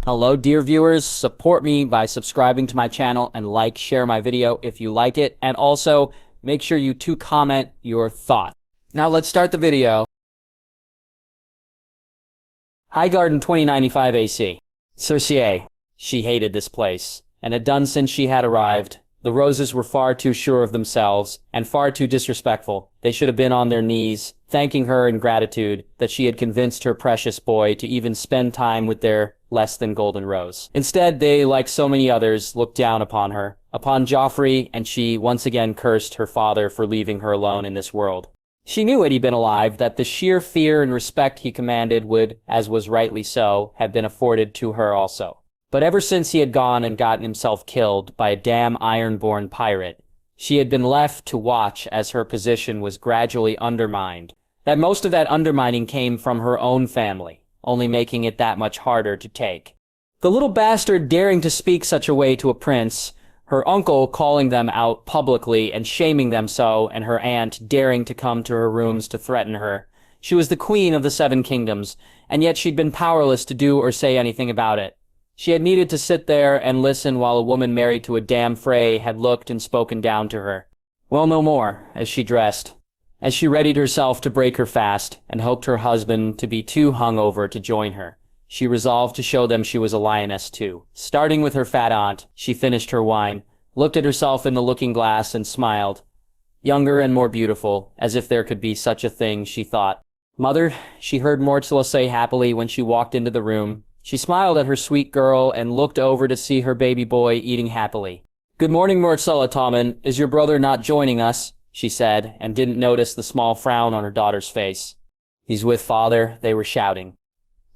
Hello dear viewers, support me by subscribing to my channel and share my video if you like it, and also make sure you comment your thought. Now let's start the video. Highgarden 2095 AC. Cersei. She hated this place, and had done since she had arrived. The Roses were far too sure of themselves, and far too disrespectful. They should have been on their knees, thanking her in gratitude that she had convinced her precious boy to even spend time with their less than golden rose. Instead, they, like so many others, looked down upon her, upon Joffrey, and she once again cursed her father for leaving her alone in this world. She knew had he been alive that the sheer fear and respect he commanded would, as was rightly so, have been afforded to her also. But ever since he had gone and gotten himself killed by a damn ironborn pirate, she had been left to watch as her position was gradually undermined. That most of that undermining came from her own family, only making it that much harder to take. The little bastard daring to speak such a way to a prince, her uncle calling them out publicly and shaming them so, and her aunt daring to come to her rooms to threaten her. She was the queen of the Seven Kingdoms, and yet she'd been powerless to do or say anything about it. She had needed to sit there and listen while a woman married to a damn Frey had looked and spoken down to her. Well, no more, as she dressed, as she readied herself to break her fast, and hoped her husband to be too hungover to join her. She resolved to show them she was a lioness too. Starting with her fat aunt, she finished her wine, looked at herself in the looking-glass and smiled. Younger and more beautiful, as if there could be such a thing, she thought. Mother, she heard Myrcella say happily when she walked into the room. She smiled at her sweet girl and looked over to see her baby boy eating happily. Good morning, Myrcella, Tommen. Is your brother not joining us? She said, and didn't notice the small frown on her daughter's face. He's with father, they were shouting.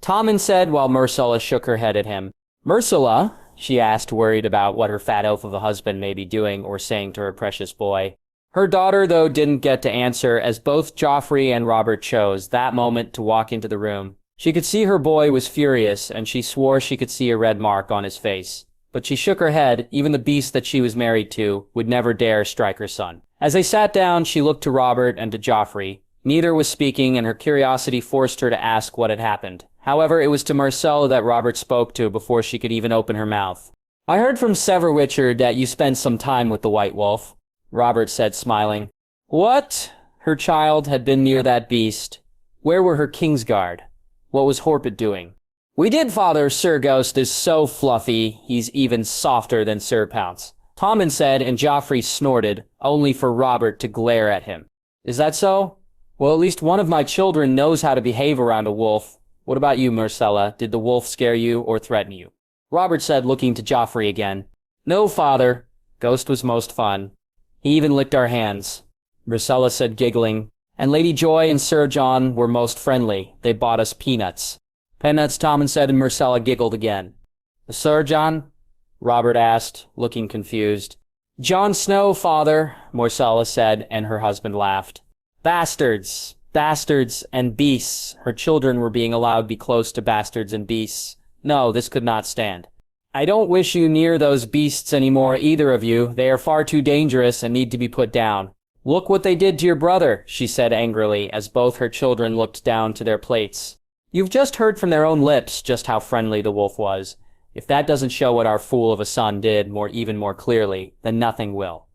Tommen said while Myrcella shook her head at him. Myrcella? She asked, worried about what her fat oaf of a husband may be doing or saying to her precious boy. Her daughter, though, didn't get to answer, as both Joffrey and Robert chose that moment to walk into the room. She could see her boy was furious, and she swore she could see a red mark on his face. But she shook her head. Even the beast that she was married to would never dare strike her son. As they sat down, she looked to Robert and to Joffrey. Neither was speaking, and her curiosity forced her to ask what had happened. However, it was to Myrcella that Robert spoke to before she could even open her mouth. I heard from Sever Witcher that you spent some time with the White Wolf, Robert said, smiling. What? Her child had been near that beast. Where were her Kingsguard? What was Horpit doing? We did, father. Sir Ghost is so fluffy, he's even softer than Sir Pounce. Tommen said, and Joffrey snorted, only for Robert to glare at him. Is that so? Well, at least one of my children knows how to behave around a wolf. What about you, Myrcella? Did the wolf scare you or threaten you? Robert said, looking to Joffrey again. No, father. Ghost was most fun. He even licked our hands. Myrcella said, giggling. And Lady Joy and Sir Jon were most friendly. They bought us peanuts. Peanuts, Tommen said, and Myrcella giggled again. Sir Jon? Robert asked, looking confused. Jon Snow, father, Myrcella said, and her husband laughed. Bastards. Bastards and beasts. Her children were being allowed to be close to bastards and beasts. No, this could not stand. I don't wish you near those beasts anymore, either of you. They are far too dangerous and need to be put down. Look what they did to your brother, she said angrily, as both her children looked down to their plates. You've just heard from their own lips just how friendly the wolf was. If that doesn't show what our fool of a son did even more clearly, then nothing will.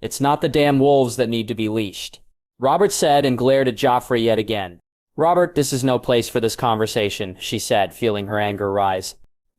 It's not the damn wolves that need to be leashed. Robert said and glared at Joffrey yet again. Robert, this is no place for this conversation, she said, feeling her anger rise.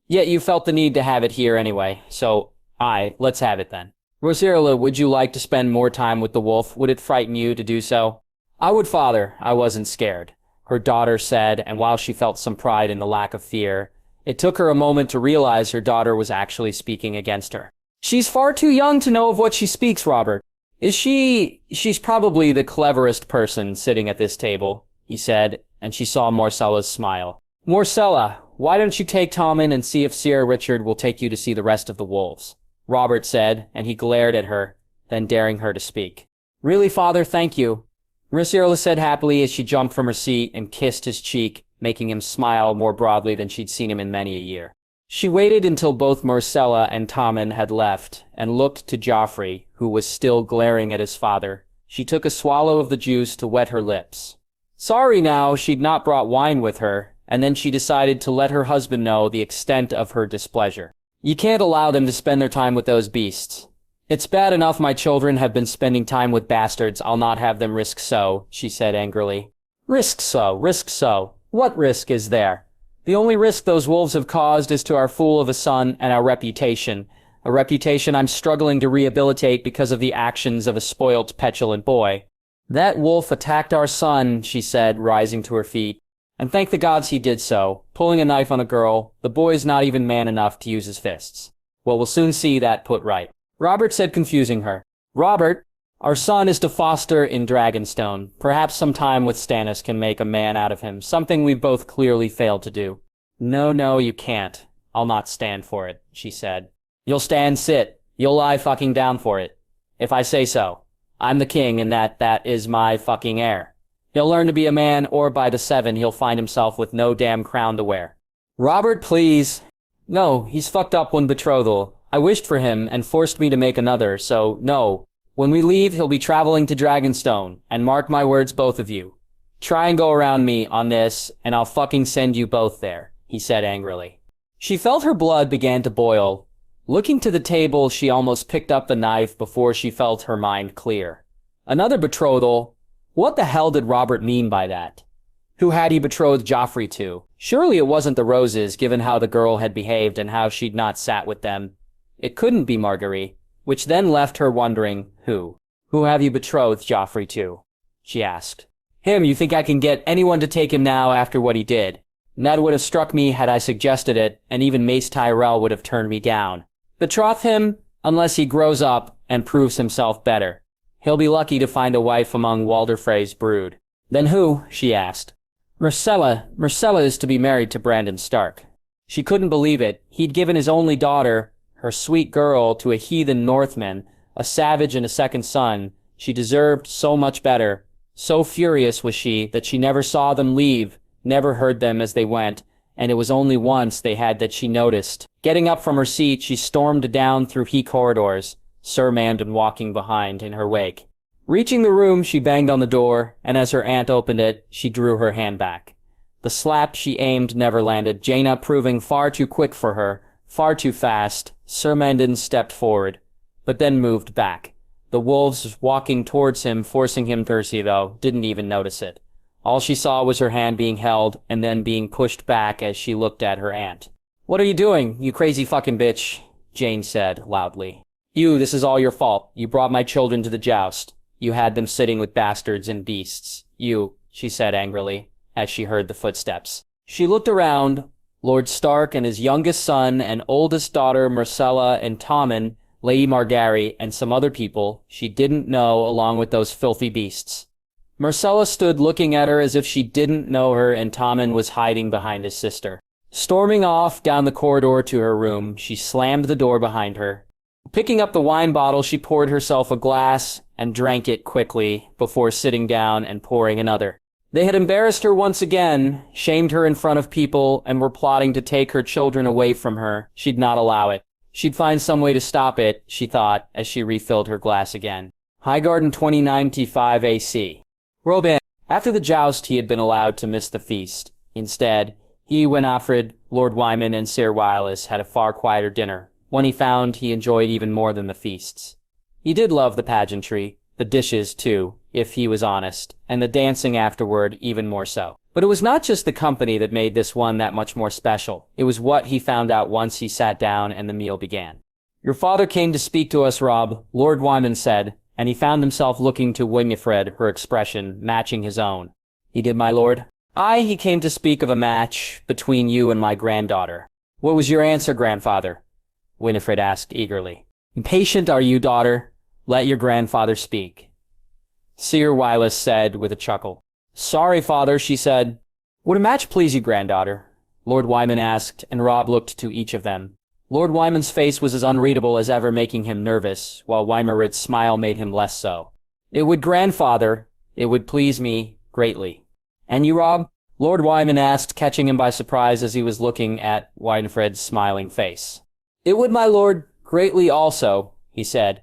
Yet you felt the need to have it here anyway, so, let's have it then. Myrcella, would you like to spend more time with the wolf? Would it frighten you to do so? I would, father. I wasn't scared, her daughter said, and while she felt some pride in the lack of fear, it took her a moment to realize her daughter was actually speaking against her. She's far too young to know of what she speaks, Robert. Is she? She's probably the cleverest person sitting at this table, he said, and she saw Myrcella's smile. Myrcella, why don't you take Tommen and see if Sir Richard will take you to see the rest of the wolves? Robert said, and he glared at her, then daring her to speak. Really, father, thank you. Myrcella said happily as she jumped from her seat and kissed his cheek, making him smile more broadly than she'd seen him in many a year. She waited until both Myrcella and Tommen had left, and looked to Joffrey, who was still glaring at his father. She took a swallow of the juice to wet her lips. Sorry now, she'd not brought wine with her, and then she decided to let her husband know the extent of her displeasure. You can't allow them to spend their time with those beasts. It's bad enough my children have been spending time with bastards. I'll not have them risk so, she said angrily. Risk so, risk so. What risk is there? The only risk those wolves have caused is to our fool of a son and our reputation. A reputation I'm struggling to rehabilitate because of the actions of a spoilt, petulant boy. That wolf attacked our son, she said, rising to her feet. And thank the gods he did so, pulling a knife on a girl. The boy's not even man enough to use his fists. Well, we'll soon see that put right. Robert said, confusing her. Robert, our son is to foster in Dragonstone. Perhaps some time with Stannis can make a man out of him, something we've both clearly failed to do. No, you can't. I'll not stand for it, she said. You'll stand sit. You'll lie fucking down for it. If I say so. I'm the king and that is my fucking heir. He'll learn to be a man, or by the 7 he'll find himself with no damn crown to wear. Robert, please. No, he's fucked up one betrothal. I wished for him and forced me to make another, so no. When we leave, he'll be traveling to Dragonstone, and mark my words, both of you. Try and go around me on this, and I'll fucking send you both there, he said angrily. She felt her blood began to boil. Looking to the table, she almost picked up the knife before she felt her mind clear. Another betrothal? What the hell did Robert mean by that? Who had he betrothed Joffrey to? Surely it wasn't the Roses, given how the girl had behaved and how she'd not sat with them. It couldn't be Marguerite, which then left her wondering, who? Who have you betrothed Joffrey to? She asked. Him, you think I can get anyone to take him now after what he did? And that would have struck me had I suggested it, and even Mace Tyrell would have turned me down. Betroth him, unless he grows up and proves himself better. He'll be lucky to find a wife among Walder Frey's brood. Then who? She asked. Myrcella is to be married to Brandon Stark. She couldn't believe it. He'd given his only daughter, her sweet girl, to a heathen Northman, a savage and a second son. She deserved so much better. So furious was she that she never saw them leave, never heard them as they went, and it was only once they had that she noticed. Getting up from her seat, she stormed down through he corridors, Sir Mandon walking behind in her wake. Reaching the room, she banged on the door, and as her aunt opened it, she drew her hand back. The slap she aimed never landed, Jaina proving far too quick for her, far too fast. Sir Mandon stepped forward, but then moved back. The wolves walking towards him, forcing him thirsty though, didn't even notice it. All she saw was her hand being held, and then being pushed back as she looked at her aunt. What are you doing, you crazy fucking bitch? Jane said, loudly. You, this is all your fault. You brought my children to the joust. You had them sitting with bastards and beasts. You, she said angrily, as she heard the footsteps. She looked around. Lord Stark and his youngest son and oldest daughter Myrcella and Tommen, Lady Margaery, and some other people she didn't know, along with those filthy beasts. Myrcella stood looking at her as if she didn't know her, and Tommen was hiding behind his sister. Storming off down the corridor to her room, she slammed the door behind her. Picking up the wine bottle, she poured herself a glass and drank it quickly before sitting down and pouring another. They had embarrassed her once again, shamed her in front of people, and were plotting to take her children away from her. She'd not allow it. She'd find some way to stop it, she thought, as she refilled her glass again. Highgarden 2095 AC. Robin. After the joust, he had been allowed to miss the feast. Instead, he, Winfred, Lord Wyman, and Sir Wireless had a far quieter dinner, one he found he enjoyed even more than the feasts. He did love the pageantry, the dishes too, if he was honest, and the dancing afterward even more so. But it was not just the company that made this one that much more special. It was what he found out once he sat down and the meal began. Your father came to speak to us, Rob, Lord Wyman said, and he found himself looking to Winifred, her expression matching his own. He did, my lord? Aye, he came to speak of a match between you and my granddaughter. What was your answer, grandfather? Winifred asked eagerly. Impatient are you, daughter? Let your grandfather speak. Sir Wireless said with a chuckle. Sorry, father, she said. Would a match please you, granddaughter? Lord Wyman asked, and Rob looked to each of them. Lord Wyman's face was as unreadable as ever, making him nervous, while Weimerrit's smile made him less so. It would, grandfather. It would please me greatly. And you, Rob? Lord Wyman asked, catching him by surprise as he was looking at Winifred's smiling face. It would, my lord, greatly also, he said.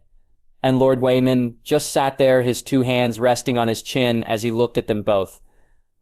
And Lord Wyman just sat there, his two hands resting on his chin as he looked at them both.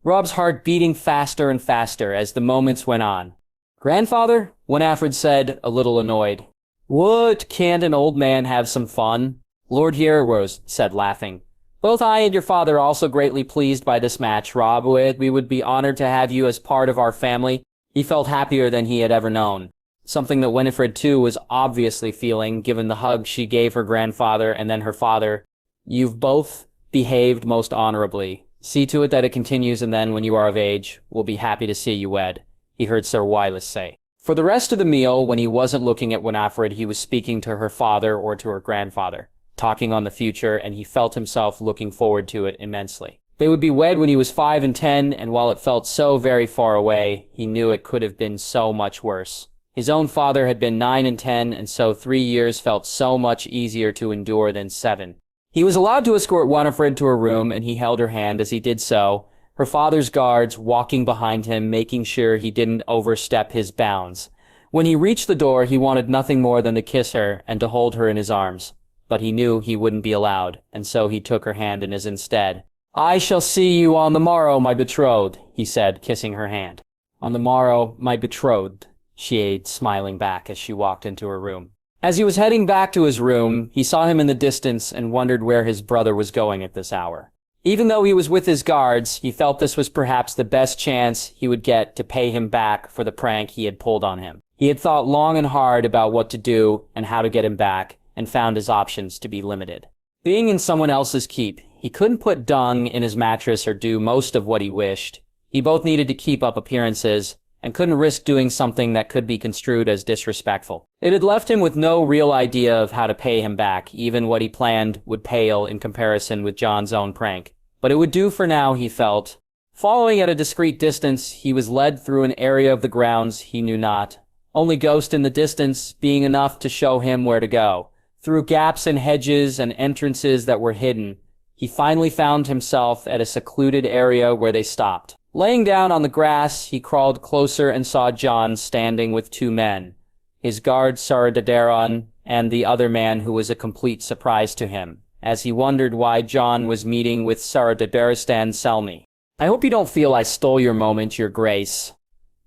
Rob's heart beating faster and faster as the moments went on. "Grandfather?" Winterfell said, a little annoyed. "What, can't an old man have some fun?" Lord Hierros said, laughing. "Both I and your father are also greatly pleased by this match, Rob. We would be honored to have you as part of our family." He felt happier than he had ever known. Something that Winifred, too, was obviously feeling, given the hug she gave her grandfather and then her father. "You've both behaved most honorably. See to it that it continues, and then, when you are of age, we'll be happy to see you wed," he heard Sir Wylis say. For the rest of the meal, when he wasn't looking at Winifred, he was speaking to her father or to her grandfather, talking on the future, and he felt himself looking forward to it immensely. They would be wed when he was 5 and 10, and while it felt so very far away, he knew it could have been so much worse. His own father had been 9 and 10, and so 3 years felt so much easier to endure than 7. He was allowed to escort Winifred to her room, and he held her hand as he did so, her father's guards walking behind him, making sure he didn't overstep his bounds. When he reached the door, he wanted nothing more than to kiss her and to hold her in his arms. But he knew he wouldn't be allowed, and so he took her hand in his instead. "I shall see you on the morrow, my betrothed," he said, kissing her hand. "On the morrow, my betrothed," she added, smiling back as she walked into her room. As he was heading back to his room, he saw him in the distance and wondered where his brother was going at this hour. Even though he was with his guards, he felt this was perhaps the best chance he would get to pay him back for the prank he had pulled on him. He had thought long and hard about what to do and how to get him back, and found his options to be limited. Being in someone else's keep, he couldn't put dung in his mattress or do most of what he wished. He both needed to keep up appearances, and couldn't risk doing something that could be construed as disrespectful. It had left him with no real idea of how to pay him back. Even what he planned would pale in comparison with Jon's own prank. But it would do for now, he felt. Following at a discreet distance, he was led through an area of the grounds he knew not. Only ghost in the distance being enough to show him where to go. Through gaps in hedges and entrances that were hidden, he finally found himself at a secluded area where they stopped. Laying down on the grass, he crawled closer and saw Jon standing with 2 men, his guard Sir Daenerys and the other man who was a complete surprise to him, as he wondered why Jon was meeting with Sir Daenerys Selmy. "I hope you don't feel I stole your moment, your grace,"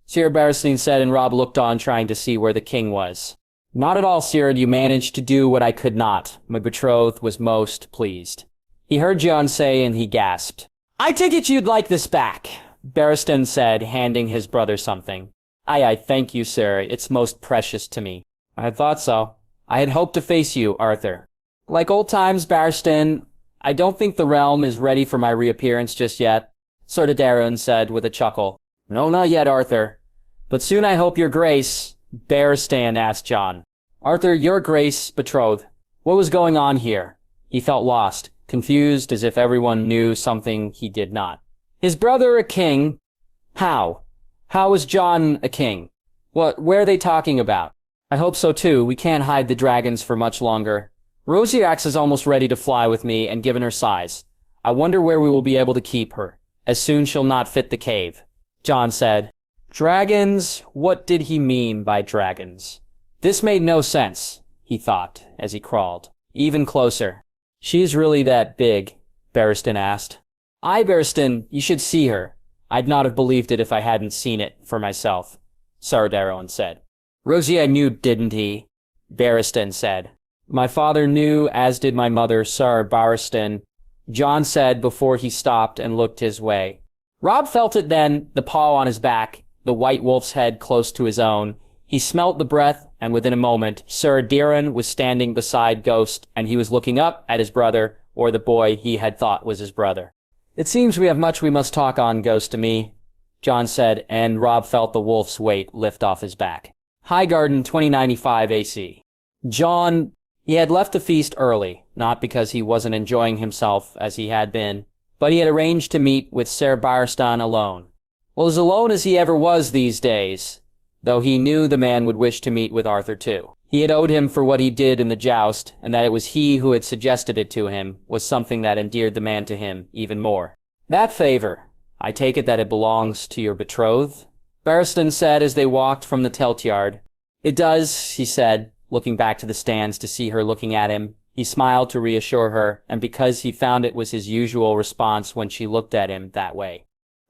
Sir Barristan said, and Rob looked on, trying to see where the king was. "Not at all, Sir, you managed to do what I could not. My betrothed was most pleased," he heard Jon say, and he gasped. "I take it you'd like this back," Barristan said, handing his brother something. Aye, thank you, sir. It's most precious to me." "I had thought so. I had hoped to face you, Arthur." "Like old times, Barristan, I don't think the realm is ready for my reappearance just yet," Sir Daenerys said with a chuckle. "No, not yet, Arthur. But soon I hope your grace," Barristan asked Jon. "Arthur, your grace, betrothed. What was going on here?" He felt lost, confused, as if everyone knew something he did not. "His brother a king? How? How is Jon a king? Where are they talking about?" "I hope so too. We can't hide the dragons for much longer. Rosiax is almost ready to fly with me, and given her size, I wonder where we will be able to keep her. As soon she'll not fit the cave," Jon said. Dragons? What did he mean by dragons? This made no sense, he thought, as he crawled even closer. "She's really that big?" Barristan asked. "Aye, Barristan, you should see her. I'd not have believed it if I hadn't seen it for myself," Sir Daenerys said. "Rosier knew, didn't he?" Barristan said. "My father knew, as did my mother, Sir Barristan," Jon said before he stopped and looked his way. Rob felt it then, the paw on his back, the white wolf's head close to his own. He smelt the breath, and within a moment, Sir Daenerys was standing beside Ghost, and he was looking up at his brother, or the boy he had thought was his brother. "It seems we have much we must talk on, Ghost, to me," Jon said, and Rob felt the wolf's weight lift off his back. Highgarden 2095 AC. Jon, he had left the feast early, not because he wasn't enjoying himself as he had been, but he had arranged to meet with Sir Barristan alone. Well, as alone as he ever was these days, though he knew the man would wish to meet with Arthur too. He had owed him for what he did in the joust, and that it was he who had suggested it to him was something that endeared the man to him even more. "That favor, I take it that it belongs to your betrothed?" Barristan said as they walked from the tilt-yard. "It does," he said, looking back to the stands to see her looking at him. He smiled to reassure her, and because he found it was his usual response when she looked at him that way.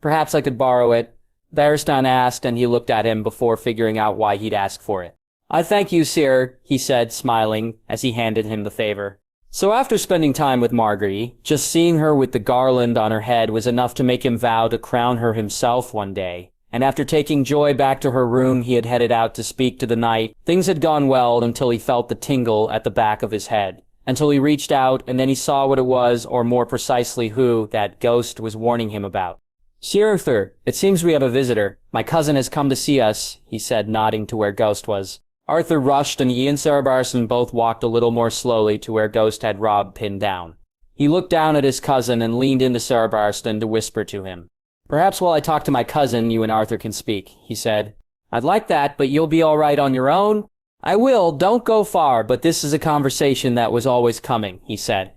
Perhaps I could borrow it. Barristan asked, and he looked at him before figuring out why he'd ask for it. I thank you, sir, he said, smiling, as he handed him the favor. So after spending time with Margaery, just seeing her with the garland on her head was enough to make him vow to crown her himself one day. And after taking Joy back to her room, he had headed out to speak to the knight. Things had gone well until he felt the tingle at the back of his head. Until he reached out, and then he saw what it was, or more precisely who, that ghost was warning him about. Sir Arthur, it seems we have a visitor. My cousin has come to see us, he said, nodding to where Ghost was. Arthur rushed, and he and Sarah Barristan both walked a little more slowly to where Ghost had Robb pinned down. He looked down at his cousin and leaned into Sarah Barristan to whisper to him. Perhaps while I talk to my cousin, you and Arthur can speak, he said. I'd like that, but you'll be all right on your own? I will, don't go far, but this is a conversation that was always coming, he said.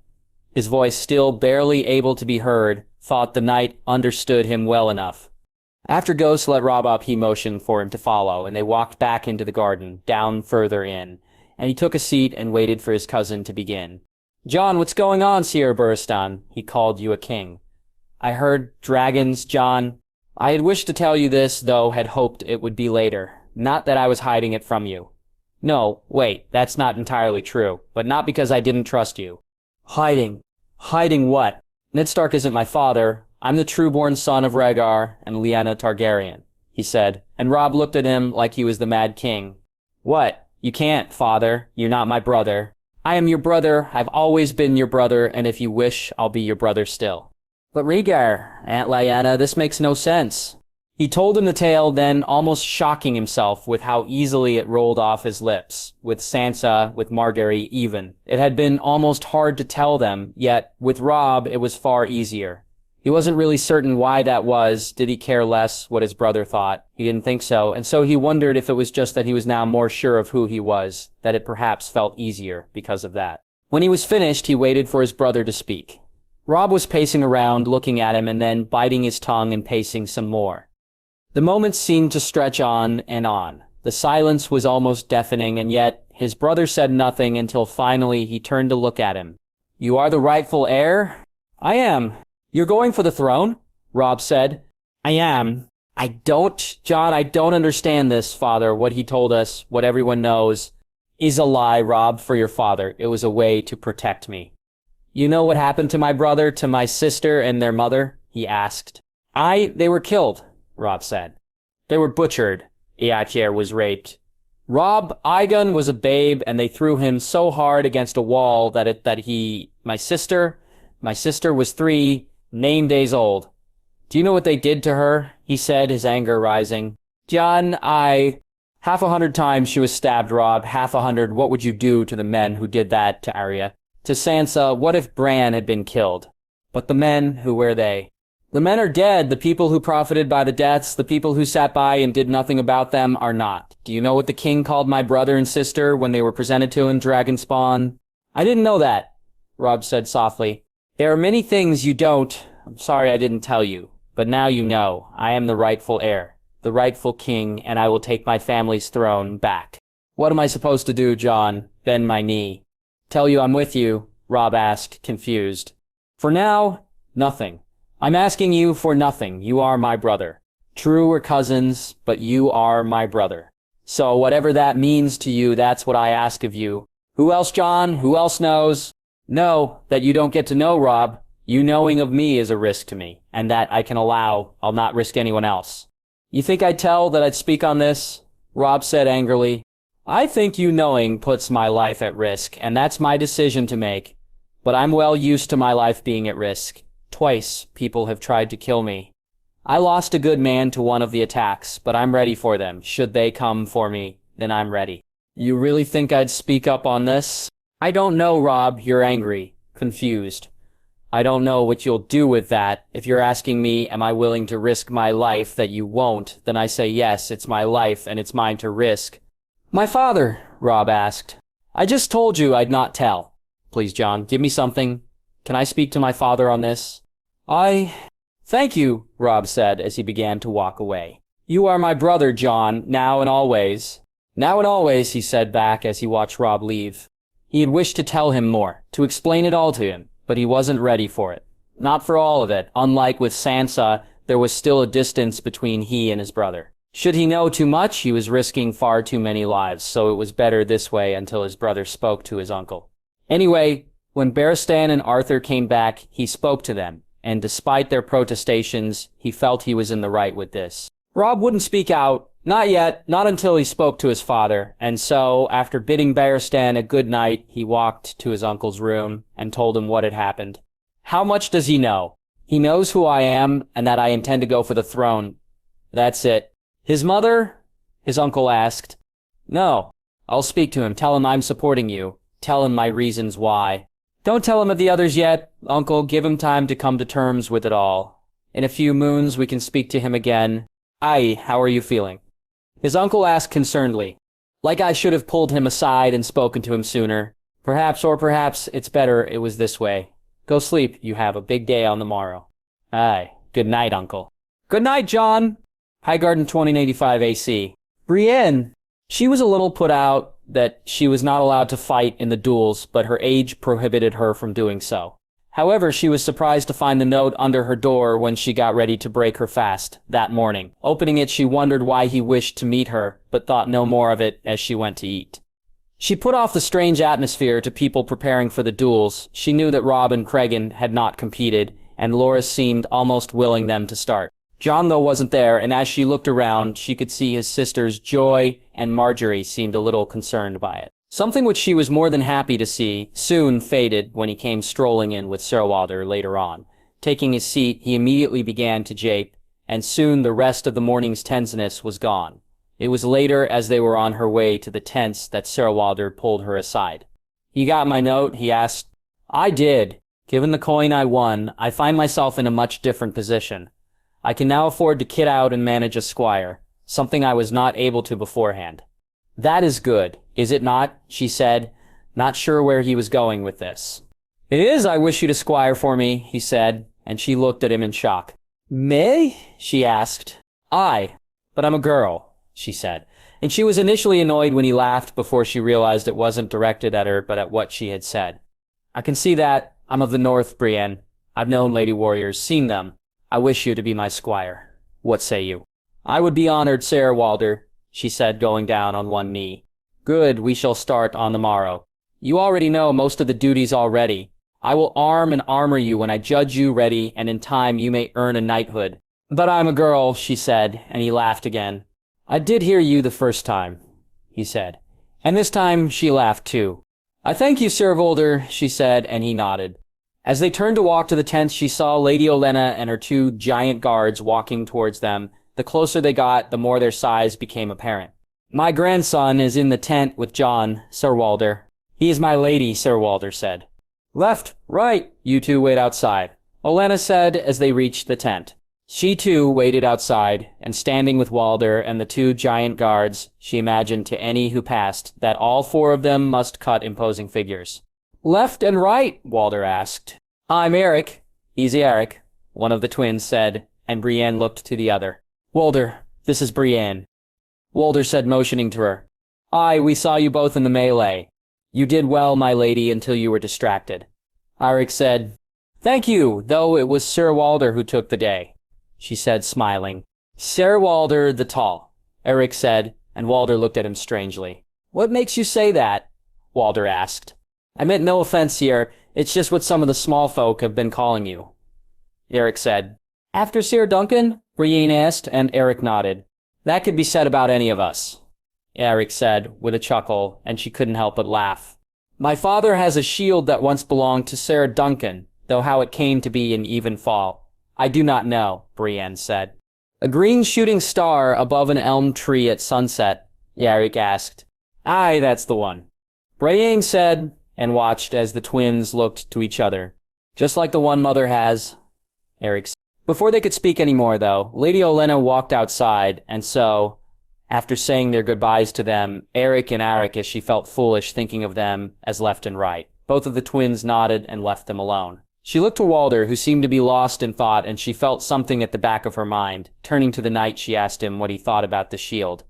His voice, still barely able to be heard, thought the knight understood him well enough. After Ghost let Robb up, he motioned for him to follow, and they walked back into the garden, down further in, and he took a seat and waited for his cousin to begin. Jon, what's going on, Sir Barristan? He called you a king. I heard dragons, Jon. I had wished to tell you this, though had hoped it would be later. Not that I was hiding it from you. No, wait, that's not entirely true, but not because I didn't trust you. Hiding? Hiding what? Ned Stark isn't my father. I'm the true-born son of Rhaegar and Lyanna Targaryen, he said, and Robb looked at him like he was the Mad King. What? You can't, father. You're not my brother. I am your brother. I've always been your brother, and if you wish, I'll be your brother still. But Rhaegar, Aunt Lyanna, this makes no sense. He told him the tale, then almost shocking himself with how easily it rolled off his lips. With Sansa, with Margaery even. It had been almost hard to tell them, yet with Robb it was far easier. He wasn't really certain why that was. Did he care less what his brother thought? He didn't think so, and so he wondered if it was just that he was now more sure of who he was, that it perhaps felt easier because of that. When he was finished, he waited for his brother to speak. Robb was pacing around, looking at him, and then biting his tongue and pacing some more. The moments seemed to stretch on and on. The silence was almost deafening, and yet his brother said nothing until finally he turned to look at him. You are the rightful heir? I am. You're going for the throne? Robb said. I am. Jon, I don't understand this, father. What he told us, what everyone knows, is a lie, Robb, for your father. It was a way to protect me. You know what happened to my brother, to my sister and their mother? He asked. They were killed, Robb said. They were butchered. Eachier was raped. Robb Aegon was a babe, and they threw him so hard against a wall my sister was 3 days old. Do you know what they did to her? He said, his anger rising. Jon, 100 times she was stabbed, Robb, 100. What would you do to the men who did that to Arya? To Sansa, what if Bran had been killed? But the men, who were they? The men are dead. The people who profited by the deaths, the people who sat by and did nothing about them, are not. Do you know what the king called my brother and sister when they were presented to him, Dragonspawn? I didn't know that, Robb said softly. There are many things you don't. I'm sorry I didn't tell you. But now you know. I am the rightful heir, the rightful king, and I will take my family's throne back. What am I supposed to do, Jon? Bend my knee. Tell you I'm with you, Robb asked, confused. For now, nothing. I'm asking you for nothing. You are my brother. True, we're cousins, but you are my brother. So whatever that means to you, that's what I ask of you. Who else, Jon? Who else knows? No, that you don't get to know, Robb. You knowing of me is a risk to me, and that I can allow. I'll not risk anyone else. You think I'd tell that I'd speak on this? Robb said angrily. I think you knowing puts my life at risk, and that's my decision to make. But I'm well used to my life being at risk. Twice, people have tried to kill me. I lost a good man to one of the attacks, but I'm ready for them. Should they come for me, then I'm ready. You really think I'd speak up on this? I don't know, Robb. You're angry, confused. I don't know what you'll do with that. If you're asking me, am I willing to risk my life, that you won't, then I say yes, it's my life, and it's mine to risk. My father, Robb asked. I just told you I'd not tell. Please, Jon, give me something. Can I speak to my father on this? Thank you, Robb said as he began to walk away. You are my brother, Jon, now and always. Now and always, he said back as he watched Robb leave. He had wished to tell him more, to explain it all to him, but he wasn't ready for it. Not for all of it. Unlike with Sansa, there was still a distance between he and his brother. Should he know too much, he was risking far too many lives, so it was better this way until his brother spoke to his uncle. Anyway, when Barristan and Arthur came back, he spoke to them, and despite their protestations, he felt he was in the right with this. Robb wouldn't speak out, not yet, not until he spoke to his father, and so, after bidding Barristan a good night, he walked to his uncle's room and told him what had happened. How much does he know? He knows who I am and that I intend to go for the throne. That's it. His mother? His uncle asked. No. I'll speak to him, tell him I'm supporting you, tell him my reasons why. Don't tell him of the others yet, Uncle, give him time to come to terms with it all. In a few moons we can speak to him again. Aye, how are you feeling? His uncle asked concernedly. Like I should have pulled him aside and spoken to him sooner. Perhaps it's better it was this way. Go sleep, you have a big day on the morrow. Aye, good night, Uncle. Good night, Jon. Highgarden 2085 AC. Brienne. She was a little put out that she was not allowed to fight in the duels, but her age prohibited her from doing so. However, she was surprised to find the note under her door when she got ready to break her fast that morning. Opening it, she wondered why he wished to meet her, but thought no more of it as she went to eat. She put off the strange atmosphere to people preparing for the duels. She knew that Robb and Cregan had not competed, and Loras seemed almost willing them to start. Jon, though, wasn't there, and as she looked around, she could see his sisters Joy and Marjorie seemed a little concerned by it. Something which she was more than happy to see soon faded when he came strolling in with Sir Walder later on. Taking his seat, he immediately began to jape, and soon the rest of the morning's tenseness was gone. It was later, as they were on her way to the tents, that Sir Walder pulled her aside. You got my note? He asked. I did. Given the coin I won, I find myself in a much different position. I can now afford to kit out and manage a squire, something I was not able to beforehand. That is good, is it not? She said, not sure where he was going with this. It is, I wish you to squire for me, he said, and she looked at him in shock. Me? She asked. Aye, but I'm a girl, she said, and she was initially annoyed when he laughed before she realized it wasn't directed at her but at what she had said. I can see that. I'm of the North, Brienne. I've known lady warriors, seen them. I wish you to be my squire. What say you? I would be honored, Sir Walder, she said, going down on one knee. Good, we shall start on the morrow. You already know most of the duties already. I will arm and armor you when I judge you ready, and in time you may earn a knighthood. But I'm a girl, she said, and he laughed again. I did hear you the first time, he said, and this time she laughed too. I thank you, Sir Walder, she said, and he nodded. As they turned to walk to the tents, she saw Lady Olenna and her two giant guards walking towards them. The closer they got, the more their size became apparent. My grandson is in the tent with Jon, Sir Walder. He is my lady, Sir Walder said. Left, right, you two wait outside, Olenna said as they reached the tent. She too waited outside, and standing with Walder and the two giant guards, she imagined to any who passed that all four of them must cut imposing figures. Left and right? Walder asked. I'm Eric. Easy, Eric, one of the twins said, and Brienne looked to the other. Walder, this is Brienne. Walder said, motioning to her. Aye, we saw you both in the melee. You did well, my lady, until you were distracted. Eric said, Thank you, though it was Sir Walder who took the day, she said, smiling. Sir Walder the Tall, Eric said, and Walder looked at him strangely. What makes you say that? Walder asked. I meant no offense here, it's just what some of the small folk have been calling you, Eric said. After Sir Duncan? Brienne asked, and Eric nodded. That could be said about any of us, Eric said, with a chuckle, and she couldn't help but laugh. My father has a shield that once belonged to Sir Duncan, though how it came to be in even fall, I do not know, Brienne said. A green shooting star above an elm tree at sunset, Eric asked. Aye, that's the one, Brienne said, and watched as the twins looked to each other. Just like the one mother has, Eric said. Before they could speak any more, though, Lady Olenna walked outside, and so, after saying their goodbyes to them, Eric and Eric, as she felt foolish thinking of them as left and right. Both of the twins nodded and left them alone. She looked to Walder, who seemed to be lost in thought, and she felt something at the back of her mind. Turning to the knight, she asked him what he thought about the shield.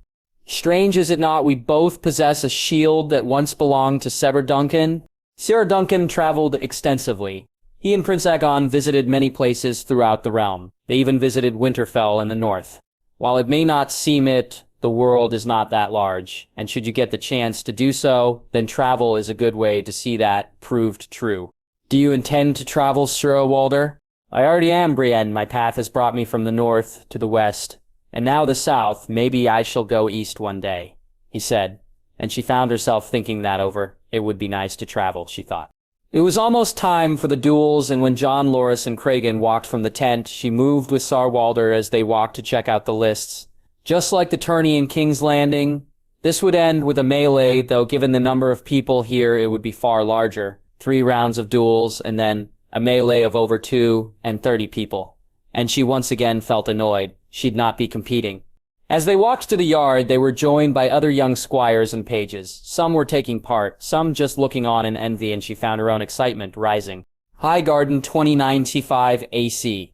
Strange, is it not, we both possess a shield that once belonged to Sir Duncan? Sir Duncan traveled extensively. He and Prince Aegon visited many places throughout the realm. They even visited Winterfell in the north. While it may not seem it, the world is not that large, and should you get the chance to do so, then travel is a good way to see that proved true. Do you intend to travel, Sir Walder? I already am, Brienne. My path has brought me from the north to the west, and now the south. Maybe I shall go east one day, he said, and she found herself thinking that over. It would be nice to travel, she thought. It was almost time for the duels, and when Jon, Loras, and Cregan walked from the tent, she moved with Sir Walder as they walked to check out the lists. Just like the tourney in King's Landing, this would end with a melee, though given the number of people here, it would be far larger. 3 rounds of duels, and then a melee of over 230 people. And she once again felt annoyed. She'd not be competing. As they walked to the yard, they were joined by other young squires and pages. Some were taking part, some just looking on in envy, and she found her own excitement rising. Highgarden 2095 AC.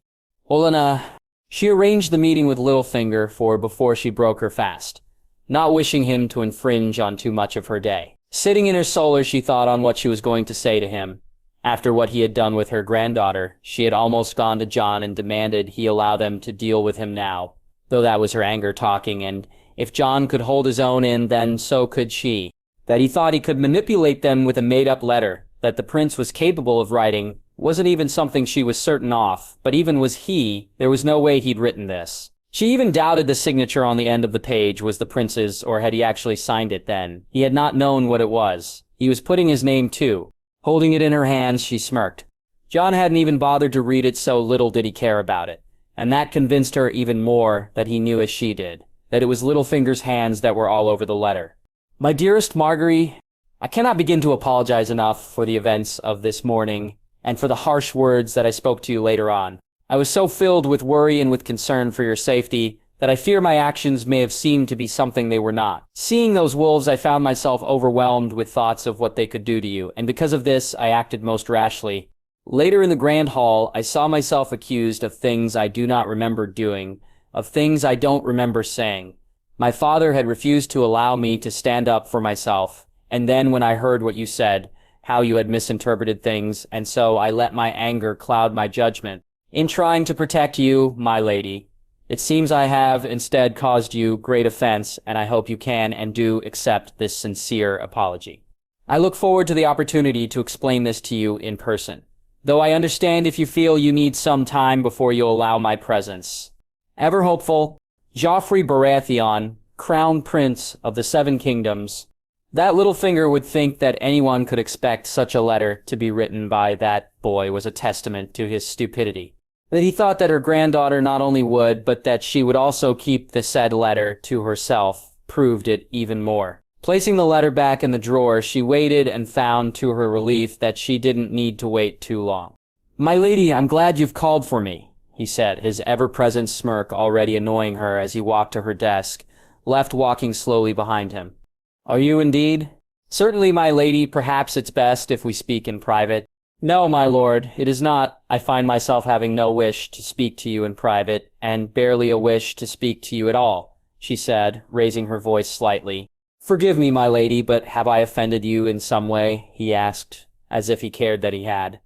Olenna. She arranged the meeting with Littlefinger before she broke her fast, not wishing him to infringe on too much of her day. Sitting in her solar, she thought on what she was going to say to him. After what he had done with her granddaughter, she had almost gone to Jon and demanded he allow them to deal with him now, though that was her anger talking, and if Jon could hold his own in, then so could she. That he thought he could manipulate them with a made-up letter that the prince was capable of writing wasn't even something she was certain of, but even was he, there was no way he'd written this. She even doubted the signature on the end of the page was the prince's, or had he actually signed it then. He had not known what it was. He was putting his name too. Holding it in her hands, she smirked. Jon hadn't even bothered to read it, so little did he care about it. And that convinced her even more that he knew as she did, that it was Littlefinger's hands that were all over the letter. My dearest Margaery, I cannot begin to apologize enough for the events of this morning, and for the harsh words that I spoke to you later on. I was so filled with worry and with concern for your safety that I fear my actions may have seemed to be something they were not. Seeing those wolves, I found myself overwhelmed with thoughts of what they could do to you, and because of this, I acted most rashly. Later in the Grand Hall, I saw myself accused of things I do not remember doing, of things I don't remember saying. My father had refused to allow me to stand up for myself, and then when I heard what you said, how you had misinterpreted things, and so I let my anger cloud my judgment. In trying to protect you, my lady, it seems I have instead caused you great offense, and I hope you can and do accept this sincere apology. I look forward to the opportunity to explain this to you in person, though I understand if you feel you need some time before you allow my presence. Ever hopeful, Joffrey Baratheon, Crown Prince of the Seven Kingdoms. That Littlefinger would think that anyone could expect such a letter to be written by that boy was a testament to his stupidity. That he thought that her granddaughter not only would, but that she would also keep the said letter to herself, proved it even more. Placing the letter back in the drawer, she waited and found to her relief that she didn't need to wait too long. My lady, I'm glad you've called for me, he said, his ever-present smirk already annoying her as he walked to her desk, left walking slowly behind him. Are you indeed? Certainly, my lady, perhaps it's best if we speak in private. No, my lord, it is not. I find myself having no wish to speak to you in private, and barely a wish to speak to you at all, she said, raising her voice slightly. Forgive me, my lady, but have I offended you in some way? He asked, as if he cared that he had.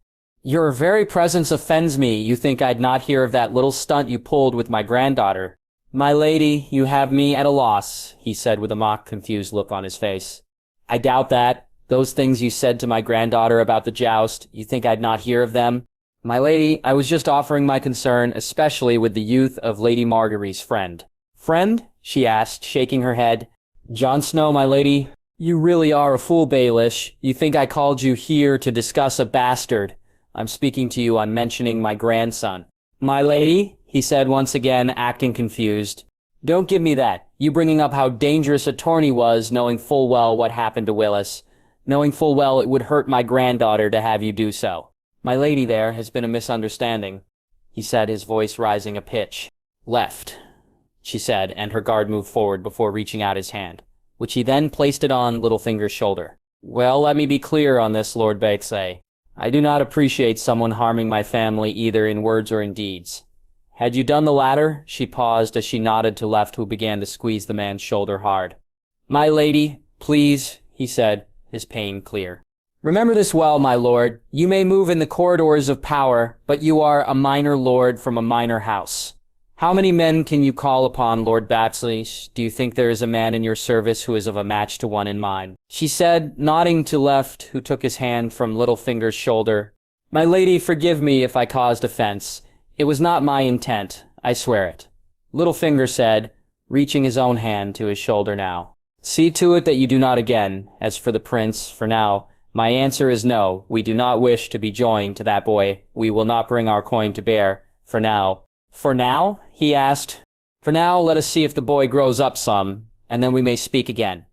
Your very presence offends me. You think I'd not hear of that little stunt you pulled with my granddaughter. My lady, you have me at a loss, he said with a mock confused look on his face. I doubt that. Those things you said to my granddaughter about the joust, you think I'd not hear of them? My lady, I was just offering my concern, especially with the youth of Lady Margaery's friend. Friend? She asked, shaking her head. Jon Snow, my lady, you really are a fool, Baelish. You think I called you here to discuss a bastard. I'm speaking to you on mentioning my grandson. My lady, he said once again, acting confused. Don't give me that. You bringing up how dangerous a tourney was, knowing full well what happened to Willis. Knowing full well it would hurt my granddaughter to have you do so. My lady, there has been a misunderstanding, he said, his voice rising a pitch. Left, she said, and her guard moved forward before reaching out his hand, which he then placed it on Littlefinger's shoulder. Well, let me be clear on this, Lord Batesay. I do not appreciate someone harming my family either in words or in deeds. Had you done the latter? She paused as she nodded to Left, who began to squeeze the man's shoulder hard. My lady, please, he said, his pain clear. Remember this well, my lord. You may move in the corridors of power, but you are a minor lord from a minor house. How many men can you call upon, Lord Batsley? Do you think there is a man in your service who is of a match to one in mine? She said, nodding to Left, who took his hand from Littlefinger's shoulder. My lady, forgive me if I caused offense. It was not my intent, I swear it. Littlefinger said, reaching his own hand to his shoulder now. See to it that you do not again. As for the prince, for now, my answer is no. We do not wish to be joined to that boy. We will not bring our coin to bear, for now. For now? He asked. For now, let us see if the boy grows up some, and then we may speak again.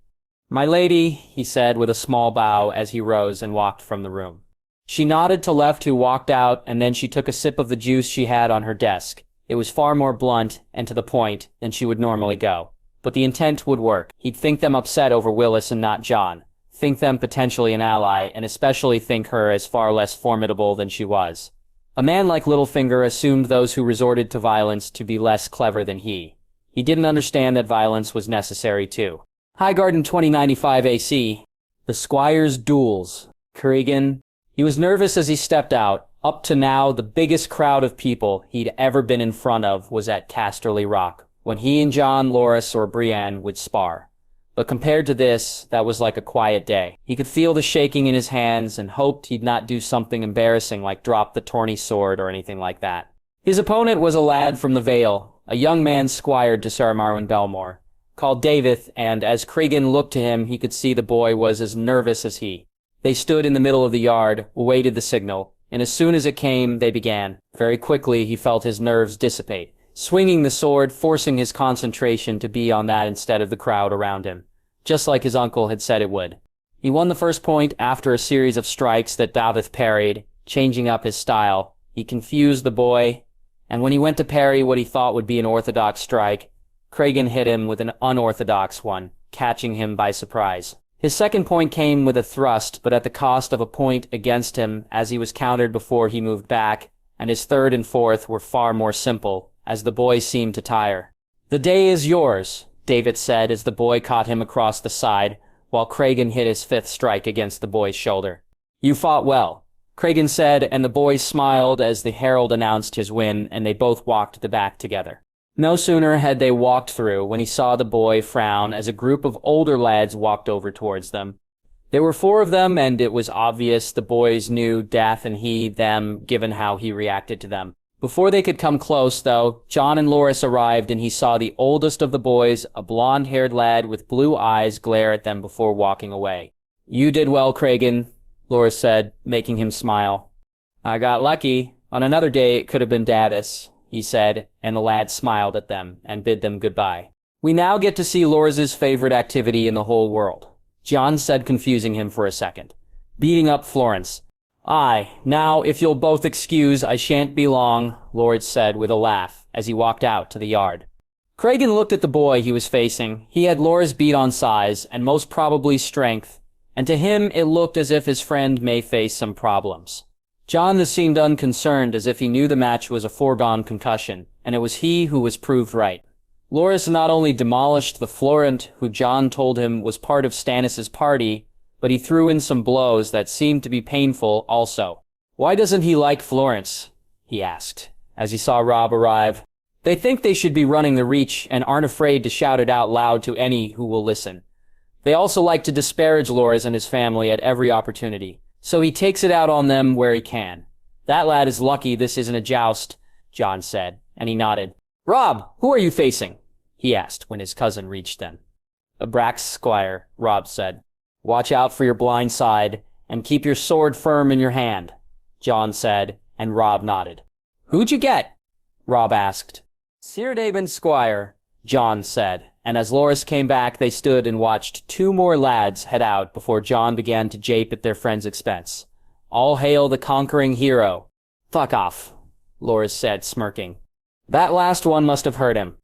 My lady, he said with a small bow as he rose and walked from the room. She nodded to Left, who walked out, and then she took a sip of the juice she had on her desk. It was far more blunt and to the point than she would normally go. But the intent would work. He'd think them upset over Willis and not Jon. Think them potentially an ally, and especially think her as far less formidable than she was. A man like Littlefinger assumed those who resorted to violence to be less clever than he. He didn't understand that violence was necessary too. Highgarden 2095 AC. The Squire's Duels. Cregan. He was nervous as he stepped out. Up to now, the biggest crowd of people he'd ever been in front of was at Casterly Rock, when he and Jon, Loras, or Brienne would spar. But compared to this, that was like a quiet day. He could feel the shaking in his hands and hoped he'd not do something embarrassing like drop the tourney sword or anything like that. His opponent was a lad from the Vale, a young man squired to Sir Marwyn Belmore, called David, and as Cregan looked to him, he could see the boy was as nervous as he. They stood in the middle of the yard, awaited the signal, and as soon as it came, they began. Very quickly, he felt his nerves dissipate, swinging the sword, forcing his concentration to be on that instead of the crowd around him, just like his uncle had said it would. He won the first point after a series of strikes that Davith parried, changing up his style. He confused the boy, and when he went to parry what he thought would be an orthodox strike, Cregan hit him with an unorthodox one, catching him by surprise. His second point came with a thrust, but at the cost of a point against him as he was countered before he moved back, and his third and fourth were far more simple, as the boy seemed to tire. The day is yours, David said as the boy caught him across the side, while Cregan hit his fifth strike against the boy's shoulder. You fought well, Cregan said, and the boy smiled as the herald announced his win, and they both walked the back together. No sooner had they walked through when he saw the boy frown as a group of older lads walked over towards them. There were 4 of them, and it was obvious the boys knew Dath and he, them, given how he reacted to them. Before they could come close, though, Jon and Loras arrived, and he saw the oldest of the boys, a blonde-haired lad with blue eyes, glare at them before walking away. You did well, Cregan, Loras said, making him smile. I got lucky. On another day it could have been Daddis, he said, and the lad smiled at them and bid them goodbye. We now get to see Loras's favorite activity in the whole world, Jon said, confusing him for a second. Beating up Florence. Aye, now, if you'll both excuse, I shan't be long, Loras said with a laugh as he walked out to the yard. Cregan looked at the boy he was facing. He had Loras beat on size, and most probably strength, and to him it looked as if his friend may face some problems. Jon seemed unconcerned, as if he knew the match was a foregone concussion, and it was he who was proved right. Loras not only demolished the Florent, who Jon told him was part of Stannis's party, but he threw in some blows that seemed to be painful also. Why doesn't he like Florence? He asked, as he saw Robb arrive. They think they should be running the Reach and aren't afraid to shout it out loud to any who will listen. They also like to disparage Loras and his family at every opportunity, so he takes it out on them where he can. That lad is lucky this isn't a joust, Jon said, and he nodded. Robb, who are you facing? He asked when his cousin reached them. A Brax squire, Robb said. Watch out for your blind side, and keep your sword firm in your hand, Jon said, and Robb nodded. Who'd you get? Robb asked. Círdaben squire, Jon said, and as Loras came back they stood and watched 2 more lads head out before Jon began to jape at their friend's expense. All hail the conquering hero. Fuck off, Loras said, smirking. That last one must have hurt him,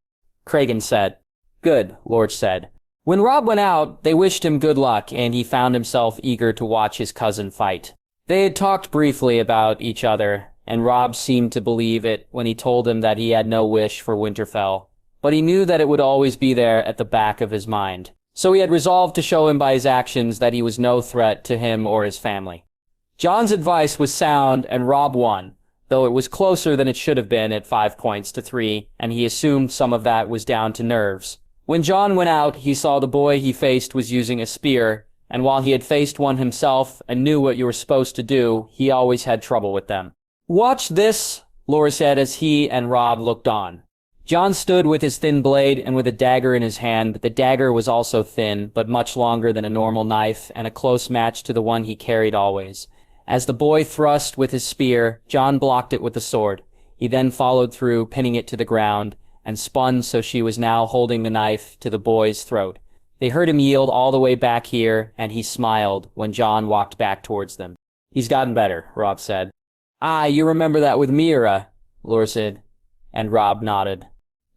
Cregan said. Good, Loras said. When Robb went out, they wished him good luck, and he found himself eager to watch his cousin fight. They had talked briefly about each other, and Robb seemed to believe it when he told him that he had no wish for Winterfell, but he knew that it would always be there at the back of his mind. So he had resolved to show him by his actions that he was no threat to him or his family. Jon's advice was sound, and Robb won, though it was closer than it should have been at 5 points to 3, and he assumed some of that was down to nerves. When Jon went out, he saw the boy he faced was using a spear, and while he had faced one himself and knew what you were supposed to do, he always had trouble with them. "Watch this," Laura said as he and Robb looked on. Jon stood with his thin blade and with a dagger in his hand, but the dagger was also thin, but much longer than a normal knife, and a close match to the one he carried always. As the boy thrust with his spear, Jon blocked it with the sword. He then followed through, pinning it to the ground, and spun so she was now holding the knife to the boy's throat. They heard him yield all the way back here, and he smiled when Jon walked back towards them. "He's gotten better," Robb said. "Ah, you remember that with Mira," Laura said, and Robb nodded.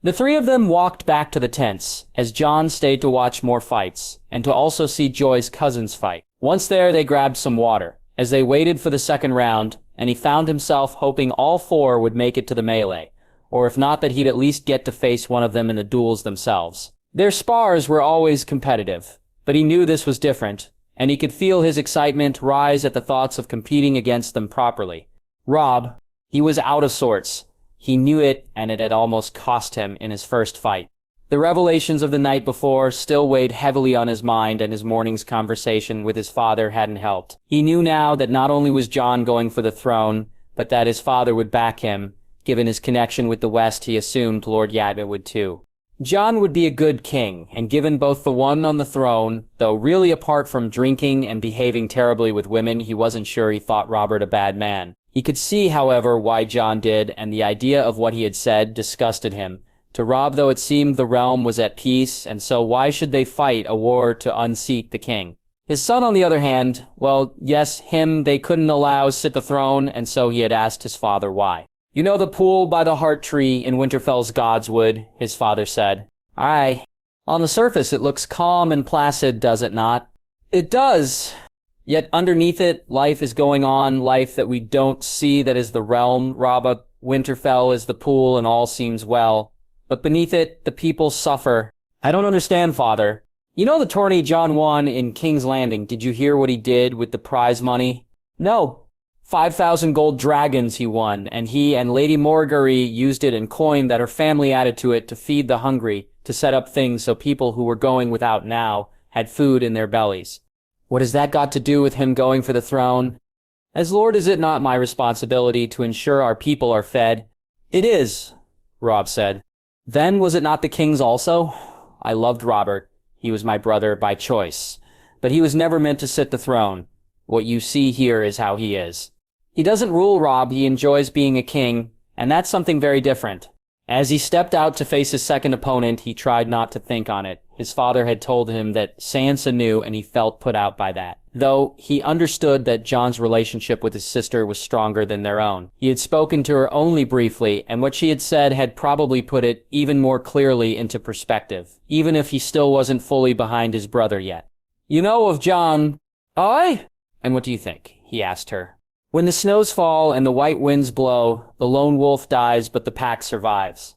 The three of them walked back to the tents, as Jon stayed to watch more fights, and to also see Joy's cousins fight. Once there, they grabbed some water, as they waited for the second round, and he found himself hoping all four would make it to the melee, or if not that he'd at least get to face one of them in the duels themselves. Their spars were always competitive, but he knew this was different, and he could feel his excitement rise at the thoughts of competing against them properly. Robb, he was out of sorts. He knew it, and it had almost cost him in his first fight. The revelations of the night before still weighed heavily on his mind, and his morning's conversation with his father hadn't helped. He knew now that not only was Jon going for the throne, but that his father would back him. Given his connection with the West, he assumed Lord Jaime would too. Jon would be a good king, and given both the one on the throne, though really apart from drinking and behaving terribly with women, he wasn't sure he thought Robert a bad man. He could see, however, why Jon did, and the idea of what he had said disgusted him. To Robb, though, it seemed the realm was at peace, and so why should they fight a war to unseat the king? His son, on the other hand, well, yes, him they couldn't allow sit the throne, and so he had asked his father why. "You know the pool by the heart tree in Winterfell's Godswood," his father said. "Aye. On the surface it looks calm and placid, does it not?" "It does. Yet underneath it, life is going on, life that we don't see, that is the realm. Robba, Winterfell is the pool and all seems well. But beneath it, the people suffer." "I don't understand, father. You know the tourney Jon won in King's Landing. Did you hear what he did with the prize money?" "No. 5,000 gold dragons he won, and he and Lady Morgary used it in coin that her family added to it to feed the hungry, to set up things so people who were going without now had food in their bellies." "What has that got to do with him going for the throne?" "As lord, is it not my responsibility to ensure our people are fed?" "It is," Robb said. "Then was it not the king's also? I loved Robert. He was my brother by choice. But he was never meant to sit the throne. What you see here is how he is. He doesn't rule, Robb. He enjoys being a king, and that's something very different." As he stepped out to face his second opponent, he tried not to think on it. His father had told him that Sansa knew, and he felt put out by that. Though he understood that Jon's relationship with his sister was stronger than their own. He had spoken to her only briefly, and what she had said had probably put it even more clearly into perspective, even if he still wasn't fully behind his brother yet. "You know of Jon." "Aye? And what do you think?" he asked her. "When the snows fall and the white winds blow, the lone wolf dies, but the pack survives,"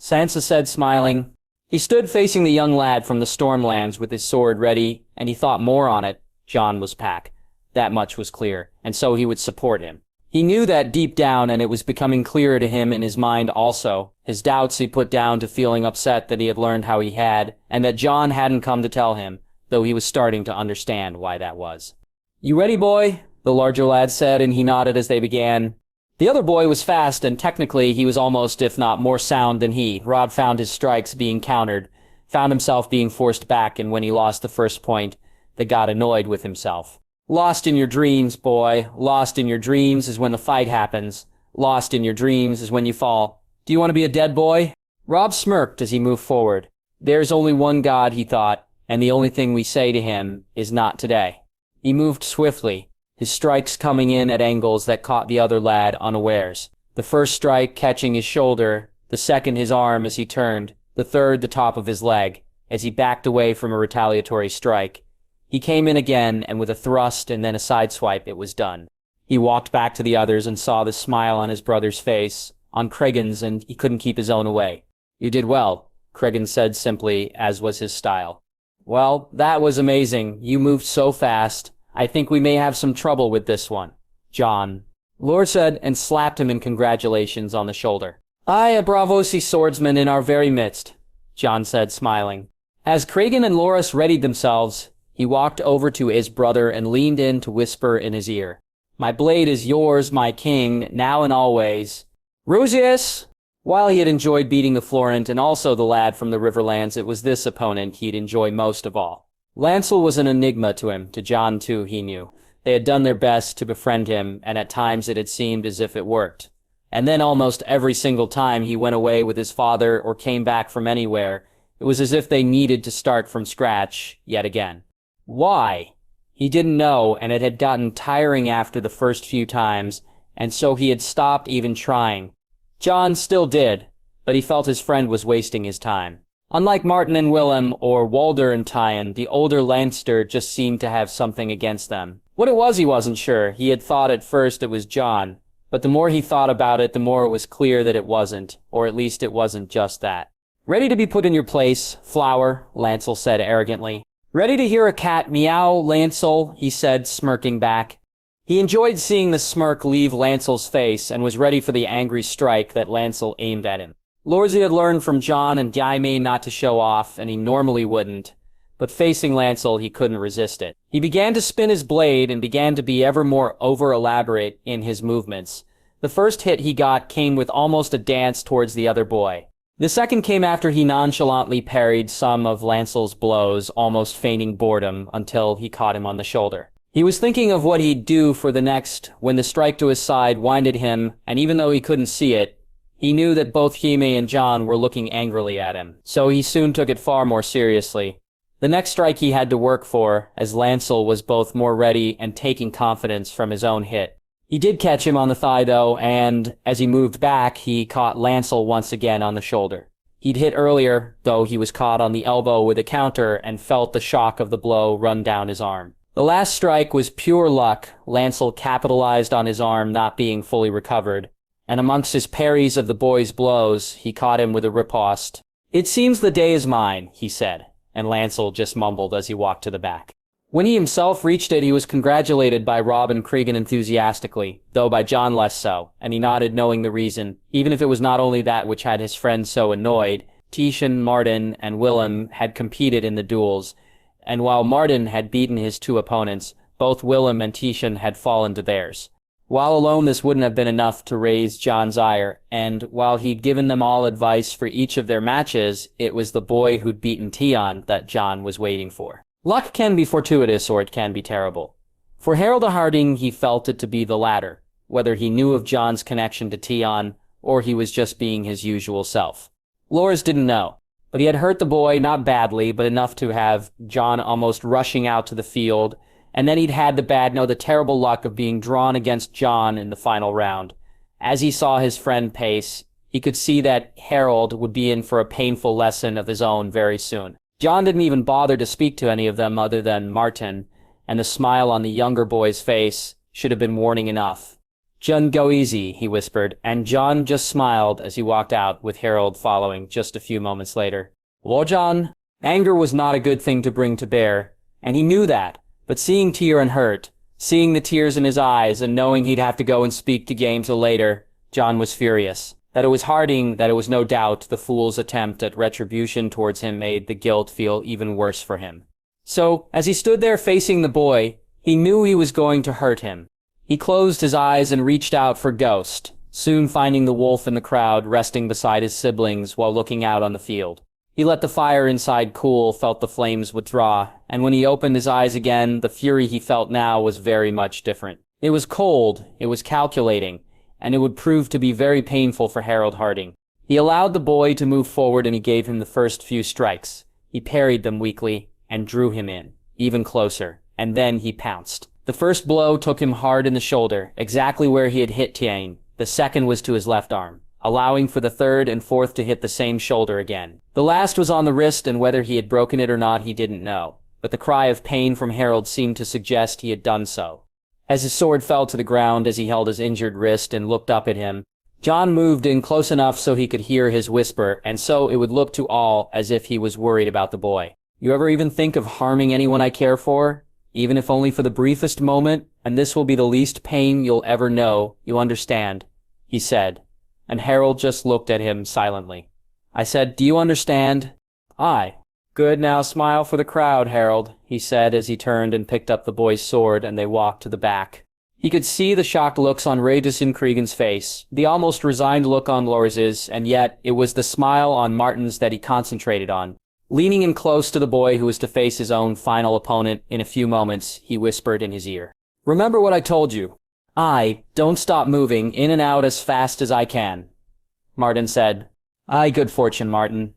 Sansa said, smiling. He stood facing the young lad from the Stormlands with his sword ready, and he thought more on it. Jon was pack. That much was clear, and so he would support him. He knew that deep down, and it was becoming clearer to him in his mind also. His doubts he put down to feeling upset that he had learned how he had, and that Jon hadn't come to tell him, though he was starting to understand why that was. "You ready, boy?" the larger lad said, and he nodded as they began. The other boy was fast, and technically he was almost, if not more sound than he. Robb found his strikes being countered, found himself being forced back, and when he lost the first point, they got annoyed with himself. "Lost in your dreams, boy. Lost in your dreams is when the fight happens. Lost in your dreams is when you fall. Do you want to be a dead boy?" Robb smirked as he moved forward. There's only one God, he thought, and the only thing we say to him is not today. He moved swiftly, his strikes coming in at angles that caught the other lad unawares. The first strike catching his shoulder, the second his arm as he turned, the third the top of his leg, as he backed away from a retaliatory strike. He came in again, and with a thrust and then a sideswipe, it was done. He walked back to the others and saw the smile on his brother's face, on Cregan's, and he couldn't keep his own away. "You did well," Cregan said simply, as was his style. Well, that was amazing. You moved so fast. I think we may have some trouble with this one. Jon. Lor said and slapped him in congratulations on the shoulder. "I, a Bravosi swordsman in our very midst," Jon said, smiling. As Cregan and Loras readied themselves, he walked over to his brother and leaned in to whisper in his ear. "My blade is yours, my king, now and always." Rosius! While he had enjoyed beating the Florent and also the lad from the Riverlands, it was this opponent he'd enjoy most of all. Lancel was an enigma to him, to Jon too, he knew. They had done their best to befriend him, and at times it had seemed as if it worked. And then almost every single time he went away with his father or came back from anywhere, it was as if they needed to start from scratch yet again. Why? He didn't know, and it had gotten tiring after the first few times, and so he had stopped even trying. Jon still did, but he felt his friend was wasting his time. Unlike Martin and Willem or Walder and Tyon, the older Lannister just seemed to have something against them. What it was he wasn't sure. He had thought at first it was Jon, but the more he thought about it, the more it was clear that it wasn't, or at least it wasn't just that. "Ready to be put in your place, Flower," Lancel said arrogantly. "Ready to hear a cat meow, Lancel," he said, smirking back. He enjoyed seeing the smirk leave Lancel's face and was ready for the angry strike that Lancel aimed at him. Lorzy had learned from Jon and Jaime not to show off, and he normally wouldn't, but facing Lancel he couldn't resist it. He began to spin his blade and began to be ever more over-elaborate in his movements. The first hit he got came with almost a dance towards the other boy. The second came after he nonchalantly parried some of Lancel's blows, almost feigning boredom, until he caught him on the shoulder. He was thinking of what he'd do for the next when the strike to his side winded him, and even though he couldn't see it, he knew that both Jaime and Jon were looking angrily at him, so he soon took it far more seriously. The next strike he had to work for, as Lancel was both more ready and taking confidence from his own hit. He did catch him on the thigh, though, and, as he moved back, he caught Lancel once again on the shoulder. He'd hit earlier, though he was caught on the elbow with a counter and felt the shock of the blow run down his arm. The last strike was pure luck. Lancel capitalized on his arm not being fully recovered, and amongst his parries of the boy's blows, he caught him with a riposte. "It seems the day is mine," he said, and Lancel just mumbled as he walked to the back. When he himself reached it, he was congratulated by Robb and Cregan enthusiastically, though by Jon less so, and he nodded knowing the reason, even if it was not only that which had his friend so annoyed. Tyshan, Martin, and Willem had competed in the duels, and while Martin had beaten his two opponents, both Willem and Tyshan had fallen to theirs. While alone this wouldn't have been enough to raise Jon's ire, and while he'd given them all advice for each of their matches, it was the boy who'd beaten Tion that Jon was waiting for. Luck can be fortuitous or it can be terrible. For Harold Harding, he felt it to be the latter, whether he knew of Jon's connection to Tion, or he was just being his usual self. Loras didn't know, but he had hurt the boy, not badly, but enough to have Jon almost rushing out to the field, and then he'd had the terrible luck of being drawn against Jon in the final round. As he saw his friend pace, he could see that Harold would be in for a painful lesson of his own very soon. Jon didn't even bother to speak to any of them other than Martin, and the smile on the younger boy's face should have been warning enough. "Jon, go easy," he whispered, and Jon just smiled as he walked out, with Harold following just a few moments later. "Well, Jon?" Anger was not a good thing to bring to bear, and he knew that, but seeing Tyrion hurt, seeing the tears in his eyes, and knowing he'd have to go and speak to Gamesel later, Jon was furious. That it was Harding, that it was no doubt the fool's attempt at retribution towards him made the guilt feel even worse for him. So, as he stood there facing the boy, he knew he was going to hurt him. He closed his eyes and reached out for Ghost, soon finding the wolf in the crowd resting beside his siblings while looking out on the field. He let the fire inside cool, felt the flames withdraw, and when he opened his eyes again, the fury he felt now was very much different. It was cold, it was calculating, and it would prove to be very painful for Harold Harding. He allowed the boy to move forward and he gave him the first few strikes. He parried them weakly and drew him in, even closer, and then he pounced. The first blow took him hard in the shoulder, exactly where he had hit Tiain. The second was to his left arm, allowing for the third and fourth to hit the same shoulder again. The last was on the wrist, and whether he had broken it or not he didn't know, but the cry of pain from Harold seemed to suggest he had done so. As his sword fell to the ground as he held his injured wrist and looked up at him, Jon moved in close enough so he could hear his whisper, and so it would look to all as if he was worried about the boy. You ever even think of harming anyone I care for? Even if only for the briefest moment, and this will be the least pain you'll ever know, you understand, he said, and Harold just looked at him silently. I said, do you understand? Aye. Good, now smile for the crowd, Harold, he said as he turned and picked up the boy's sword and they walked to the back. He could see the shocked looks on Radisson Cregan's face, the almost resigned look on Lors's, and yet it was the smile on Martin's that he concentrated on. Leaning in close to the boy who was to face his own final opponent in a few moments, he whispered in his ear. Remember what I told you. Aye, don't stop moving, in and out as fast as I can. Martin said, Aye, good fortune, Martin.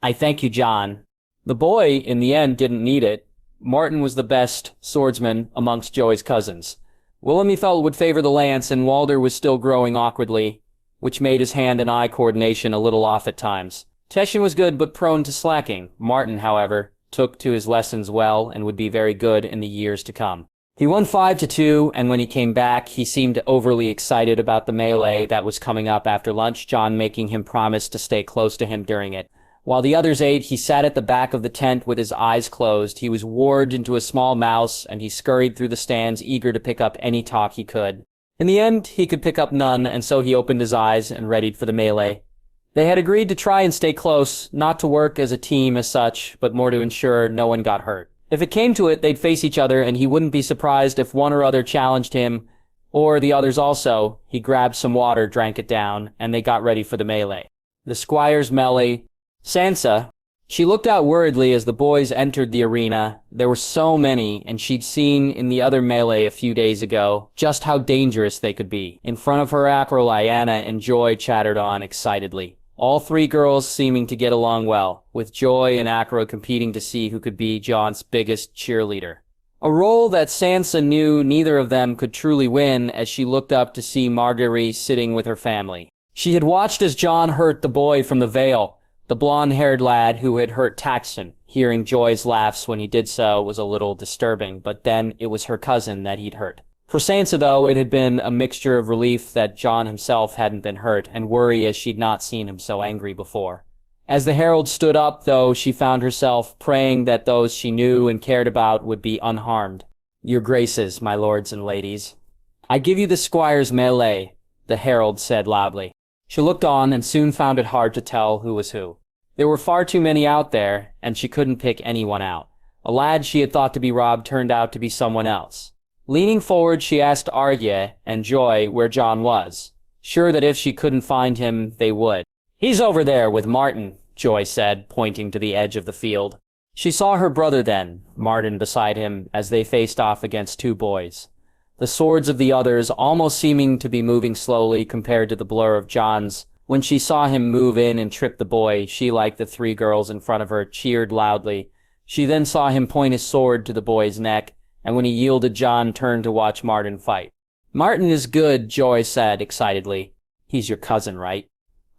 I thank you, Jon. The boy, in the end, didn't need it. Martin was the best swordsman amongst Joey's cousins. Willem he felt would favor the lance, and Walder was still growing awkwardly, which made his hand and eye coordination a little off at times. Teshin was good but prone to slacking. Martin, however, took to his lessons well and would be very good in the years to come. He won 5-2, and when he came back, he seemed overly excited about the melee that was coming up after lunch, Jon making him promise to stay close to him during it. While the others ate, he sat at the back of the tent with his eyes closed. He was warged into a small mouse, and he scurried through the stands, eager to pick up any talk he could. In the end, he could pick up none, and so he opened his eyes and readied for the melee. They had agreed to try and stay close, not to work as a team as such, but more to ensure no one got hurt. If it came to it, they'd face each other, and he wouldn't be surprised if one or other challenged him, or the others also. He grabbed some water, drank it down, and they got ready for the melee. The squire's melee. Sansa. She looked out worriedly as the boys entered the arena. There were so many, and she'd seen in the other melee a few days ago just how dangerous they could be. In front of her, Lyanna and Joy chattered on excitedly. All three girls seeming to get along well, with Joy and Acro competing to see who could be Jon's biggest cheerleader. A role that Sansa knew neither of them could truly win as she looked up to see Marguerite sitting with her family. She had watched as Jon hurt the boy from the Vale, the blonde-haired lad who had hurt Taxton. Hearing Joy's laughs when he did so was a little disturbing, but then it was her cousin that he'd hurt. For Sansa, though, it had been a mixture of relief that Jon himself hadn't been hurt, and worry as she'd not seen him so angry before. As the herald stood up, though, she found herself praying that those she knew and cared about would be unharmed. Your graces, my lords and ladies. I give you the squire's melee, the herald said loudly. She looked on and soon found it hard to tell who was who. There were far too many out there, and she couldn't pick anyone out. A lad she had thought to be Robb turned out to be someone else. Leaning forward, she asked Arya and Joy where Jon was, sure that if she couldn't find him, they would. He's over there with Martin, Joy said, pointing to the edge of the field. She saw her brother then, Martin beside him, as they faced off against two boys. The swords of the others almost seeming to be moving slowly compared to the blur of Jon's. When she saw him move in and trip the boy, she, like the three girls in front of her, cheered loudly. She then saw him point his sword to the boy's neck, and when he yielded, Jon turned to watch Martin fight. Martin is good, Joy said excitedly. He's your cousin, right?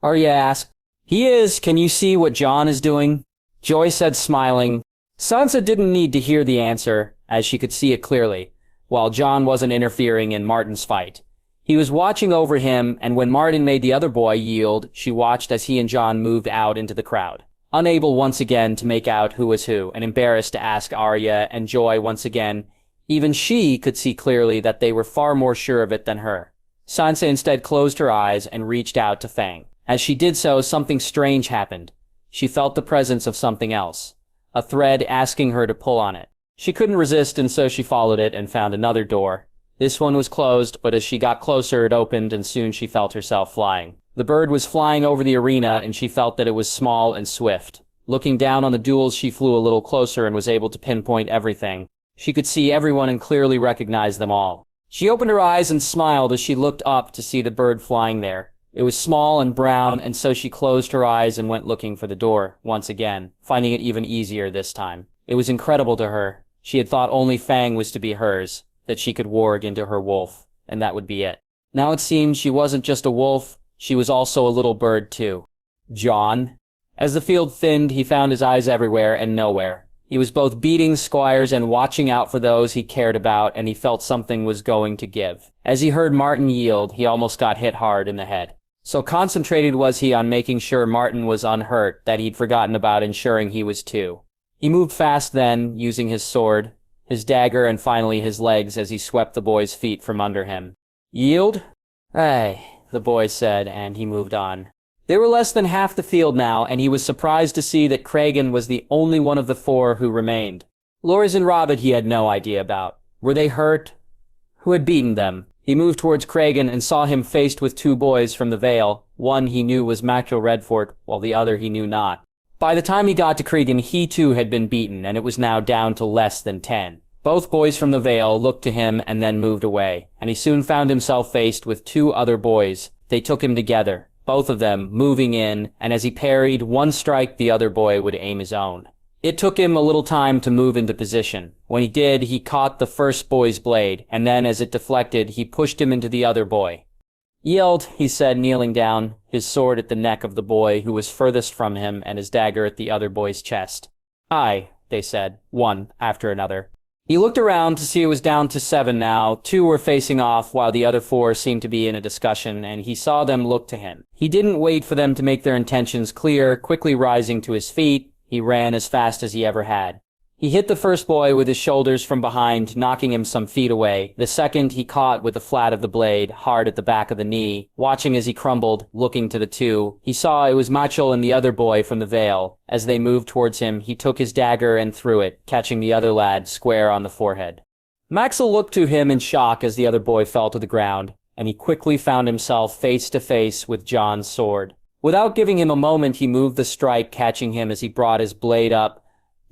Arya asked. He is. Can you see what Jon is doing? Joy said, smiling. Sansa didn't need to hear the answer, as she could see it clearly, while Jon wasn't interfering in Martin's fight. He was watching over him, and when Martin made the other boy yield, she watched as he and Jon moved out into the crowd. Unable once again to make out who was who, and embarrassed to ask Arya and Joy once again, even she could see clearly that they were far more sure of it than her. Sansa instead closed her eyes and reached out to Fang. As she did so, something strange happened. She felt the presence of something else, a thread asking her to pull on it. She couldn't resist, and so she followed it and found another door. This one was closed, but as she got closer it opened, and soon she felt herself flying. The bird was flying over the arena, and she felt that it was small and swift. Looking down on the duels, she flew a little closer and was able to pinpoint everything. She could see everyone and clearly recognize them all. She opened her eyes and smiled as she looked up to see the bird flying there. It was small and brown, and so she closed her eyes and went looking for the door, once again, finding it even easier this time. It was incredible to her. She had thought only Fang was to be hers, that she could warg into her wolf, and that would be it. Now it seemed she wasn't just a wolf, she was also a little bird too. Jon? As the field thinned, he found his eyes everywhere and nowhere. He was both beating squires and watching out for those he cared about, and he felt something was going to give. As he heard Martin yield, he almost got hit hard in the head. So concentrated was he on making sure Martin was unhurt that he'd forgotten about ensuring he was too. He moved fast then, using his sword, his dagger, and finally his legs as he swept the boy's feet from under him. Yield? Aye, the boy said, and he moved on. They were less than half the field now, and he was surprised to see that Cregan was the only one of the four who remained. Loras and Robert he had no idea about. Were they hurt? Who had beaten them? He moved towards Cregan and saw him faced with two boys from the Vale. One he knew was Maxwell Redford, while the other he knew not. By the time he got to Cregan, he too had been beaten, and it was now down to less than 10. Both boys from the Vale looked to him and then moved away, and he soon found himself faced with two other boys. They took him together, both of them moving in, and as he parried one strike, the other boy would aim his own. It took him a little time to move into position. When he did, he caught the first boy's blade, and then as it deflected, he pushed him into the other boy. Yield, he said, kneeling down, his sword at the neck of the boy who was furthest from him and his dagger at the other boy's chest. Aye, they said, one after another. He looked around to see it was down to 7 now. 2 were facing off while the other 4 seemed to be in a discussion, and he saw them look to him. He didn't wait for them to make their intentions clear. Quickly rising to his feet, he ran as fast as he ever had. He hit the first boy with his shoulders from behind, knocking him some feet away. The second he caught with the flat of the blade, hard at the back of the knee. Watching as he crumbled, looking to the 2, he saw it was Machel and the other boy from the Vale. As they moved towards him, he took his dagger and threw it, catching the other lad square on the forehead. Maxwell looked to him in shock as the other boy fell to the ground, and he quickly found himself face to face with Jon's sword. Without giving him a moment, he moved the strike, catching him as he brought his blade up.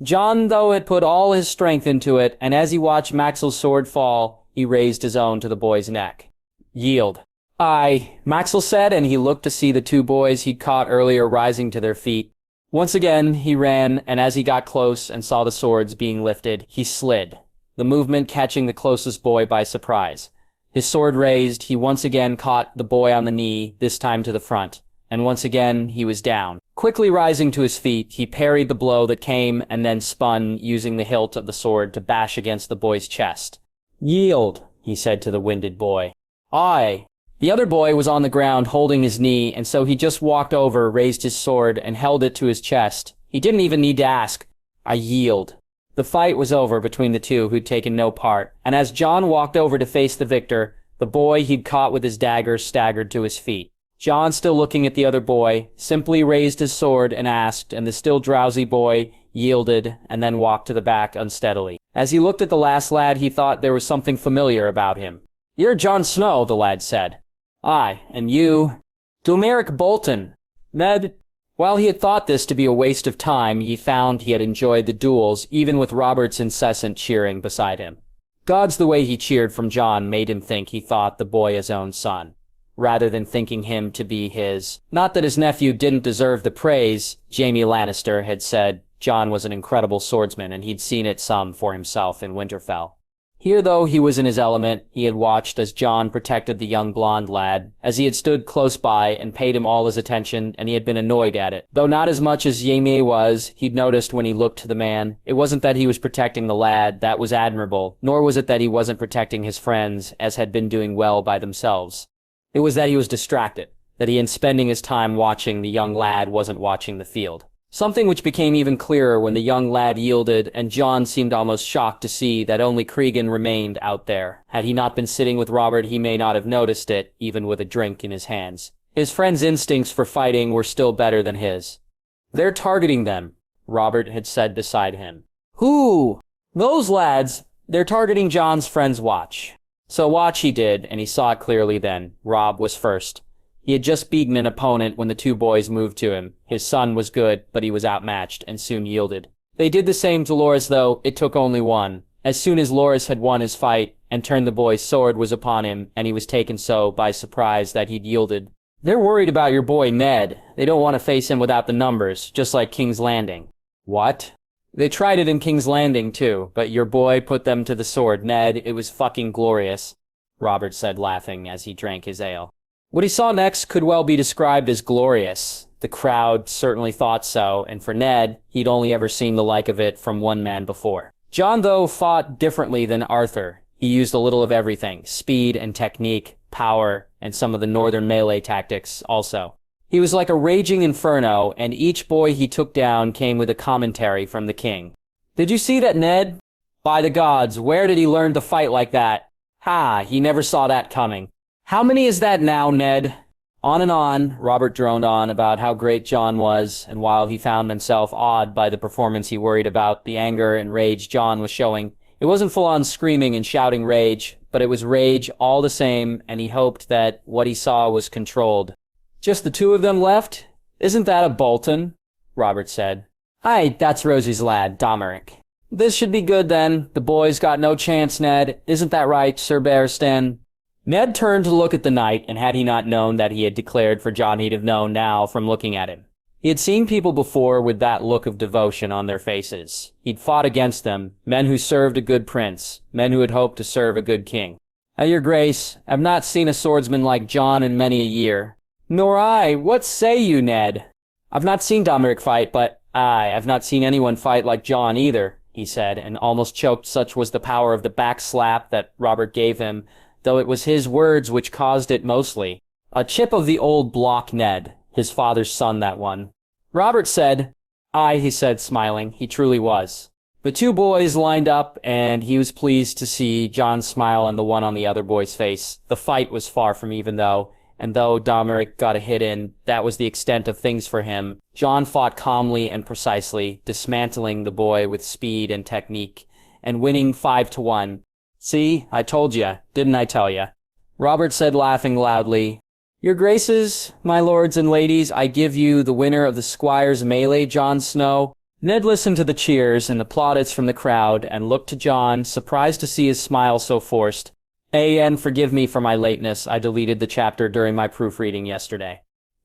Jon, though, had put all his strength into it, and as he watched Maxwell's sword fall, he raised his own to the boy's neck. Yield. Aye, Maxwell said, and he looked to see the 2 boys he'd caught earlier rising to their feet. Once again, he ran, and as he got close and saw the swords being lifted, he slid, the movement catching the closest boy by surprise. His sword raised, he once again caught the boy on the knee, this time to the front, and once again he was down. Quickly rising to his feet, he parried the blow that came and then spun, using the hilt of the sword to bash against the boy's chest. Yield, he said to the winded boy. Aye. The other boy was on the ground holding his knee, and so he just walked over, raised his sword, and held it to his chest. He didn't even need to ask. I yield. The fight was over between the 2 who'd taken no part, and as Jon walked over to face the victor, the boy he'd caught with his dagger staggered to his feet. Jon, still looking at the other boy, simply raised his sword and asked, and the still drowsy boy yielded and then walked to the back unsteadily. As he looked at the last lad, he thought there was something familiar about him. You're Jon Snow, the lad said. Aye, and you? Domeric Bolton. Ned. While he had thought this to be a waste of time, he found he had enjoyed the duels, even with Robert's incessant cheering beside him. God's the way he cheered from Jon made him think he thought the boy his own son, rather than thinking him to be his. Not that his nephew didn't deserve the praise. Jaime Lannister had said Jon was an incredible swordsman, and he'd seen it some for himself in Winterfell. Here, though, he was in his element. He had watched as Jon protected the young blonde lad, as he had stood close by and paid him all his attention, and he had been annoyed at it. Though not as much as Jaime was, he'd noticed when he looked to the man. It wasn't that he was protecting the lad, that was admirable, nor was it that he wasn't protecting his friends, as had been doing well by themselves. It was that he was distracted, that he in spending his time watching the young lad wasn't watching the field. Something which became even clearer when the young lad yielded, and Jon seemed almost shocked to see that only Cregan remained out there. Had he not been sitting with Robert, he may not have noticed it, even with a drink in his hands. His friend's instincts for fighting were still better than his. They're targeting them, Robert had said beside him. Who? Those lads. They're targeting Jon's friend's watch. So watch he did, and he saw it clearly then. Robb was first. He had just beaten an opponent when the 2 boys moved to him. His son was good, but he was outmatched, and soon yielded. They did the same to Loras, though it took only one. As soon as Loras had won his fight, and turned the boy's sword was upon him, and he was taken so by surprise that he'd yielded. They're worried about your boy Ned. They don't want to face him without the numbers, just like King's Landing. What? They tried it in King's Landing, too, but your boy put them to the sword, Ned. It was fucking glorious, Robert said, laughing as he drank his ale. What he saw next could well be described as glorious. The crowd certainly thought so, and for Ned, he'd only ever seen the like of it from one man before. Jon, though, fought differently than Arthur. He used a little of everything, speed and technique, power, and some of the northern melee tactics also. He was like a raging inferno, and each boy he took down came with a commentary from the king. "Did you see that, Ned? By the gods, where did he learn to fight like that? Ha, he never saw that coming. How many is that now, Ned?" On and on, Robert droned on about how great Jon was, and while he found himself awed by the performance, he worried about the anger and rage Jon was showing. It wasn't full-on screaming and shouting rage, but it was rage all the same, and he hoped that what he saw was controlled. "Just the two of them left? Isn't that a Bolton?" Robert said. "Aye, that's Rosie's lad, Domeric." "This should be good then. The boys got no chance, Ned. Isn't that right, Sir Barristan?" Ned turned to look at the knight, and had he not known that he had declared for Jon, he'd have known now from looking at him. He had seen people before with that look of devotion on their faces. He'd fought against them, men who served a good prince, men who had hoped to serve a good king. "Your grace, I've not seen a swordsman like Jon in many a year." "Nor I. What say you, Ned?" "I've not seen Domeric fight, but I've not seen anyone fight like Jon either," he said, and almost choked. Such was the power of the back slap that Robert gave him, though it was his words which caused it mostly. A chip of the old block, Ned, his father's son, that one. Robert said, "Aye," he said, smiling. He truly was. The two boys lined up, and he was pleased to see Jon's smile on the one on the other boy's face. The fight was far from even, though, and though Domeric got a hit in, that was the extent of things for him. Jon fought calmly and precisely, dismantling the boy with speed and technique, and winning 5-1. "See, I told ya, didn't I tell ya?" Robert said, laughing loudly, "Your graces, my lords and ladies, I give you the winner of the squire's melee, Jon Snow." Ned listened to the cheers and the plaudits from the crowd, and looked to Jon, surprised to see his smile so forced. "And forgive me for my lateness. I deleted the chapter during my proofreading yesterday.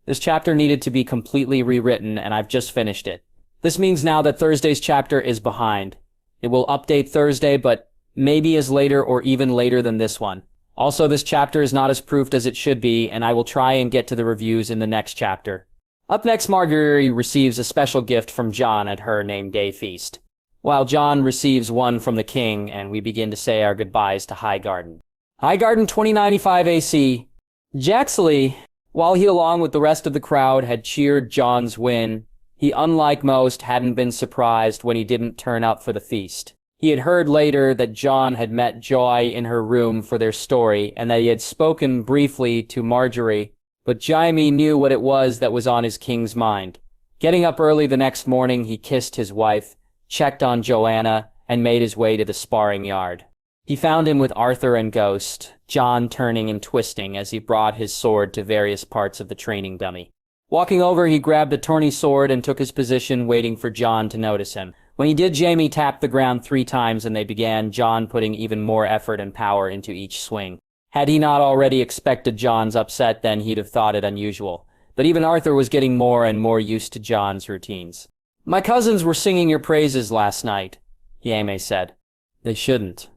This chapter needed to be completely rewritten, and I've just finished it. This means now that Thursday's chapter is behind. It will update Thursday, but maybe as later or even later than this one. Also, this chapter is not as proofed as it should be, and I will try and get to the reviews in the next chapter." Up next, Marguerite receives a special gift from Jon at her name day feast, while Jon receives one from the king, and we begin to say our goodbyes to Highgarden. Highgarden 2095 AC. Jaxley, while he along with the rest of the crowd had cheered Jon's win, he, unlike most, hadn't been surprised when he didn't turn up for the feast. He had heard later that Jon had met Joy in her room for their story, and that he had spoken briefly to Marjorie, but Jaime knew what it was that was on his king's mind. Getting up early the next morning, he kissed his wife, checked on Joanna, and made his way to the sparring yard. He found him with Arthur and Ghost, Jon turning and twisting as he brought his sword to various parts of the training dummy. Walking over, he grabbed a tourney sword and took his position, waiting for Jon to notice him. When he did, Jaime tapped the ground 3 times, and they began, Jon putting even more effort and power into each swing. Had he not already expected Jon's upset, then he'd have thought it unusual. But even Arthur was getting more and more used to Jon's routines. "My cousins were singing your praises last night," Jaime said. "They shouldn't,"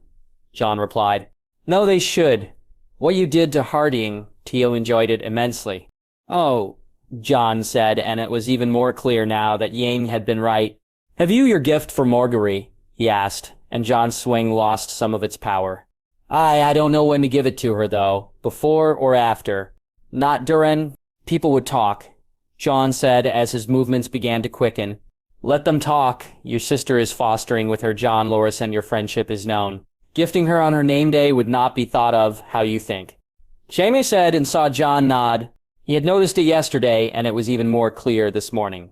Jon replied. "No, they should. What you did to Hardying, Tio enjoyed it immensely." "Oh," Jon said, and it was even more clear now that Yang had been right. "Have you your gift for Marguerite?" he asked, and Jon's swing lost some of its power. I don't know when to give it to her, though. Before or after. Not during. People would talk," Jon said as his movements began to quicken. "Let them talk. Your sister is fostering with her Jon Loras, and your friendship is known. Gifting her on her name day would not be thought of, how you think." Jaime said and saw Jon nod. He had noticed it yesterday, and it was even more clear this morning.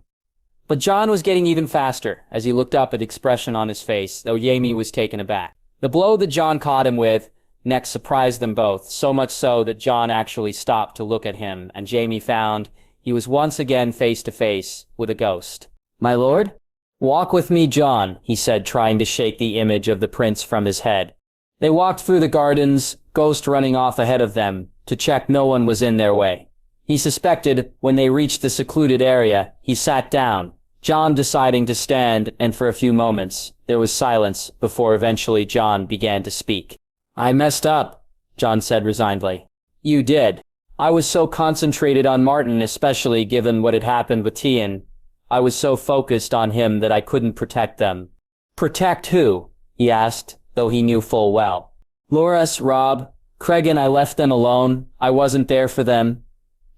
But Jon was getting even faster as he looked up at the expression on his face, though Jaime was taken aback. The blow that Jon caught him with next surprised them both, so much so that Jon actually stopped to look at him, and Jaime found he was once again face to face with a ghost. "My lord?" "Walk with me, Jon," he said, trying to shake the image of the prince from his head. They walked through the gardens, Ghost running off ahead of them, to check no one was in their way. He suspected when they reached the secluded area, he sat down, Jon deciding to stand, and for a few moments, there was silence before eventually Jon began to speak. "I messed up," Jon said resignedly. "You did. I was so concentrated on Martin, especially given what had happened with Tian. I was so focused on him that I couldn't protect them." "Protect who?" he asked, though he knew full well. "Loras, Robb, Craig, and I left them alone. I wasn't there for them."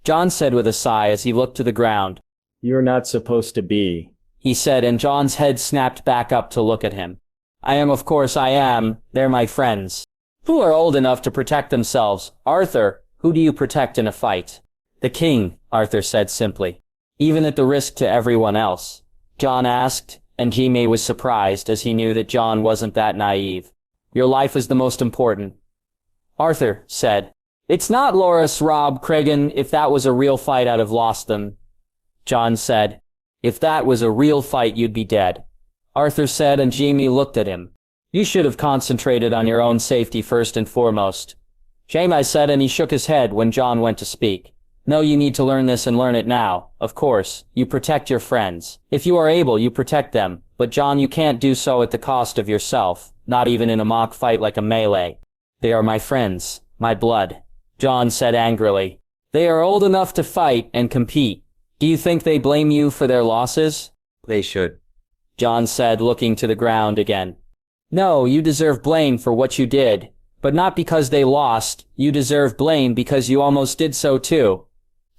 Jon said with a sigh as he looked to the ground. You're not supposed to be, he said, and Jon's head snapped back up to look at him. I am, of course I am. They're my friends. Who are old enough to protect themselves? Arthur, who do you protect in a fight? The king, Arthur said simply. Even at the risk to everyone else? Jon asked, and Jaime was surprised as he knew that Jon wasn't that naive. Your life is the most important. Arthur said. It's not Loras Robb Cregan. If that was a real fight, I'd have lost them. Jon said. If that was a real fight, you'd be dead. Arthur said, and Jaime looked at him. You should have concentrated on your own safety first and foremost. Jaime said, and he shook his head when Jon went to speak. No, you need to learn this and learn it now. Of course, you protect your friends. If you are able, you protect them. But Jon, you can't do so at the cost of yourself, not even in a mock fight like a melee. They are my friends, my blood. Jon said angrily. They are old enough to fight and compete. Do you think they blame you for their losses? They should. Jon said, looking to the ground again. No, you deserve blame for what you did. But not because they lost. You deserve blame because you almost did so too.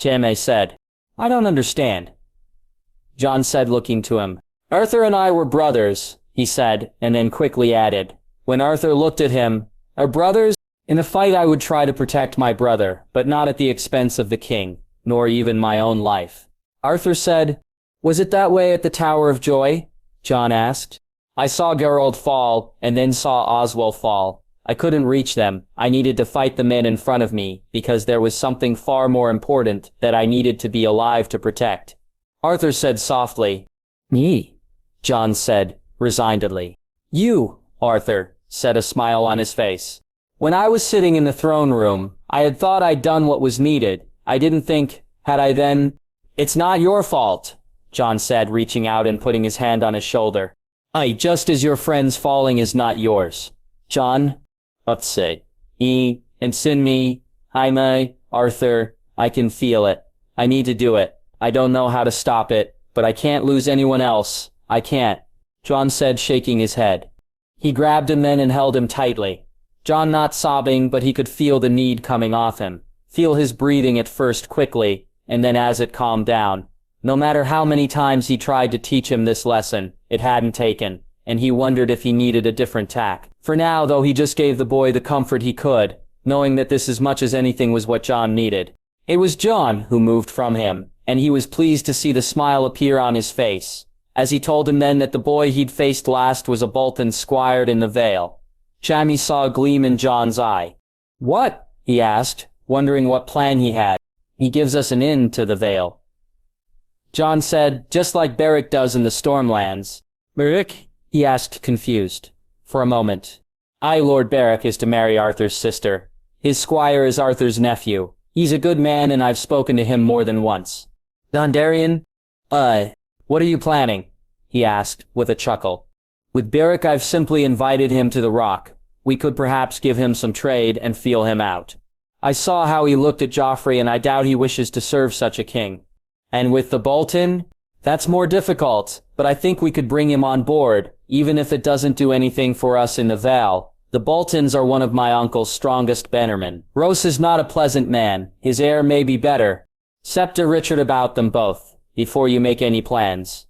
Jaime said. I don't understand. Jon said, looking to him. Arthur and I were brothers, he said, and then quickly added. When Arthur looked at him, our brothers? In a fight I would try to protect my brother, but not at the expense of the king, nor even my own life. Arthur said, Was it that way at the Tower of Joy? Jon asked. I saw Geralt fall, and then saw Oswell fall. I couldn't reach them. I needed to fight the men in front of me, because there was something far more important that I needed to be alive to protect. Arthur said softly. Me? Jon said, resignedly. You, Arthur, said, a smile on his face. When I was sitting in the throne room, I had thought I'd done what was needed. I didn't think, had I then? It's not your fault, Jon said, reaching out and putting his hand on his shoulder. Just as your friend's falling is not yours. Jon, usse, and sin me, Jaime, Arthur, I can feel it. I need to do it. I don't know how to stop it, but I can't lose anyone else. I can't, Jon said, shaking his head. He grabbed him then and held him tightly. Jon not sobbing, but he could feel the need coming off him. Feel his breathing at first quickly, and then as it calmed down. No matter how many times he tried to teach him this lesson, it hadn't taken, and he wondered if he needed a different tack. For now, though, he just gave the boy the comfort he could, knowing that this as much as anything was what Jon needed. It was Jon who moved from him, and he was pleased to see the smile appear on his face, as he told him then that the boy he'd faced last was a Bolton squired in the Vale. Jaime saw a gleam in Jon's eye. What? He asked, wondering what plan he had. He gives us an in to the Vale. Jon said, just like Beric does in the Stormlands. Beric? He asked, confused. For a moment. Lord Beric is to marry Arthur's sister. His squire is Arthur's nephew. He's a good man and I've spoken to him more than once. Dondarrion? What are you planning? He asked, with a chuckle. With Beric I've simply invited him to the Rock. We could perhaps give him some trade and feel him out. I saw how he looked at Joffrey and I doubt he wishes to serve such a king. And with the Bolton? That's more difficult, but I think we could bring him on board, even if it doesn't do anything for us in the Vale. The Boltons are one of my uncle's strongest bannermen. Roose is not a pleasant man. His heir may be better. Septa Richard about them both, before you make any plans.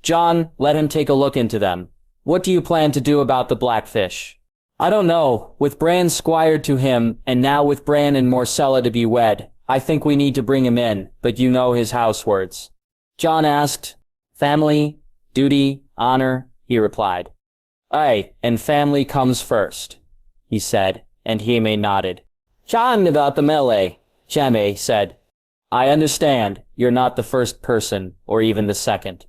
Jon, let him take a look into them. What do you plan to do about the Blackfish? I don't know. With Bran squired to him, and now with Bran and Morcella to be wed, I think we need to bring him in, but you know his house words. Jon asked. Family, duty, honor, he replied. Aye, and family comes first, he said, and Jaime nodded. Jon about the melee, Jaime said. I understand, you're not the first person, or even the second.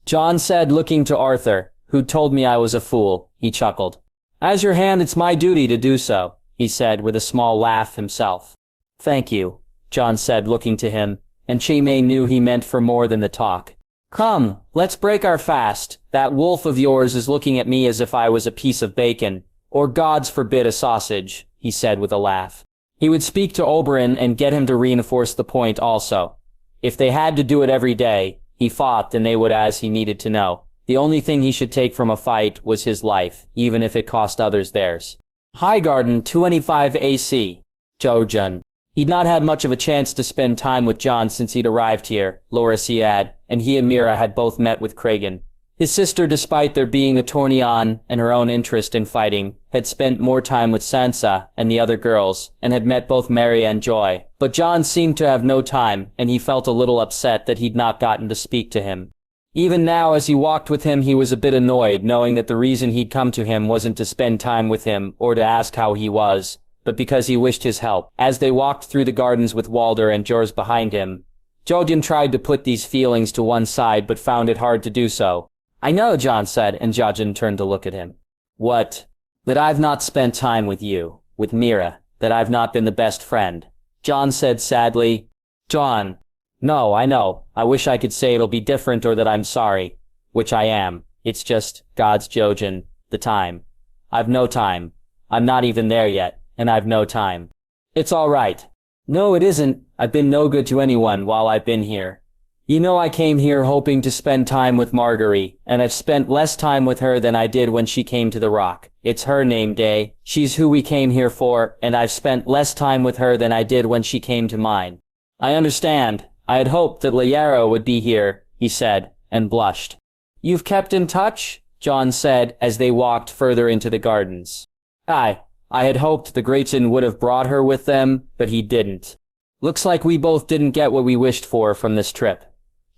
Jon said, looking to Arthur, who told me I was a fool, he chuckled. As your hand, it's my duty to do so, he said with a small laugh himself. Thank you, Jon said, looking to him, and Jaime knew he meant for more than the talk. Come, let's break our fast. That wolf of yours is looking at me as if I was a piece of bacon, or gods forbid a sausage, he said with a laugh. He would speak to Oberyn and get him to reinforce the point also. If they had to do it every day, he fought, then they would as he needed to know. The only thing he should take from a fight was his life, even if it cost others theirs. Highgarden 225 AC. Jojen. He'd not had much of a chance to spend time with Jon since he'd arrived here, Loras he had, and he and Mira had both met with Cregan. His sister, despite there being a tourney on and her own interest in fighting, had spent more time with Sansa and the other girls, and had met both Mary and Joy. But Jon seemed to have no time, and he felt a little upset that he'd not gotten to speak to him. Even now, as he walked with him, he was a bit annoyed, knowing that the reason he'd come to him wasn't to spend time with him or to ask how he was, but because he wished his help. As they walked through the gardens with Walder and Jorah behind him, Jojen tried to put these feelings to one side but found it hard to do so. "I know," Jon said, and Jojen turned to look at him. "What?" "That I've not spent time with you, with Mira, that I've not been the best friend," Jon said sadly. "Jon, no, I know. I wish I could say it'll be different or that I'm sorry, which I am. It's just, God's Jojen, the time. I've no time. I'm not even there yet, and I've no time." "It's all right." "No, it isn't. I've been no good to anyone while I've been here. You know, I came here hoping to spend time with Marguerite, and I've spent less time with her than I did when she came to the Rock. It's her name day. She's who we came here for, and I've spent less time with her than I did when she came to mine." "I understand. I had hoped that Liara would be here," he said, and blushed. "You've kept in touch?" Jon said as they walked further into the gardens. "Aye. I had hoped the Grayson would have brought her with them, but he didn't. Looks like we both didn't get what we wished for from this trip,"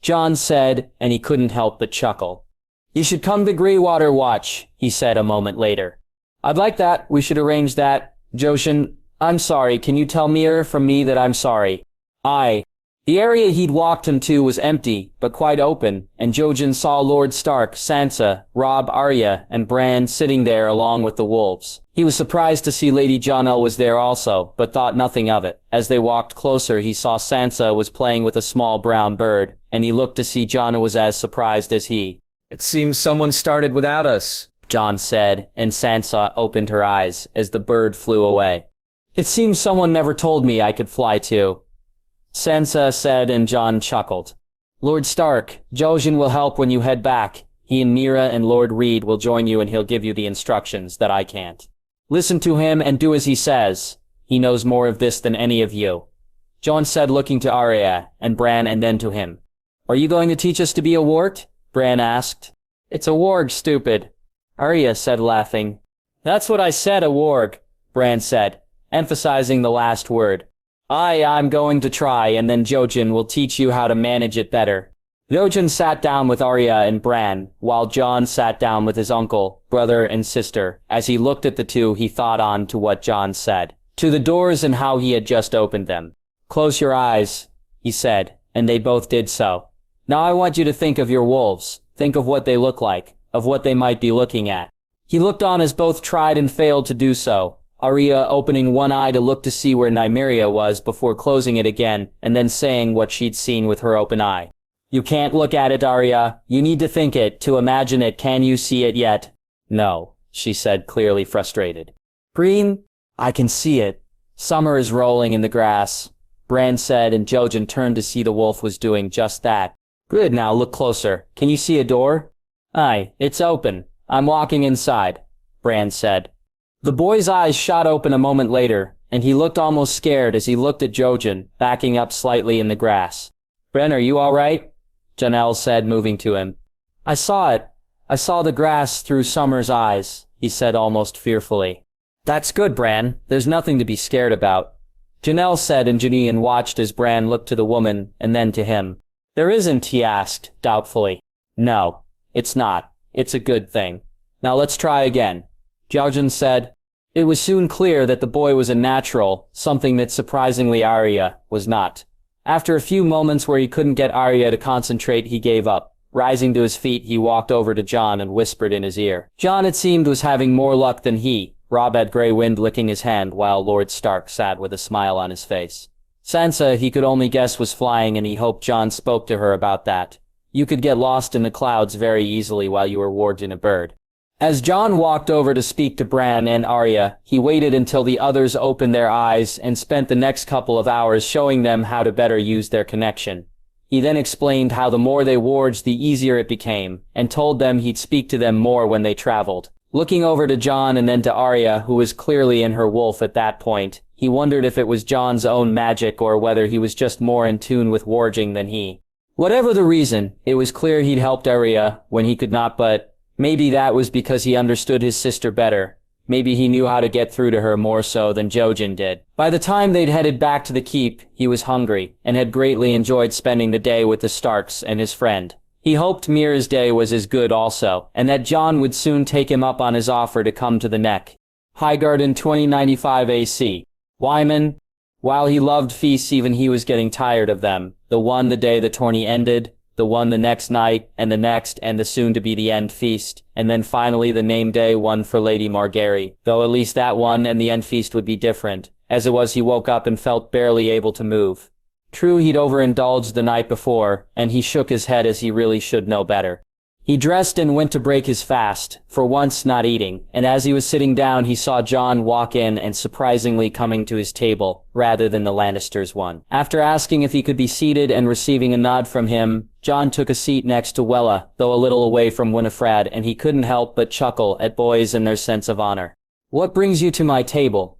Jon said, and he couldn't help but chuckle. "You should come to Greywater Watch," he said a moment later. "I'd like that. We should arrange that. Jojen, I'm sorry. Can you tell Mira from me that I'm sorry?" "Aye." The area he'd walked into was empty, but quite open, and Jojen saw Lord Stark, Sansa, Robb, Arya, and Bran sitting there along with the wolves. He was surprised to see Lady Jonelle was there also, but thought nothing of it. As they walked closer, he saw Sansa was playing with a small brown bird, and he looked to see Jon was as surprised as he. It seems someone started without us, Jon said, and Sansa opened her eyes as the bird flew away. "It seems someone never told me I could fly too," Sansa said, and Jon chuckled. "Lord Stark, Jojen will help when you head back. He and Mira and Lord Reed will join you, and he'll give you the instructions that I can't. Listen to him and do as he says. He knows more of this than any of you," Jon said, looking to Arya and Bran and then to him. "Are you going to teach us to be a wart?" Bran asked. "It's a warg, stupid," Arya said, laughing. "That's what I said, a warg," Bran said, emphasizing the last word. I'm going to try, and then Jojen will teach you how to manage it better." Jojen sat down with Arya and Bran, while Jon sat down with his uncle, brother, and sister. As he looked at the two, he thought on to what Jon said, to the doors and how he had just opened them. "Close your eyes," he said, and they both did so. "Now I want you to think of your wolves. Think of what they look like, of what they might be looking at." He looked on as both tried and failed to do so. Arya opening one eye to look to see where Nymeria was before closing it again, and then saying what she'd seen with her open eye. "You can't look at it, Arya. You need to think it, to imagine it. Can you see it yet?" "No," she said, clearly frustrated. "Breen, I can see it. Summer is rolling in the grass," Bran said, and Jojen turned to see the wolf was doing just that. "Good, now look closer. Can you see a door?" "Aye, it's open. I'm walking inside," Bran said. The boy's eyes shot open a moment later, and he looked almost scared as he looked at Jojen, backing up slightly in the grass. "Bran, are you all right?" Jonelle said, moving to him. "I saw it. I saw the grass through Summer's eyes," he said almost fearfully. "That's good, Bran. There's nothing to be scared about," Jonelle said, and Janine watched as Bran looked to the woman and then to him. "There isn't?" he asked, doubtfully. "No, it's not. It's a good thing. Now let's try again," Jojen said. It was soon clear that the boy was a natural, something that surprisingly Arya was not. After a few moments where he couldn't get Arya to concentrate, he gave up. Rising to his feet, he walked over to Jon and whispered in his ear. Jon, it seemed, was having more luck than he. Robb had Grey Wind licking his hand while Lord Stark sat with a smile on his face. Sansa, he could only guess, was flying, and he hoped Jon spoke to her about that. You could get lost in the clouds very easily while you were warding a bird. As Jon walked over to speak to Bran and Arya, he waited until the others opened their eyes and spent the next couple of hours showing them how to better use their connection. He then explained how the more they warged, the easier it became, and told them he'd speak to them more when they traveled. Looking over to Jon and then to Arya, who was clearly in her wolf at that point, he wondered if it was Jon's own magic or whether he was just more in tune with warging than he. Whatever the reason, it was clear he'd helped Arya when he could not, but maybe that was because he understood his sister better. Maybe he knew how to get through to her more so than Jojen did. By the time they'd headed back to the keep, he was hungry and had greatly enjoyed spending the day with the Starks and his friend. He hoped Mira's day was as good also, and that Jon would soon take him up on his offer to come to the Neck. Highgarden 2095 AC. Wyman, while he loved feasts, even he was getting tired of them. The one the day the tourney ended, the one the next night, and the next, and the soon-to-be-the-end feast, and then finally the name day one for Lady Margaery, though at least that one and the end feast would be different. As it was, he woke up and felt barely able to move. True, he'd overindulged the night before, and he shook his head as he really should know better. He dressed and went to break his fast, for once not eating, and as he was sitting down he saw Jon walk in and surprisingly coming to his table, rather than the Lannisters' one. After asking if he could be seated and receiving a nod from him, Jon took a seat next to Wella, though a little away from Winifred, and he couldn't help but chuckle at boys and their sense of honor. "What brings you to my table?"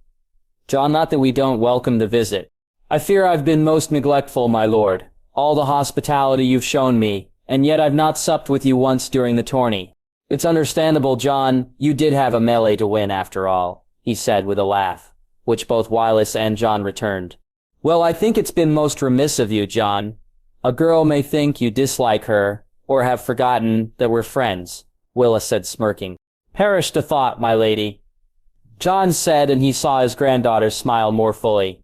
"Jon, not that we don't welcome the visit. I fear I've been most neglectful, my lord. All the hospitality you've shown me, and yet I've not supped with you once during the tourney." "It's understandable, Jon. You did have a melee to win after all," he said with a laugh, which both Wylis and Jon returned. "Well, I think it's been most remiss of you, Jon. A girl may think you dislike her, or have forgotten that we're friends," Willa said smirking. "Perish the thought, my lady," Jon said, and he saw his granddaughter smile more fully.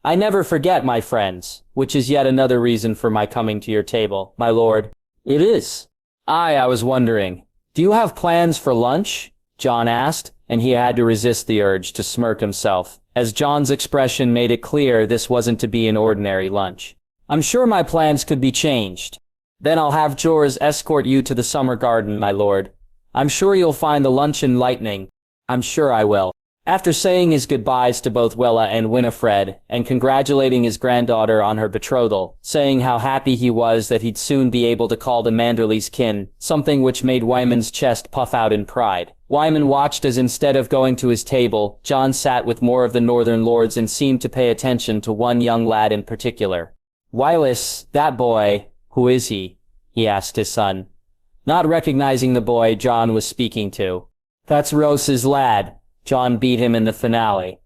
"I never forget my friends, which is yet another reason for my coming to your table, my lord." "It is." I was wondering. Do you have plans for lunch?" Jon asked, and he had to resist the urge to smirk himself, as Jon's expression made it clear this wasn't to be an ordinary lunch. "I'm sure my plans could be changed." "Then I'll have Jorahs escort you to the summer garden, my lord. I'm sure you'll find the lunch enlightening." "I'm sure I will." After saying his goodbyes to both Wella and Winifred, and congratulating his granddaughter on her betrothal, saying how happy he was that he'd soon be able to call the Manderleys kin, something which made Wyman's chest puff out in pride, Wyman watched as instead of going to his table, Jon sat with more of the northern lords and seemed to pay attention to one young lad in particular. "Wylis, that boy, who is he?" he asked his son, not recognizing the boy Jon was speaking to. "That's Rose's lad. Jon beat him in the finale.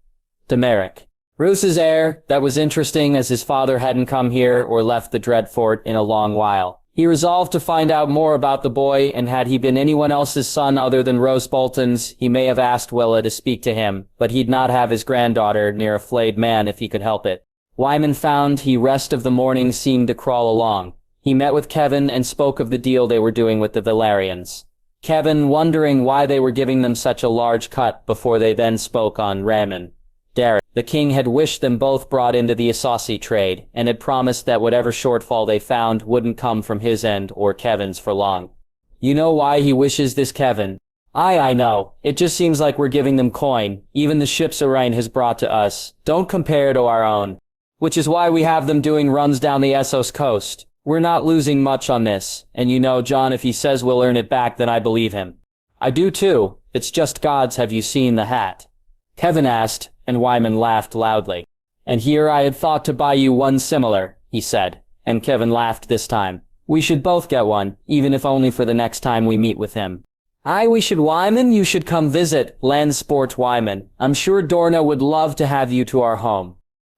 Demeric. Rose's heir. That was interesting, as his father hadn't come here or left the Dreadfort in a long while. He resolved to find out more about the boy, and had he been anyone else's son other than Rose Bolton's, he may have asked Willa to speak to him, but he'd not have his granddaughter near a flayed man if he could help it. Wyman found he rest of the morning seemed to crawl along. He met with Kevin and spoke of the deal they were doing with the Velaryons. Kevin wondering why they were giving them such a large cut before they then spoke on Raymond. Daenerys. The king had wished them both brought into the usse trade, and had promised that whatever shortfall they found wouldn't come from his end or Kevin's for long. "You know why he wishes this, Kevin?" I know. It just seems like we're giving them coin, even the ships Orion has brought to us. Don't compare to our own. Which is why we have them doing runs down the Essos coast. We're not losing much on this, and you know, Jon, if he says we'll earn it back, then I believe him. "I do too. It's just gods, have you seen the hat?" Kevin asked, and Wyman laughed loudly. "And here I had thought to buy you one similar," he said, and Kevin laughed this time. "We should both get one, even if only for the next time we meet with him." "Aye, we should, Wyman. You should come visit, Land Sport Wyman. I'm sure Dorna would love to have you to our home."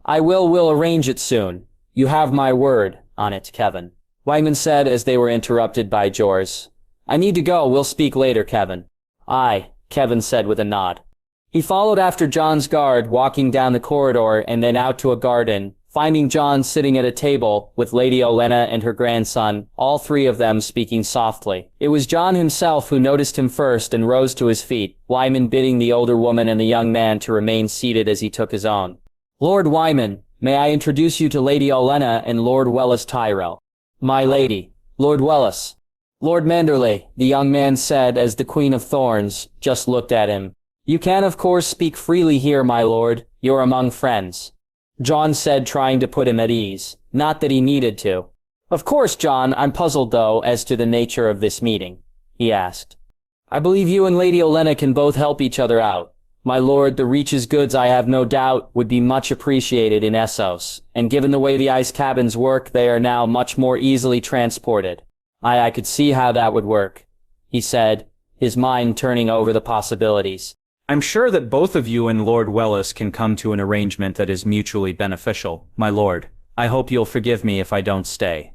We'll arrange it soon. You have my word on it, Kevin," Wyman said as they were interrupted by Jorahs. "I need to go. We'll speak later, Kevin." "Aye," Kevin said with a nod. He followed after Jon's guard, walking down the corridor and then out to a garden, finding Jon sitting at a table with Lady Olenna and her grandson, all three of them speaking softly. It was Jon himself who noticed him first and rose to his feet, Wyman bidding the older woman and the young man to remain seated as he took his own. "Lord Wyman, may I introduce you to Lady Olenna and Lord Wellis Tyrell." "My lady, Lord Wellis." "Lord Manderley," the young man said as the Queen of Thorns just looked at him. "You can of course speak freely here, my lord. You're among friends," Jon said, trying to put him at ease. Not that he needed to. "Of course, Jon. I'm puzzled, though, as to the nature of this meeting," he asked. I believe you and Lady Olenna can both help each other out. My lord, the Reach's goods, I have no doubt, would be much appreciated in Essos, and given the way the ice cabins work, they are now much more easily transported. I could see how that would work, he said, his mind turning over the possibilities. I'm sure that both of you and Lord Wellis can come to an arrangement that is mutually beneficial, my lord. I hope you'll forgive me if I don't stay.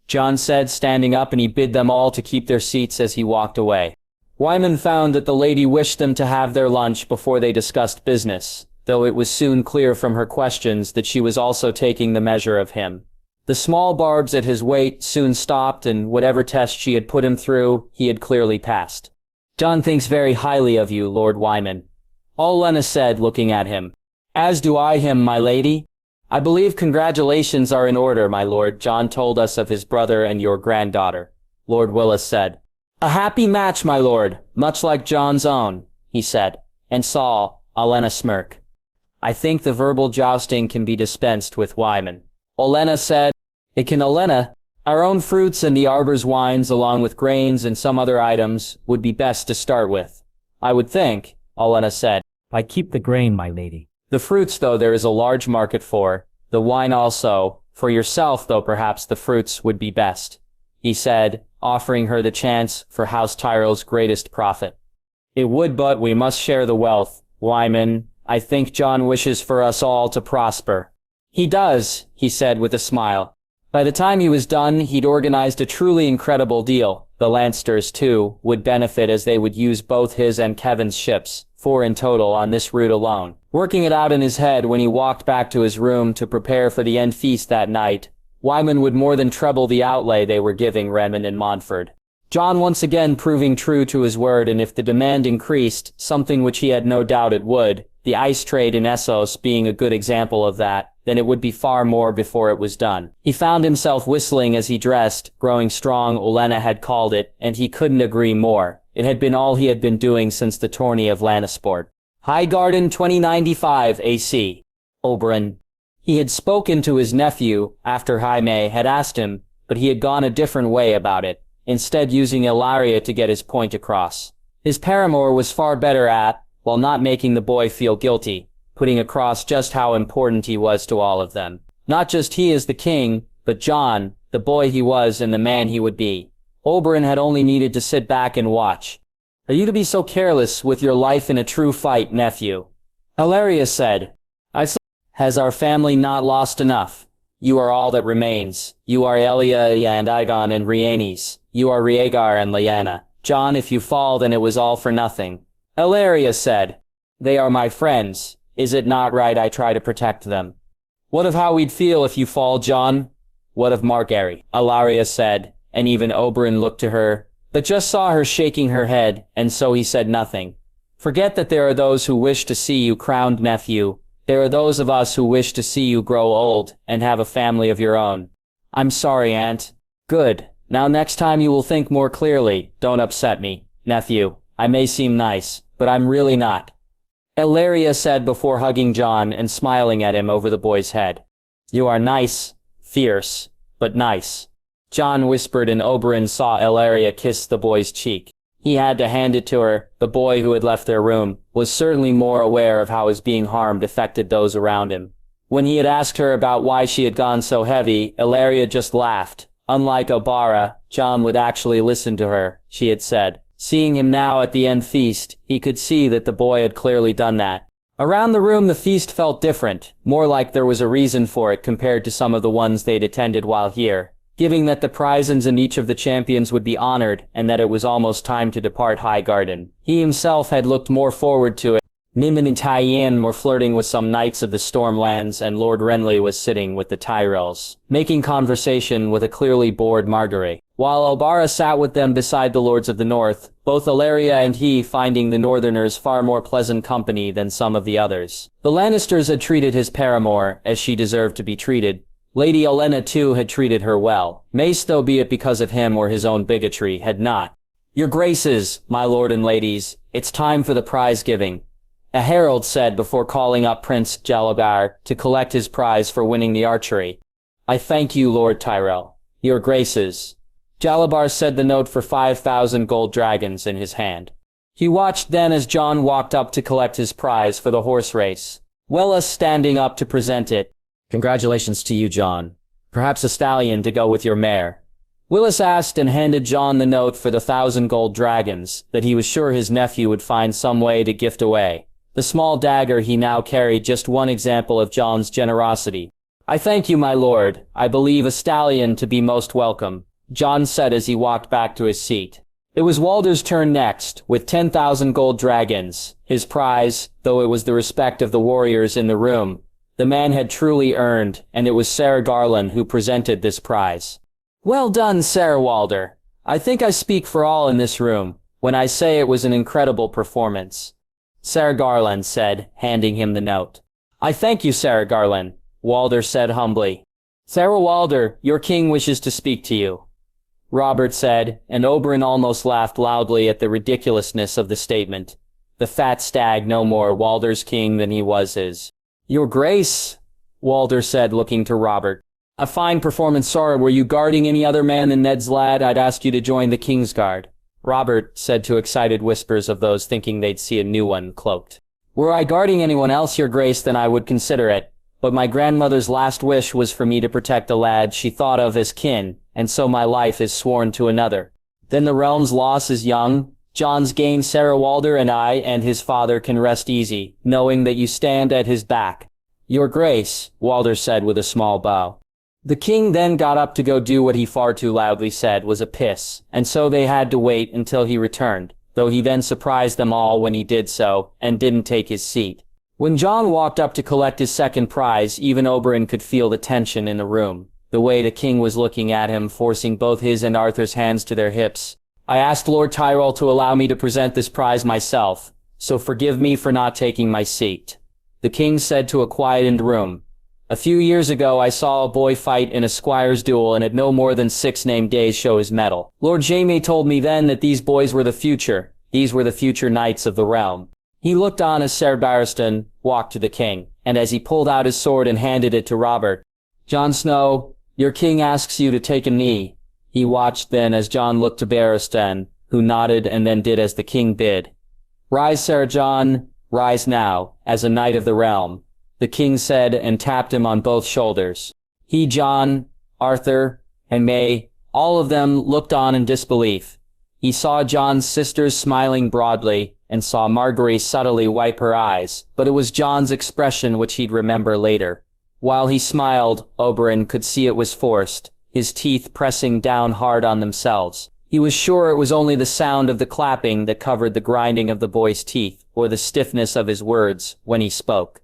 Jon said, standing up, and he bid them all to keep their seats as he walked away. Wyman found that the lady wished them to have their lunch before they discussed business, though it was soon clear from her questions that she was also taking the measure of him. The small barbs at his weight soon stopped, and whatever test she had put him through, he had clearly passed. Jon thinks very highly of you, Lord Wyman, Olenna said, looking at him. As do I him, my lady. I believe congratulations are in order, my lord. Jon told us of his brother and your granddaughter, Lord Willis said. A happy match, my lord, much like Jon's own, he said, and saw Olenna smirk. I think the verbal jousting can be dispensed with, Wyman. Olenna said. It can, Olenna. Our own fruits and the arbor's wines, along with grains and some other items, would be best to start with. I would think, Olenna said. I keep the grain, my lady. The fruits, though, there is a large market for. The wine also. For yourself, though, perhaps the fruits would be best, he said, offering her the chance for House Tyrell's greatest profit. It would, but we must share the wealth, Wyman. I think Jon wishes for us all to prosper. He does, he said with a smile. By the time he was done, he'd organized a truly incredible deal. The Lannisters, too, would benefit as they would use both his and Kevin's ships, 4 in total on this route alone. Working it out in his head when he walked back to his room to prepare for the end feast that night, Wyman would more than treble the outlay they were giving Redmond and Montford. Jon once again proving true to his word, and if the demand increased, something which he had no doubt it would, the ice trade in Essos being a good example of that, then it would be far more before it was done. He found himself whistling as he dressed, growing strong, Olenna had called it, and he couldn't agree more. It had been all he had been doing since the tourney of Lannisport. Highgarden 2095 AC. Oberyn. He had spoken to his nephew after Jaime had asked him, but he had gone a different way about it, instead using Ilaria to get his point across. His paramour was far better at, while not making the boy feel guilty, putting across just how important he was to all of them. Not just he as the king, but Jon, the boy he was and the man he would be. Oberyn had only needed to sit back and watch. Are you to be so careless with your life in a true fight, nephew? Ilaria said. Has our family not lost enough? You are all that remains. You are Elia and Aegon and Rhaenys. You are Rhaegar and Lyanna. Jon, if you fall, then it was all for nothing. Ilaria said. They are my friends. Is it not right I try to protect them? What of how we'd feel if you fall, Jon? What of Margaery? Ilaria said, and even Oberyn looked to her, but just saw her shaking her head, and so he said nothing. Forget that there are those who wish to see you crowned, nephew. There are those of us who wish to see you grow old and have a family of your own. I'm sorry, Aunt. Good. Now next time you will think more clearly. Don't upset me, nephew. I may seem nice, but I'm really not. Ilaria said before hugging Jon and smiling at him over the boy's head. You are nice, fierce, but nice. Jon whispered, and Oberyn saw Ilaria kiss the boy's cheek. He had to hand it to her. The boy who had left their room was certainly more aware of how his being harmed affected those around him. When he had asked her about why she had gone so heavy, Ilaria just laughed. Unlike Obara, Jon would actually listen to her, she had said. Seeing him now at the end feast, he could see that the boy had clearly done that. Around the room the feast felt different, more like there was a reason for it compared to some of the ones they'd attended while here. Giving that the prizes and each of the champions would be honored, and that it was almost time to depart Highgarden. He himself had looked more forward to it. Nimon and Tyenn were flirting with some knights of the Stormlands, and Lord Renly was sitting with the Tyrells, making conversation with a clearly bored Margaery. While Obara sat with them beside the Lords of the North, both Ilaria and he finding the Northerners far more pleasant company than some of the others. The Lannisters had treated his paramour as she deserved to be treated. Lady Olenna, too, had treated her well. Mace, though, be it because of him or his own bigotry, had not. Your graces, my lord and ladies, it's time for the prize giving, a herald said before calling up Prince Jalagar to collect his prize for winning the archery. I thank you, Lord Tyrell. Your graces. Jalabar said the note for 5,000 gold dragons in his hand. He watched then as Jon walked up to collect his prize for the horse race. Wella standing up to present it. Congratulations to you, Jon. Perhaps a stallion to go with your mare. Willis asked and handed Jon the note for the 1,000 gold dragons, that he was sure his nephew would find some way to gift away. The small dagger he now carried just one example of Jon's generosity. I thank you, my lord. I believe a stallion to be most welcome, Jon said as he walked back to his seat. It was Walder's turn next, with 10,000 gold dragons, his prize, though it was the respect of the warriors in the room. The man had truly earned, and it was Sarah Garland who presented this prize. Well done, Sarah Walder. I think I speak for all in this room when I say it was an incredible performance, Sarah Garland said, handing him the note. I thank you, Sarah Garland, Walder said humbly. Sarah Walder, your king wishes to speak to you, Robert said, and Oberyn almost laughed loudly at the ridiculousness of the statement. The fat stag no more Walder's king than he was his. Your Grace, Walder said, looking to Robert. A fine performance, sorry. Were you guarding any other man than Ned's lad? I'd ask you to join the King's Guard, Robert said to excited whispers of those thinking they'd see a new one cloaked. Were I guarding anyone else, Your Grace, then I would consider it. But my grandmother's last wish was for me to protect the lad she thought of as kin, and so my life is sworn to another. Then the realm's loss is young. Jon's gain, Sarah Walder and I and his father can rest easy, knowing that you stand at his back. Your Grace, Walder said with a small bow. The king then got up to go do what he far too loudly said was a piss, and so they had to wait until he returned, though he then surprised them all when he did so, and didn't take his seat. When Jon walked up to collect his second prize, even Oberyn could feel the tension in the room, the way the king was looking at him, forcing both his and Arthur's hands to their hips. I asked Lord Tyrell to allow me to present this prize myself, so forgive me for not taking my seat, the king said to a quietened room. A few years ago I saw a boy fight in a squire's duel and had no more than 6 named days show his mettle. Lord Jaime told me then that these boys were the future. These were the future knights of the realm. He looked on as Ser Barristan walked to the king, and as he pulled out his sword and handed it to Robert. Jon Snow, your king asks you to take a knee. He watched then as Jon looked to Barristan, who nodded and then did as the king bid. Rise, Sir Jon, rise now, as a knight of the realm, the king said and tapped him on both shoulders. He, Jon, Arthur, and May, all of them looked on in disbelief. He saw Jon's sisters smiling broadly, and saw Marguerite subtly wipe her eyes, but it was Jon's expression which he'd remember later. While he smiled, Oberyn could see it was forced, his teeth pressing down hard on themselves. He was sure it was only the sound of the clapping that covered the grinding of the boy's teeth, or the stiffness of his words, when he spoke.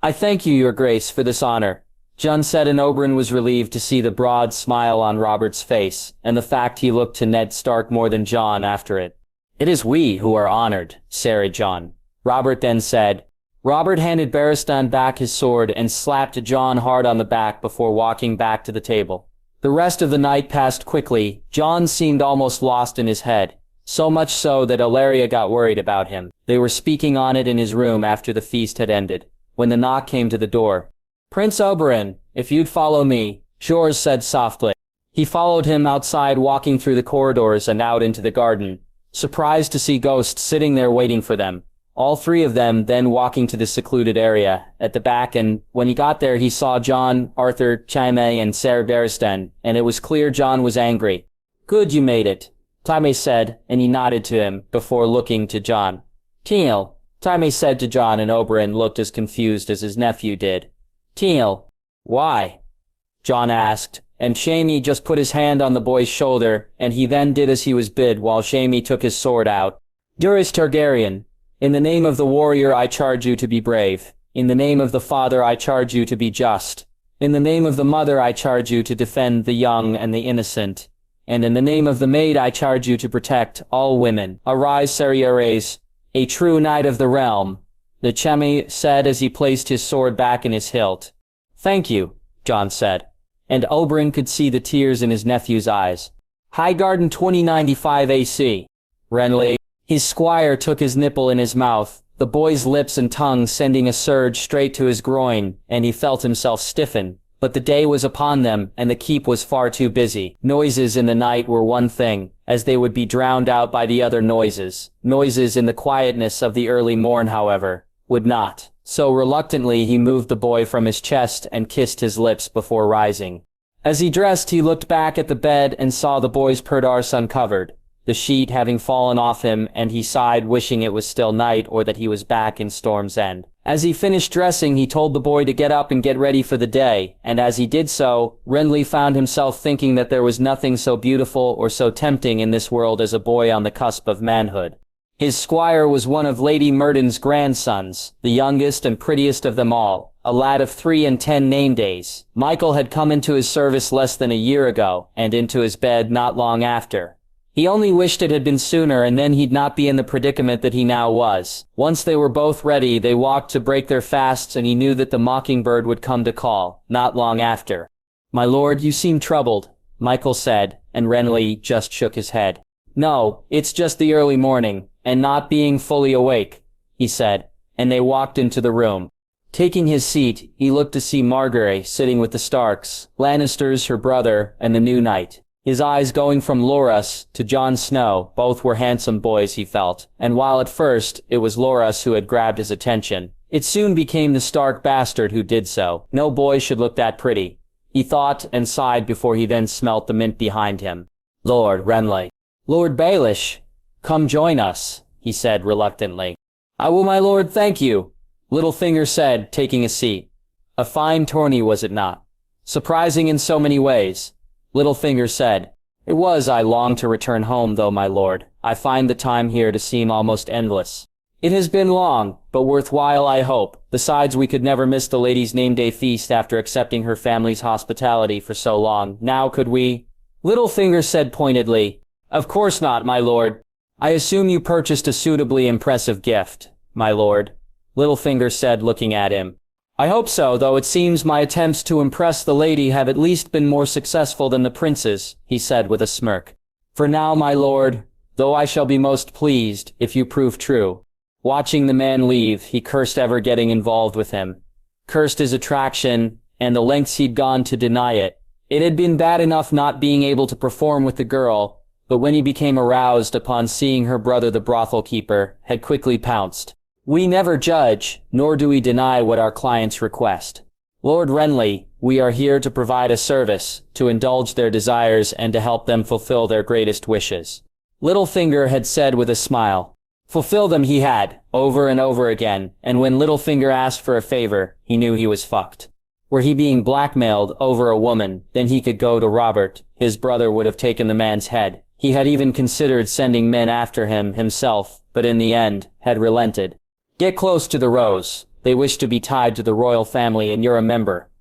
I thank you, Your Grace, for this honor, Jon said, and Oberyn was relieved to see the broad smile on Robert's face, and the fact he looked to Ned Stark more than Jon after it. It is we who are honored, Sir Jon, Robert then said. Robert handed Barristan back his sword and slapped Jon hard on the back before walking back to the table. The rest of the night passed quickly. Jon seemed almost lost in his head, so much so that Ilaria got worried about him. They were speaking on it in his room after the feast had ended, when the knock came to the door. Prince Oberyn, if you'd follow me, Jorah said softly. He followed him outside, walking through the corridors and out into the garden, surprised to see Ghost sitting there waiting for them. All 3 of them then walking to the secluded area at the back, and when he got there he saw Jon, Arthur, Jaime, and Ser Barristan, and it was clear Jon was angry. Good, you made it, Jaime said, and he nodded to him before looking to Jon. Teal, Jaime said to Jon, and Oberyn looked as confused as his nephew did. Teal, why? Jon asked, and Jaime just put his hand on the boy's shoulder, and he then did as he was bid while Jaime took his sword out. Daenerys Targaryen, in the name of the warrior I charge you to be brave. In the name of the father I charge you to be just. In the name of the mother I charge you to defend the young and the innocent. And in the name of the maid I charge you to protect all women. Arise, Serieres, a true knight of the realm, the Jaime said as he placed his sword back in his hilt. Thank you, Jon said, and Oberyn could see the tears in his nephew's eyes. Highgarden 2095 AC. Renly. His squire took his nipple in his mouth, the boy's lips and tongue sending a surge straight to his groin, and he felt himself stiffen, But the day was upon them, and the keep was far too busy. Noises in the night were one thing, as they would be drowned out by the other noises. Noises in the quietness of the early morn, however, would not. So reluctantly he moved the boy from his chest and kissed his lips before rising. As he dressed, he looked back at the bed and saw the boy's purdarse uncovered, the sheet having fallen off him, and he sighed, wishing it was still night or that he was back in Storm's End. As he finished dressing, he told the boy to get up and get ready for the day, and as he did so, Renly found himself thinking that there was nothing so beautiful or so tempting in this world as a boy on the cusp of manhood. His squire was one of Lady Myrddin's grandsons, the youngest and prettiest of them all, a lad of 3 and 10 name days. Michael had come into his service less than a year ago, and into his bed not long after. He only wished it had been sooner, and then he'd not be in the predicament that he now was. Once they were both ready, they walked to break their fasts, and he knew that the mockingbird would come to call, not long after. "My lord, you seem troubled," Michael said, and Renly just shook his head. "No, it's just the early morning, and not being fully awake," he said, and they walked into the room. Taking his seat, he looked to see Margaery sitting with the Starks, Lannisters, her brother, and the new knight. His eyes going from Loras to Jon Snow, both were handsome boys, he felt, and while at first it was Loras who had grabbed his attention, it soon became the Stark bastard who did so. No boy should look that pretty, he thought, and sighed before he then smelt the mint behind him. "Lord Renly." "Lord Baelish, come join us," he said reluctantly. "I will, my lord, thank you," Littlefinger said, taking a seat. "A fine tourney, was it not? Surprising in so many ways," Littlefinger said. "It was. I long to return home, though, my lord. I find the time here to seem almost endless." "It has been long, but worthwhile, I hope. Besides, we could never miss the lady's name-day feast after accepting her family's hospitality for so long. Now could we?" Littlefinger said pointedly. "Of course not, my lord. I assume you purchased a suitably impressive gift, my lord," Littlefinger said, looking at him. "I hope so, though it seems my attempts to impress the lady have at least been more successful than the prince's," he said with a smirk. "For now, my lord, though I shall be most pleased if you prove true." Watching the man leave, he cursed ever getting involved with him. Cursed his attraction, and the lengths he'd gone to deny it. It had been bad enough not being able to perform with the girl, but when he became aroused upon seeing her brother the brothel keeper, had quickly pounced. "We never judge, nor do we deny what our clients request. Lord Renly, we are here to provide a service, to indulge their desires and to help them fulfill their greatest wishes." Littlefinger had said with a smile. Fulfill them he had, over and over again, and when Littlefinger asked for a favor, he knew he was fucked. Were he being blackmailed over a woman, then he could go to Robert. His brother would have taken the man's head. He had even considered sending men after him himself, but in the end, had relented. "Get close to the Rose. They wish to be tied to the royal family, and you're a member.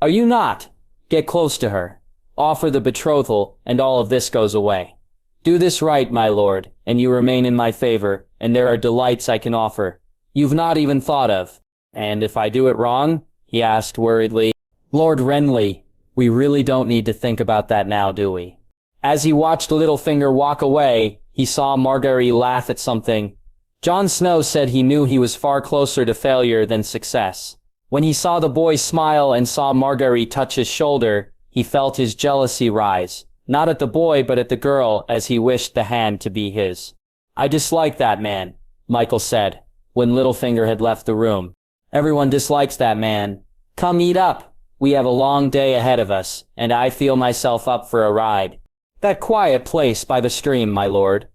Are you not? Get close to her. Offer the betrothal, and all of this goes away. Do this right, my lord, and you remain in my favor, and there are delights I can offer you've not even thought of." "And if I do it wrong?" he asked worriedly. "Lord Renly, we really don't need to think about that now, do we?" As he watched Littlefinger walk away, he saw Margaery laugh at something. Jon Snow said he knew he was far closer to failure than success. When he saw the boy smile and saw Margaery touch his shoulder, he felt his jealousy rise, not at the boy but at the girl, as he wished the hand to be his. "I dislike that man," Michael said, when Littlefinger had left the room. "Everyone dislikes that man. Come eat up. We have a long day ahead of us, and I feel myself up for a ride." "That quiet place by the stream, my lord?"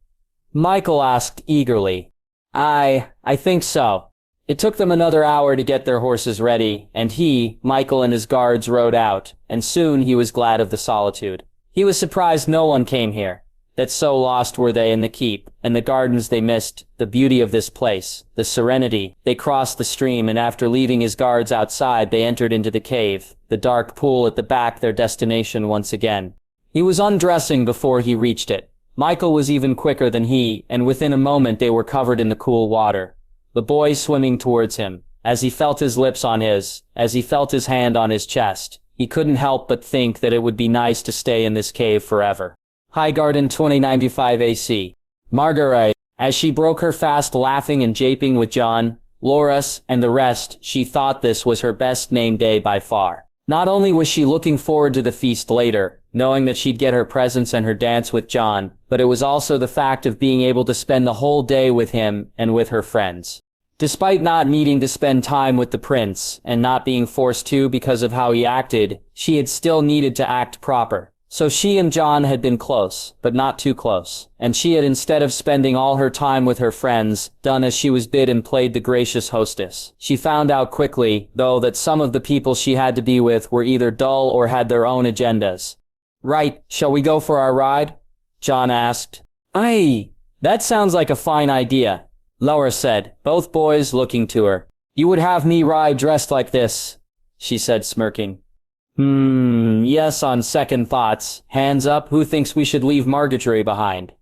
Michael asked eagerly. I think so." It took them another hour to get their horses ready, and he, Michael, and his guards rode out, and soon he was glad of the solitude. He was surprised no one came here, that so lost were they in the keep, and the gardens they missed, the beauty of this place, the serenity. They crossed the stream, and after leaving his guards outside, they entered into the cave, the dark pool at the back, their destination once again. He was undressing before he reached it. Michael was even quicker than he, and within a moment they were covered in the cool water. The boy swimming towards him. As he felt his lips on his, as he felt his hand on his chest, he couldn't help but think that it would be nice to stay in this cave forever. Highgarden 2095 AC. Margaery, as she broke her fast laughing and japing with Jon, Loras, and the rest, she thought this was her best name day by far. Not only was she looking forward to the feast later, knowing that she'd get her presents and her dance with Jon, but it was also the fact of being able to spend the whole day with him and with her friends. Despite not needing to spend time with the prince, and not being forced to because of how he acted, she had still needed to act proper. So she and Jon had been close, but not too close, and she had, instead of spending all her time with her friends, done as she was bid and played the gracious hostess. She found out quickly, though, that some of the people she had to be with were either dull or had their own agendas. "Right, shall we go for our ride?" Jon asked. "Aye, that sounds like a fine idea," Laura said, both boys looking to her. "You would have me ride dressed like this," she said, smirking. Yes, on second thoughts. Hands up, who thinks we should leave Margaery behind?"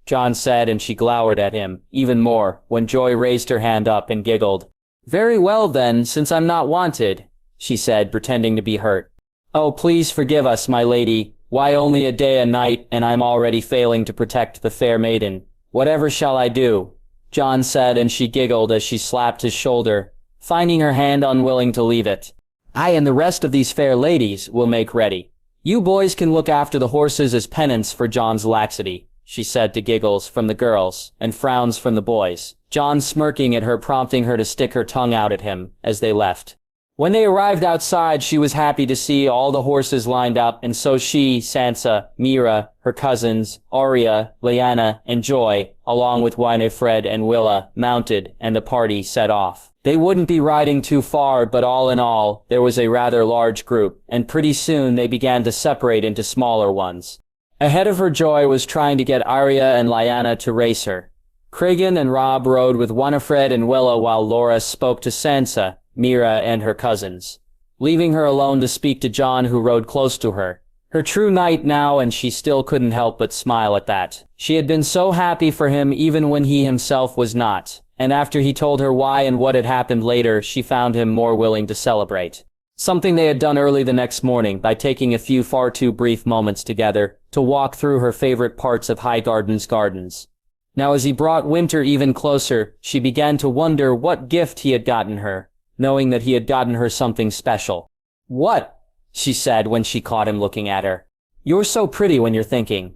Jon said, and she glowered at him, even more, when Joy raised her hand up and giggled. "Very well then, since I'm not wanted," she said, pretending to be hurt. "Oh, please forgive us, my lady. Why only a day and night, and I'm already failing to protect the fair maiden. Whatever shall I do?" Jon said, and she giggled as she slapped his shoulder, finding her hand unwilling to leave it. "I and the rest of these fair ladies will make ready. You boys can look after the horses as penance for Jon's laxity," she said, to giggles from the girls and frowns from the boys, Jon smirking at her, prompting her to stick her tongue out at him as they left. When they arrived outside, she was happy to see all the horses lined up, and so she, Sansa, Mira, her cousins, Arya, Lyanna, and Joy, along with Winifred and Willa, mounted, and the party set off. They wouldn't be riding too far, but all in all, there was a rather large group, and pretty soon they began to separate into smaller ones. Ahead of her, Joy was trying to get Arya and Lyanna to race her. Cregan and Robb rode with Winifred and Willa, while Laura spoke to Sansa, Mira, and her cousins, leaving her alone to speak to Jon, who rode close to her. Her true knight now, and she still couldn't help but smile at that. She had been so happy for him even when he himself was not, and after he told her why and what had happened later, she found him more willing to celebrate. Something they had done early the next morning by taking a few far too brief moments together to walk through her favorite parts of Highgarden's gardens. Now as he brought winter even closer, she began to wonder what gift he had gotten her, knowing that he had gotten her something special. "What?" she said when she caught him looking at her. "You're so pretty when you're thinking,"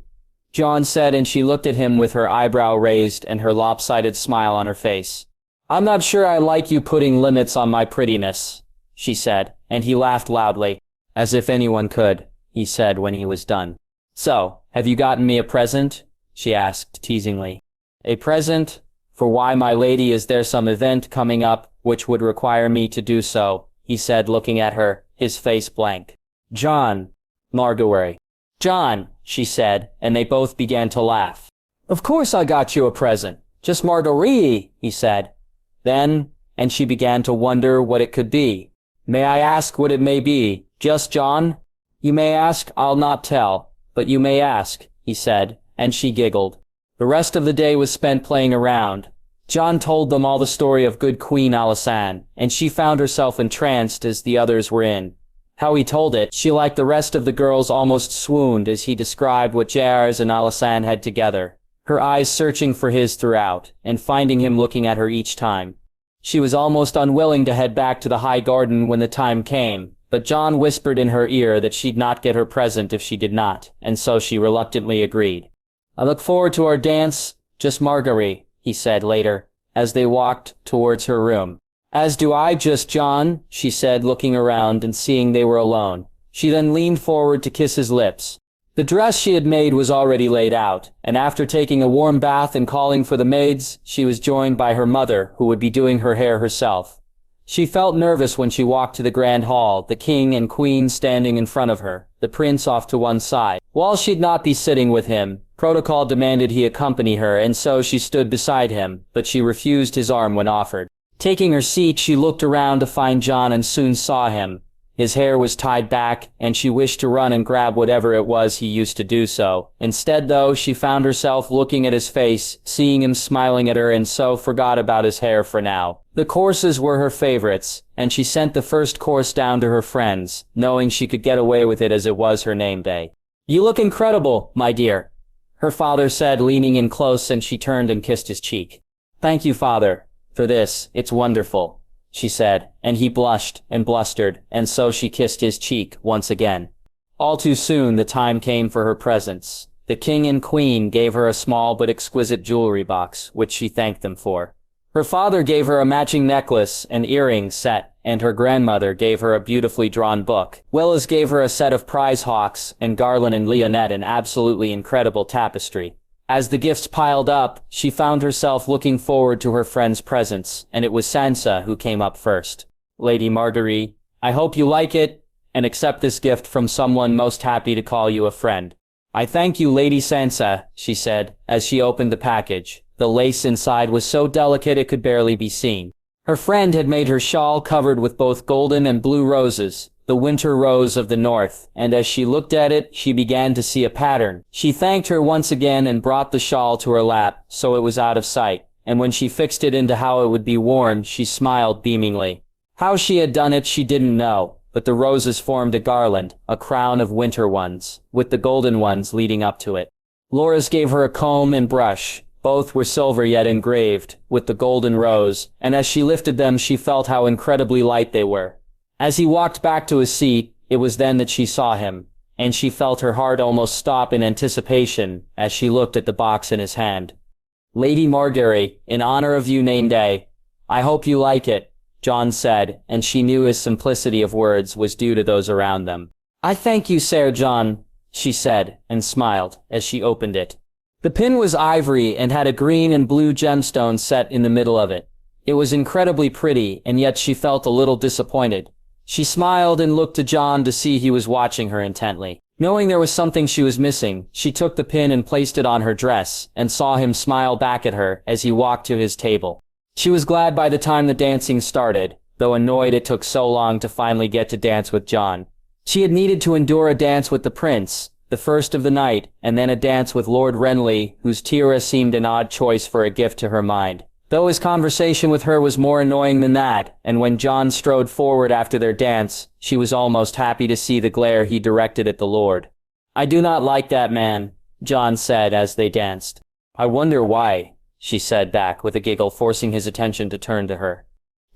Jon said, and she looked at him with her eyebrow raised and her lopsided smile on her face. "I'm not sure I like you putting limits on my prettiness," she said, and he laughed loudly. "As if anyone could," he said when he was done. "So, have you gotten me a present?" she asked teasingly. "A present? For why, my lady, is there some event coming up which would require me to do so?" he said, looking at her, his face blank. "Jon." "Margaery." "Jon," she said, and they both began to laugh. "Of course I got you a present. Just Margaery," he said. Then, and she began to wonder what it could be. "May I ask what it may be, just Jon?" "You may ask, I'll not tell, but you may ask," he said, and she giggled. The rest of the day was spent playing around. Jon told them all the story of good Queen Alysanne, and she found herself entranced as the others were in. How he told it, she, like the rest of the girls, almost swooned as he described what Jaehaerys and Alysanne had together, her eyes searching for his throughout, and finding him looking at her each time. She was almost unwilling to head back to the High Garden when the time came, but Jon whispered in her ear that she'd not get her present if she did not, and so she reluctantly agreed. "I look forward to our dance, just Margaery," he said later, as they walked towards her room. "As do I, just Jon," she said, looking around and seeing they were alone. She then leaned forward to kiss his lips. The dress she had made was already laid out, and after taking a warm bath and calling for the maids, she was joined by her mother, who would be doing her hair herself. She felt nervous when she walked to the grand hall, the king and queen standing in front of her, the prince off to one side. While she'd not be sitting with him, protocol demanded he accompany her, and so she stood beside him, but she refused his arm when offered. Taking her seat, she looked around to find Jon and soon saw him. His hair was tied back, and she wished to run and grab whatever it was he used to do so. Instead, though, she found herself looking at his face, seeing him smiling at her, and so forgot about his hair for now. The courses were her favorites, and she sent the first course down to her friends, knowing she could get away with it as it was her name day. "You look incredible, my dear," her father said, leaning in close, and she turned and kissed his cheek. "Thank you, father, for this. It's wonderful," she said, and he blushed and blustered, and so she kissed his cheek once again. All too soon the time came for her presents. The king and queen gave her a small but exquisite jewelry box, which she thanked them for. Her father gave her a matching necklace and earrings set, and her grandmother gave her a beautifully drawn book. Willis gave her a set of prize hawks, and Garland and Leonette an absolutely incredible tapestry. As the gifts piled up, she found herself looking forward to her friend's presents, and it was Sansa who came up first. Lady Marguerite, I hope you like it, and accept this gift from someone most happy to call you a friend. I thank you, Lady Sansa, she said, as she opened the package. The lace inside was so delicate it could barely be seen. Her friend had made her shawl covered with both golden and blue roses, the winter rose of the north, and as she looked at it, she began to see a pattern. She thanked her once again and brought the shawl to her lap, so it was out of sight, and when she fixed it into how it would be worn, she smiled beamingly. How she had done it she didn't know, but the roses formed a garland, a crown of winter ones, with the golden ones leading up to it. Loras gave her a comb and brush. Both were silver yet engraved, with the golden rose, and as she lifted them she felt how incredibly light they were. As he walked back to his seat, it was then that she saw him, and she felt her heart almost stop in anticipation as she looked at the box in his hand. Lady Margaery, in honor of you named day, I hope you like it, Jon said, and she knew his simplicity of words was due to those around them. I thank you, Sir Jon, she said, and smiled as she opened it. The pin was ivory and had a green and blue gemstone set in the middle of it. It was incredibly pretty, and yet she felt a little disappointed. She smiled and looked to Jon to see he was watching her intently. Knowing there was something she was missing, she took the pin and placed it on her dress, and saw him smile back at her as he walked to his table. She was glad by the time the dancing started, though annoyed it took so long to finally get to dance with Jon. She had needed to endure a dance with the prince, the first of the night, and then a dance with Lord Renly, whose tiara seemed an odd choice for a gift to her mind. Though his conversation with her was more annoying than that, and when Jon strode forward after their dance, she was almost happy to see the glare he directed at the Lord. I do not like that man, Jon said as they danced. I wonder why, she said back with a giggle, forcing his attention to turn to her.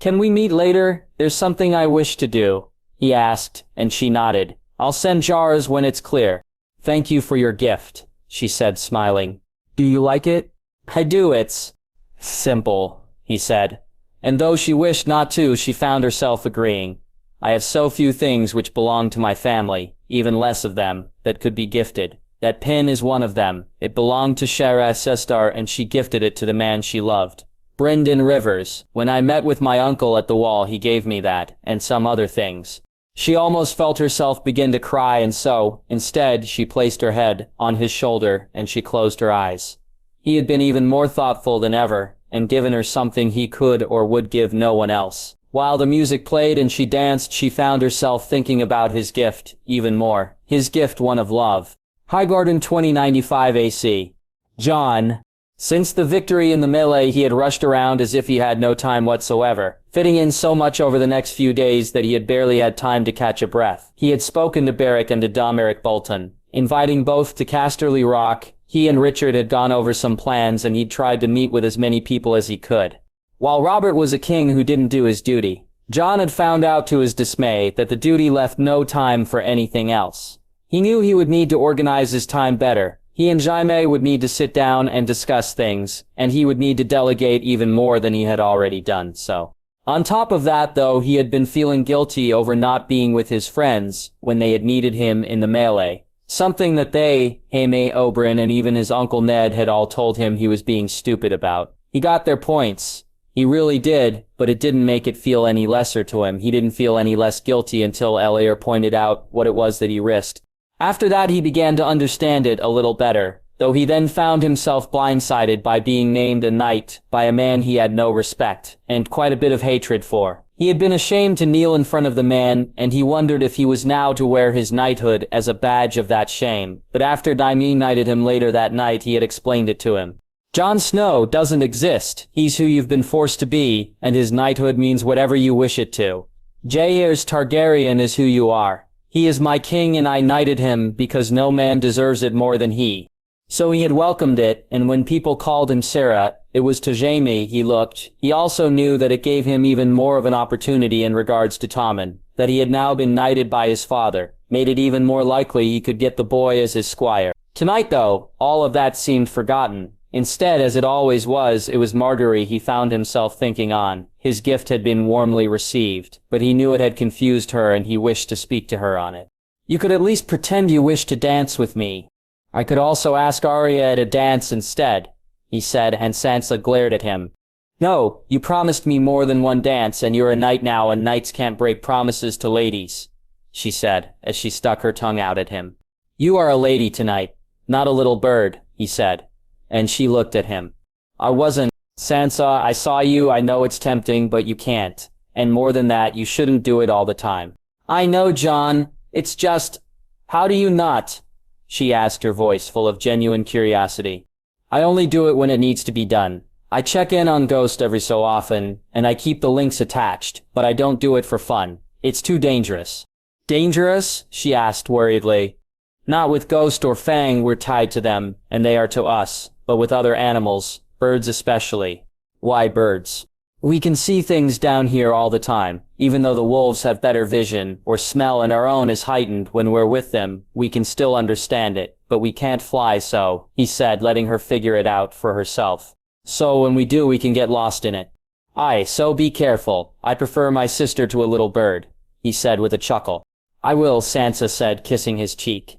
Can we meet later? There's something I wish to do, he asked, and she nodded. I'll send jars when it's clear. Thank you for your gift, she said, smiling. Do you like it? I do, it's simple, he said. And though she wished not to, she found herself agreeing. I have so few things which belong to my family, even less of them, that could be gifted. That pin is one of them. It belonged to Shara Sestar, and she gifted it to the man she loved. Brynden Rivers. When I met with my uncle at the wall, he gave me that, and some other things. She almost felt herself begin to cry, and so, instead, she placed her head on his shoulder, and she closed her eyes. He had been even more thoughtful than ever, and given her something he could or would give no one else. While the music played and she danced, she found herself thinking about his gift, even more. His gift, one of love. Highgarden 2095 AC. Jon. Since the victory in the melee, he had rushed around as if he had no time whatsoever, fitting in so much over the next few days that he had barely had time to catch a breath. He had spoken to Beric and to Domeric Bolton, inviting both to Casterly Rock. He and Richard had gone over some plans, and he'd tried to meet with as many people as he could. While Robert was a king who didn't do his duty, Jon had found out to his dismay that the duty left no time for anything else. He knew he would need to organize his time better. He and Jaime would need to sit down and discuss things, and he would need to delegate even more than he had already done so. On top of that, though, he had been feeling guilty over not being with his friends when they had needed him in the melee. Something that they, Jaime, Oberyn, and even his uncle Ned had all told him he was being stupid about. He got their points. He really did, but it didn't make it feel any lesser to him. He didn't feel any less guilty until Ellior pointed out what it was that he risked. After that, he began to understand it a little better, though he then found himself blindsided by being named a knight by a man he had no respect, and quite a bit of hatred for. He had been ashamed to kneel in front of the man, and he wondered if he was now to wear his knighthood as a badge of that shame. But after Daemon knighted him later that night, he had explained it to him. Jon Snow doesn't exist. He's who you've been forced to be, and his knighthood means whatever you wish it to. Jaehaerys Targaryen is who you are. He is my king, and I knighted him because no man deserves it more than he. So he had welcomed it, and when people called him Sarah, it was to Jaime he looked. He also knew that it gave him even more of an opportunity in regards to Tommen, that he had now been knighted by his father, made it even more likely he could get the boy as his squire. Tonight, though, all of that seemed forgotten. Instead, as it always was, it was Margaery he found himself thinking on. His gift had been warmly received, but he knew it had confused her and he wished to speak to her on it. "You could at least pretend you wish to dance with me. I could also ask Arya to dance instead," he said, and Sansa glared at him. "No, you promised me more than one dance, and you're a knight now, and knights can't break promises to ladies," she said, as she stuck her tongue out at him. "You are a lady tonight, not a little bird," he said, and she looked at him. "I wasn't. Sansa, I saw you, I know it's tempting, but you can't. And more than that, you shouldn't do it all the time." "I know, Jon. It's just, how do you not?" she asked, her voice full of genuine curiosity. "I only do it when it needs to be done. I check in on Ghost every so often, and I keep the links attached, but I don't do it for fun. It's too dangerous." "Dangerous?" she asked worriedly. "Not with Ghost or Fang, we're tied to them, and they are to us, but with other animals, birds especially." "Why birds?" "We can see things down here all the time. Even though the wolves have better vision or smell and our own is heightened when we're with them, we can still understand it, but we can't fly so," he said, letting her figure it out for herself. "So when we do, we can get lost in it." "Aye, so be careful. I prefer my sister to a little bird," he said with a chuckle. "I will," Sansa said, kissing his cheek.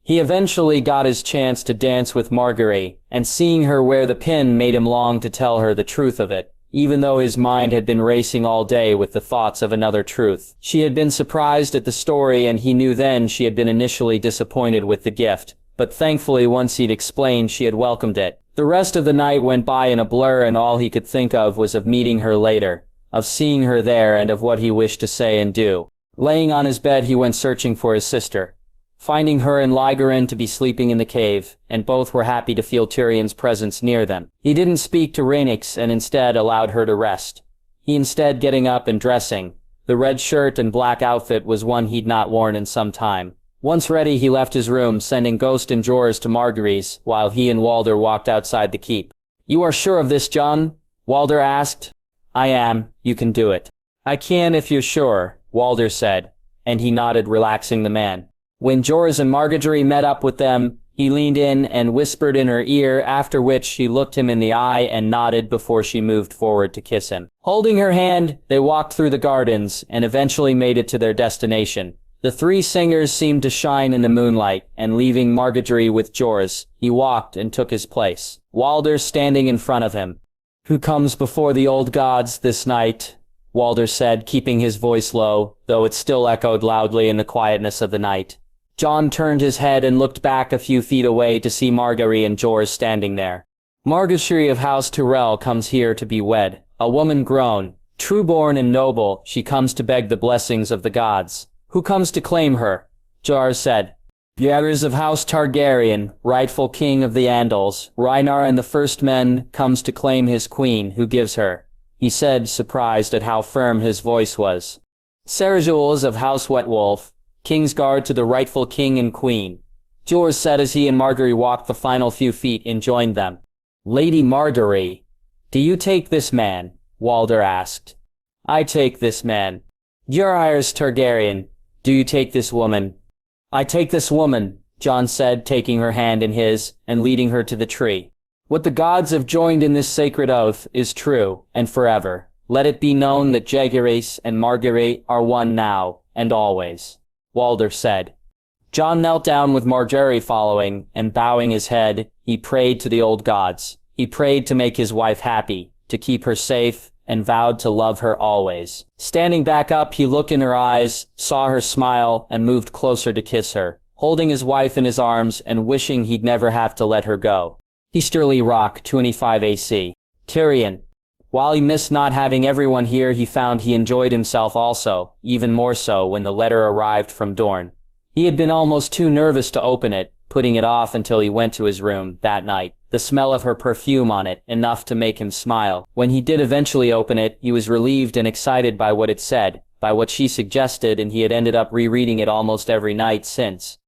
He eventually got his chance to dance with Margaery, and seeing her wear the pin made him long to tell her the truth of it. Even though his mind had been racing all day with the thoughts of another truth. She had been surprised at the story, and he knew then she had been initially disappointed with the gift, but thankfully once he'd explained she had welcomed it. The rest of the night went by in a blur, and all he could think of was of meeting her later, of seeing her there, and of what he wished to say and do. Laying on his bed, he went searching for his sister, finding her and Lygarin to be sleeping in the cave, and both were happy to feel Tyrion's presence near them. He didn't speak to Rhaenys and instead allowed her to rest. He instead getting up and dressing. The red shirt and black outfit was one he'd not worn in some time. Once ready, he left his room, sending Ghost and Jorah's to Margaery's, while he and Walder walked outside the keep. "You are sure of this, Jon?" Walder asked. "I am. You can do it." "I can if you're sure," Walder said, and he nodded, relaxing the man. When Jorah and Margaery met up with them, he leaned in and whispered in her ear, after which she looked him in the eye and nodded before she moved forward to kiss him. Holding her hand, they walked through the gardens and eventually made it to their destination. The three singers seemed to shine in the moonlight, and leaving Margaery with Jorah, he walked and took his place. Walder standing in front of him. "Who comes before the old gods this night?" Walder said, keeping his voice low, though it still echoed loudly in the quietness of the night. Jon turned his head and looked back a few feet away to see Margaery and Jorah standing there. "Margaery of House Tyrell comes here to be wed. A woman grown, true-born and noble, she comes to beg the blessings of the gods." "Who comes to claim her?" Jorah said. "Daenerys of House Targaryen, rightful king of the Andals. Rhaegar and the First Men comes to claim his queen, who gives her," he said, surprised at how firm his voice was. "Sarah Jules of House Wetwolf, Kingsguard to the rightful king and queen," Jorah said as he and Margaery walked the final few feet and joined them. "Lady Margaery, do you take this man?" Walder asked. "I take this man." "Jaehaerys Targaryen, do you take this woman?" "I take this woman," Jon said, taking her hand in his and leading her to the tree. "What the gods have joined in this sacred oath is true, and forever. Let it be known that Jaehaerys and Margaery are one now and always," Walder said. Jon knelt down with Margaery following, and bowing his head, he prayed to the old gods. He prayed to make his wife happy, to keep her safe, and vowed to love her always. Standing back up, he looked in her eyes, saw her smile, and moved closer to kiss her, holding his wife in his arms and wishing he'd never have to let her go. Easterly Rock, 25 AC. Tyrion. While he missed not having everyone here, he found he enjoyed himself also, even more so when the letter arrived from Dorne. He had been almost too nervous to open it, putting it off until he went to his room that night. The smell of her perfume on it, enough to make him smile. When he did eventually open it, he was relieved and excited by what it said, by what she suggested, and he had ended up rereading it almost every night since.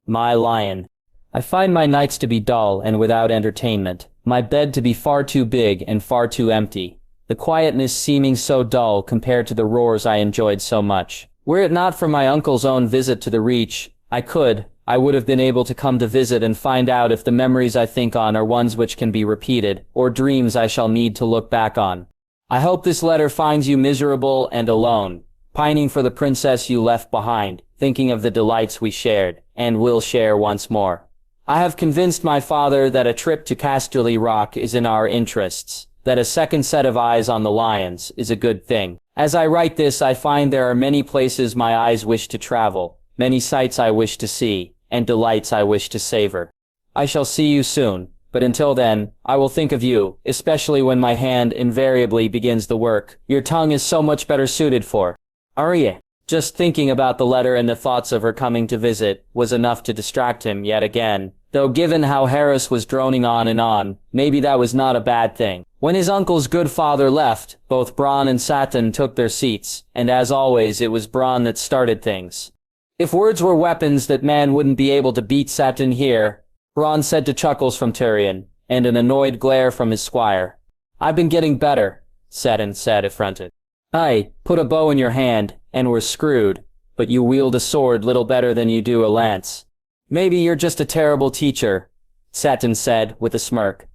"My lion." I find my nights to be dull and without entertainment, my bed to be far too big and far too empty, the quietness seeming so dull compared to the roars I enjoyed so much. Were it not for my uncle's own visit to the Reach, I would have been able to come to visit and find out if the memories I think on are ones which can be repeated, or dreams I shall need to look back on. I hope this letter finds you miserable and alone, pining for the princess you left behind, thinking of the delights we shared, and will share once more. I have convinced my father that a trip to Casterly Rock is in our interests, that a second set of eyes on the lions is a good thing. As I write this, I find there are many places my eyes wish to travel, many sights I wish to see, and delights I wish to savor. I shall see you soon, but until then, I will think of you, especially when my hand invariably begins the work your tongue is so much better suited for. Arya. Just thinking about the letter and the thoughts of her coming to visit was enough to distract him yet again, though given how Harris was droning on and on, maybe that was not a bad thing. When his uncle's good father left, both Bronn and Satan took their seats, and as always it was Bronn that started things. If words were weapons, that man wouldn't be able to beat Satan here, Bronn said to chuckles from Tyrion, and an annoyed glare from his squire. I've been getting better, Satan said, affronted. Aye, put a bow in your hand, and we're screwed, but you wield a sword little better than you do a lance. Maybe you're just a terrible teacher, Satan said, with a smirk.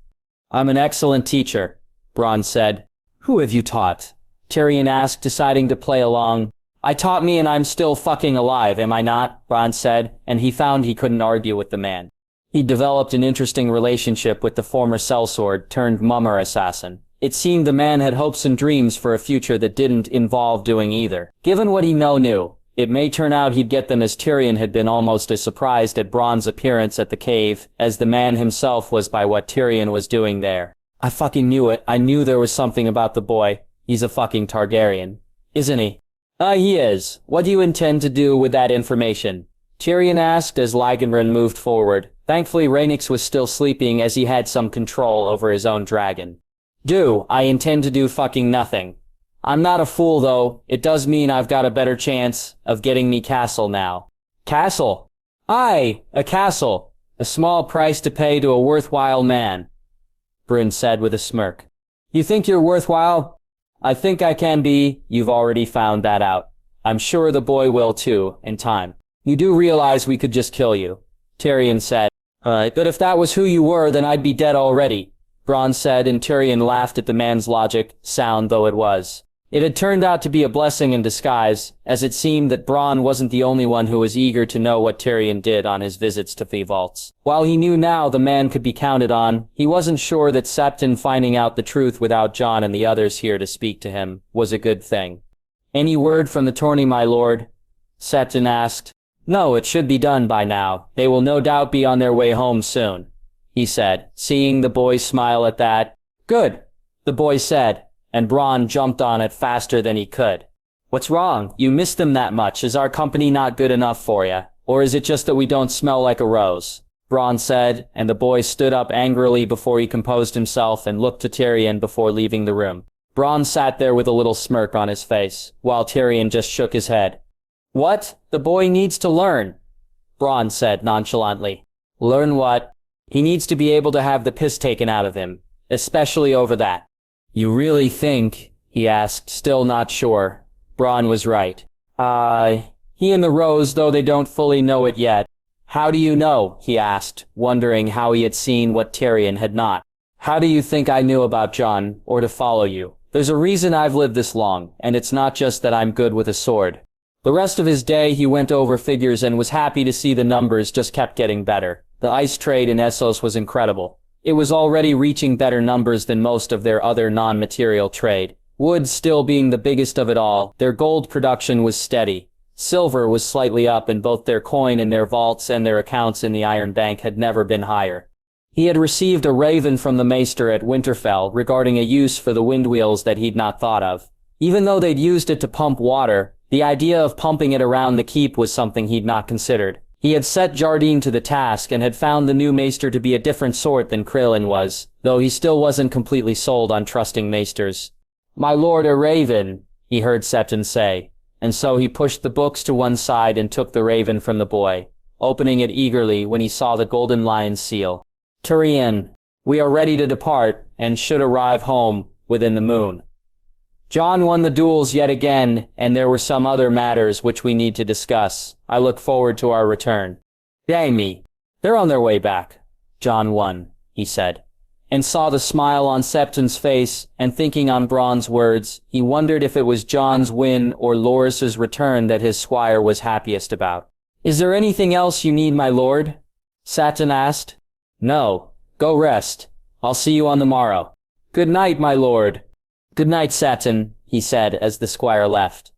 I'm an excellent teacher, Bronn said. Who have you taught? Tyrion asked, deciding to play along. I taught me and I'm still fucking alive, am I not? Bronn said, and he found he couldn't argue with the man. He developed an interesting relationship with the former sellsword turned mummer assassin. It seemed the man had hopes and dreams for a future that didn't involve doing either. Given what he knew, it may turn out he'd get them, as Tyrion had been almost as surprised at Bronn's appearance at the cave as the man himself was by what Tyrion was doing there. I fucking knew it. I knew there was something about the boy. He's a fucking Targaryen. Isn't he? He is. What do you intend to do with that information? Tyrion asked as Lygonran moved forward. Thankfully Rhaenys was still sleeping, as he had some control over his own dragon. I intend to do fucking nothing. I'm not a fool though. It does mean I've got a better chance of getting me castle now. Castle? Aye, a castle. A small price to pay to a worthwhile man, Bryn said with a smirk. You think you're worthwhile? I think I can be. You've already found that out. I'm sure the boy will too, in time. You do realize we could just kill you, Tyrion said. But if that was who you were, then I'd be dead already, Bronn said, and Tyrion laughed at the man's logic, sound though it was. It had turned out to be a blessing in disguise, as it seemed that Bronn wasn't the only one who was eager to know what Tyrion did on his visits to the vaults. While he knew now the man could be counted on, he wasn't sure that Septon finding out the truth without Jon and the others here to speak to him was a good thing. Any word from the tourney, my lord? Septon asked. No, it should be done by now. They will no doubt be on their way home soon, he said, seeing the boy smile at that. Good, the boy said, and Bronn jumped on it faster than he could. What's wrong? You miss them that much? Is our company not good enough for you? Or is it just that we don't smell like a rose? Bronn said, and the boy stood up angrily before he composed himself and looked to Tyrion before leaving the room. Bronn sat there with a little smirk on his face, while Tyrion just shook his head. What? The boy needs to learn, Bronn said nonchalantly. Learn what? He needs to be able to have the piss taken out of him, especially over that. You really think? He asked, still not sure. Bronn was right. He and the Rose, though they don't fully know it yet. How do you know? He asked, wondering how he had seen what Tyrion had not. How do you think I knew about Jon, or to follow you? There's a reason I've lived this long, and it's not just that I'm good with a sword. The rest of his day he went over figures and was happy to see the numbers just kept getting better. The ice trade in Essos was incredible. It was already reaching better numbers than most of their other non-material trade. Wood still being the biggest of it all, their gold production was steady. Silver was slightly up, and both their coin in their vaults and their accounts in the Iron Bank had never been higher. He had received a raven from the maester at Winterfell regarding a use for the windwheels that he'd not thought of. Even though they'd used it to pump water, the idea of pumping it around the keep was something he'd not considered. He had set Jardine to the task and had found the new maester to be a different sort than Krillin was, though he still wasn't completely sold on trusting maesters. My lord, a raven, he heard Septon say, and so he pushed the books to one side and took the raven from the boy. opening it eagerly when he saw the golden lion's seal. Tyrion, we are ready to depart, and should arrive home within the moon. Jon won the duels yet again, and there were some other matters which we need to discuss. I look forward to our return. Jaime, they're on their way back. Jon won, he said, and saw the smile on Septon's face, and thinking on Bronn's words, he wondered if it was Jon's win or Loras's return that his squire was happiest about. Is there anything else you need, my lord? Septon asked. No. Go rest. I'll see you on the morrow. Good night, my lord. Good night, Septon, he said as the squire left.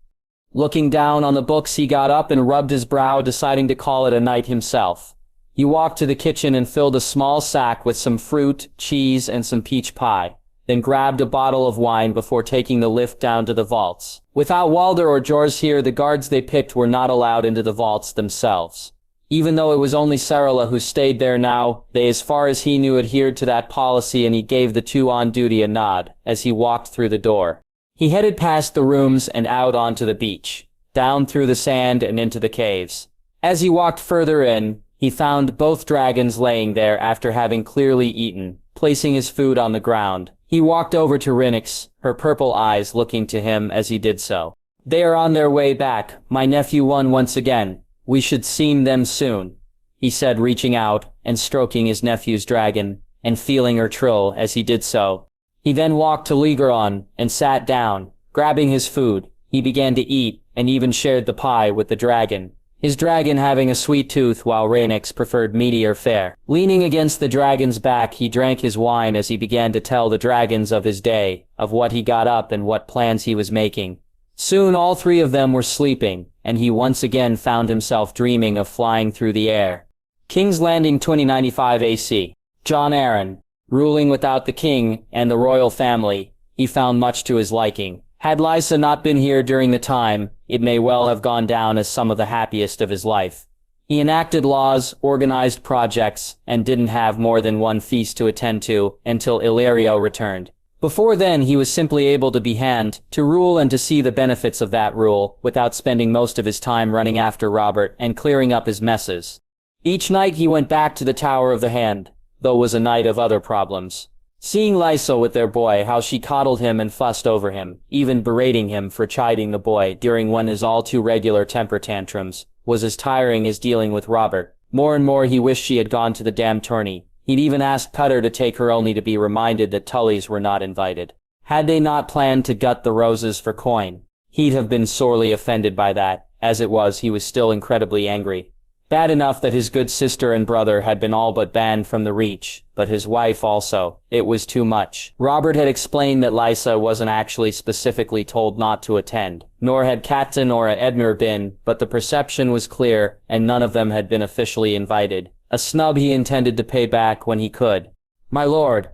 Looking down on the books, he got up and rubbed his brow, deciding to call it a night himself. He walked to the kitchen and filled a small sack with some fruit, cheese, and some peach pie, then grabbed a bottle of wine before taking the lift down to the vaults. Without Walder or Jor's here, the guards they picked were not allowed into the vaults themselves. Even though it was only Sarala who stayed there now, they, as far as he knew, adhered to that policy, and he gave the two on duty a nod as he walked through the door. He headed past the rooms and out onto the beach, down through the sand and into the caves. As he walked further in, he found both dragons laying there after having clearly eaten, placing his food on the ground. He walked over to Rhaenys, her purple eyes looking to him as he did so. They are on their way back. My nephew won once again. We should see them soon, he said, reaching out and stroking his nephew's dragon, and feeling her trill as he did so. He then walked to Rhaegar and sat down. Grabbing his food, he began to eat and even shared the pie with the dragon, his dragon having a sweet tooth while Rhaenys preferred meatier fare. Leaning against the dragon's back, he drank his wine as he began to tell the dragons of his day, of what he got up and what plans he was making. Soon all three of them were sleeping, and he once again found himself dreaming of flying through the air. King's Landing 2095 AC. Jon Arryn, ruling without the king and the royal family, he found much to his liking. Had Lysa not been here during the time, it may well have gone down as some of the happiest of his life. He enacted laws, organized projects, and didn't have more than one feast to attend to until Illyrio returned. Before then, he was simply able to be hand, to rule and to see the benefits of that rule, without spending most of his time running after Robert and clearing up his messes. Each night he went back to the Tower of the Hand, though it was a night of other problems. Seeing Lysa with their boy, how she coddled him and fussed over him, even berating him for chiding the boy during one of his all-too-regular temper tantrums, was as tiring as dealing with Robert. More and more he wished she had gone to the damn tourney. He'd even asked Cutter to take her only to be reminded that Tullys were not invited. Had they not planned to gut the roses for coin? He'd have been sorely offended by that. As it was, he was still incredibly angry. Bad enough that his good sister and brother had been all but banned from the Reach, but his wife also. It was too much. Robert had explained that Lysa wasn't actually specifically told not to attend, nor had Catelyn or Edmure been, but the perception was clear, and none of them had been officially invited. A snub he intended to pay back when he could. My lord,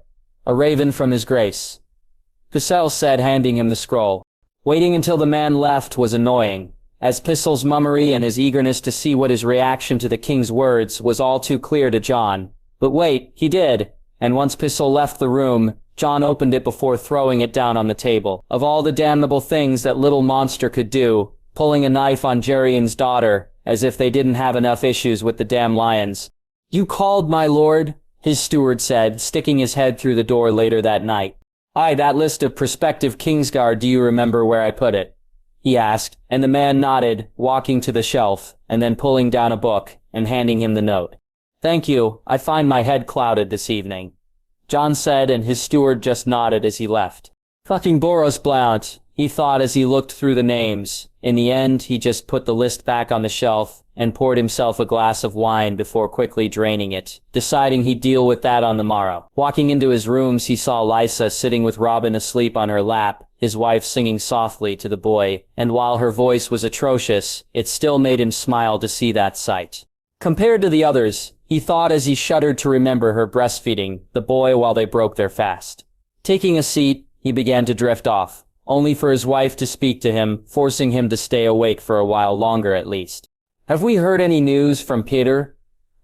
a raven from his grace, Pycelle said, handing him the scroll. Waiting until the man left was annoying, as Pycelle's mummery and his eagerness to see what his reaction to the king's words was all too clear to Jon. But wait, he did, and once Pycelle left the room, Jon opened it before throwing it down on the table. Of all the damnable things that little monster could do, pulling a knife on Gerion's daughter, as if they didn't have enough issues with the damn lions. You called, my lord, his steward said, sticking his head through the door later that night. Aye, that list of prospective Kingsguard, do you remember where I put it? He asked, and the man nodded, walking to the shelf, and then pulling down a book, and handing him the note. Thank you, I find my head clouded this evening, Jon said, and his steward just nodded as he left. Fucking Boros Blount, he thought as he looked through the names. In the end, he just put the list back on the shelf, and poured himself a glass of wine before quickly draining it, deciding he'd deal with that on the morrow. Walking into his rooms, he saw Lysa sitting with Robin asleep on her lap, his wife singing softly to the boy, and while her voice was atrocious, it still made him smile to see that sight. Compared to the others, he thought as he shuddered to remember her breastfeeding the boy while they broke their fast. Taking a seat, he began to drift off, only for his wife to speak to him, forcing him to stay awake for a while longer at least. Have we heard any news from Peter?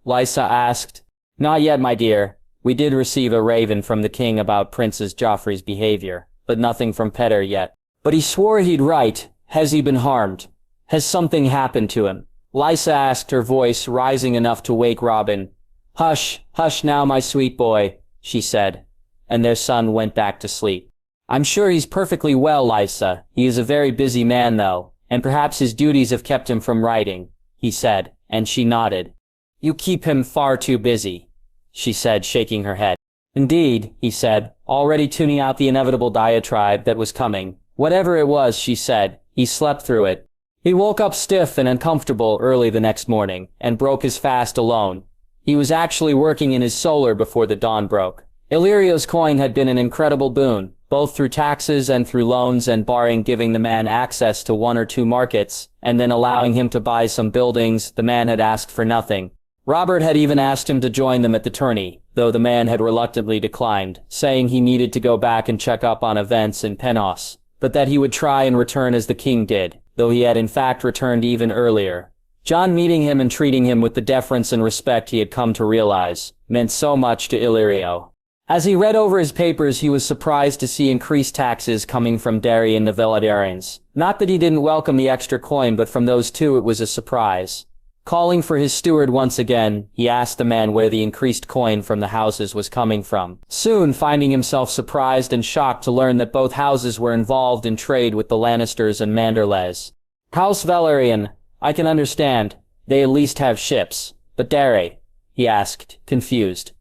Lysa asked. Not yet, my dear. We did receive a raven from the king about Princess Joffrey's behavior, but nothing from Peter yet. But he swore he'd write. Has he been harmed? Has something happened to him? Lysa asked, her voice rising enough to wake Robin. Hush, hush now, my sweet boy, she said, and their son went back to sleep. I'm sure he's perfectly well, Lysa. He is a very busy man, though, and perhaps his duties have kept him from writing, he said, and she nodded. You keep him far too busy, she said, shaking her head. Indeed, he said, already tuning out the inevitable diatribe that was coming. Whatever it was, she said, he slept through it. He woke up stiff and uncomfortable early the next morning, and broke his fast alone. He was actually working in his solar before the dawn broke. Illyrio's coin had been an incredible boon, both through taxes and through loans and barring giving the man access to 1 or 2 markets, and then allowing him to buy some buildings. The man had asked for nothing. Robert had even asked him to join them at the tourney, though the man had reluctantly declined, saying he needed to go back and check up on events in Penos, but that he would try and return as the king did, though he had in fact returned even earlier. Jon meeting him and treating him with the deference and respect he had come to realize meant so much to Illyrio. As he read over his papers, he was surprised to see increased taxes coming from Darry and the Veladarians. Not that he didn't welcome the extra coin, but from those two it was a surprise. Calling for his steward once again, he asked the man where the increased coin from the houses was coming from, soon finding himself surprised and shocked to learn that both houses were involved in trade with the Lannisters and Manderleys. House Velaryon, I can understand. They at least have ships. But Darry? He asked, confused.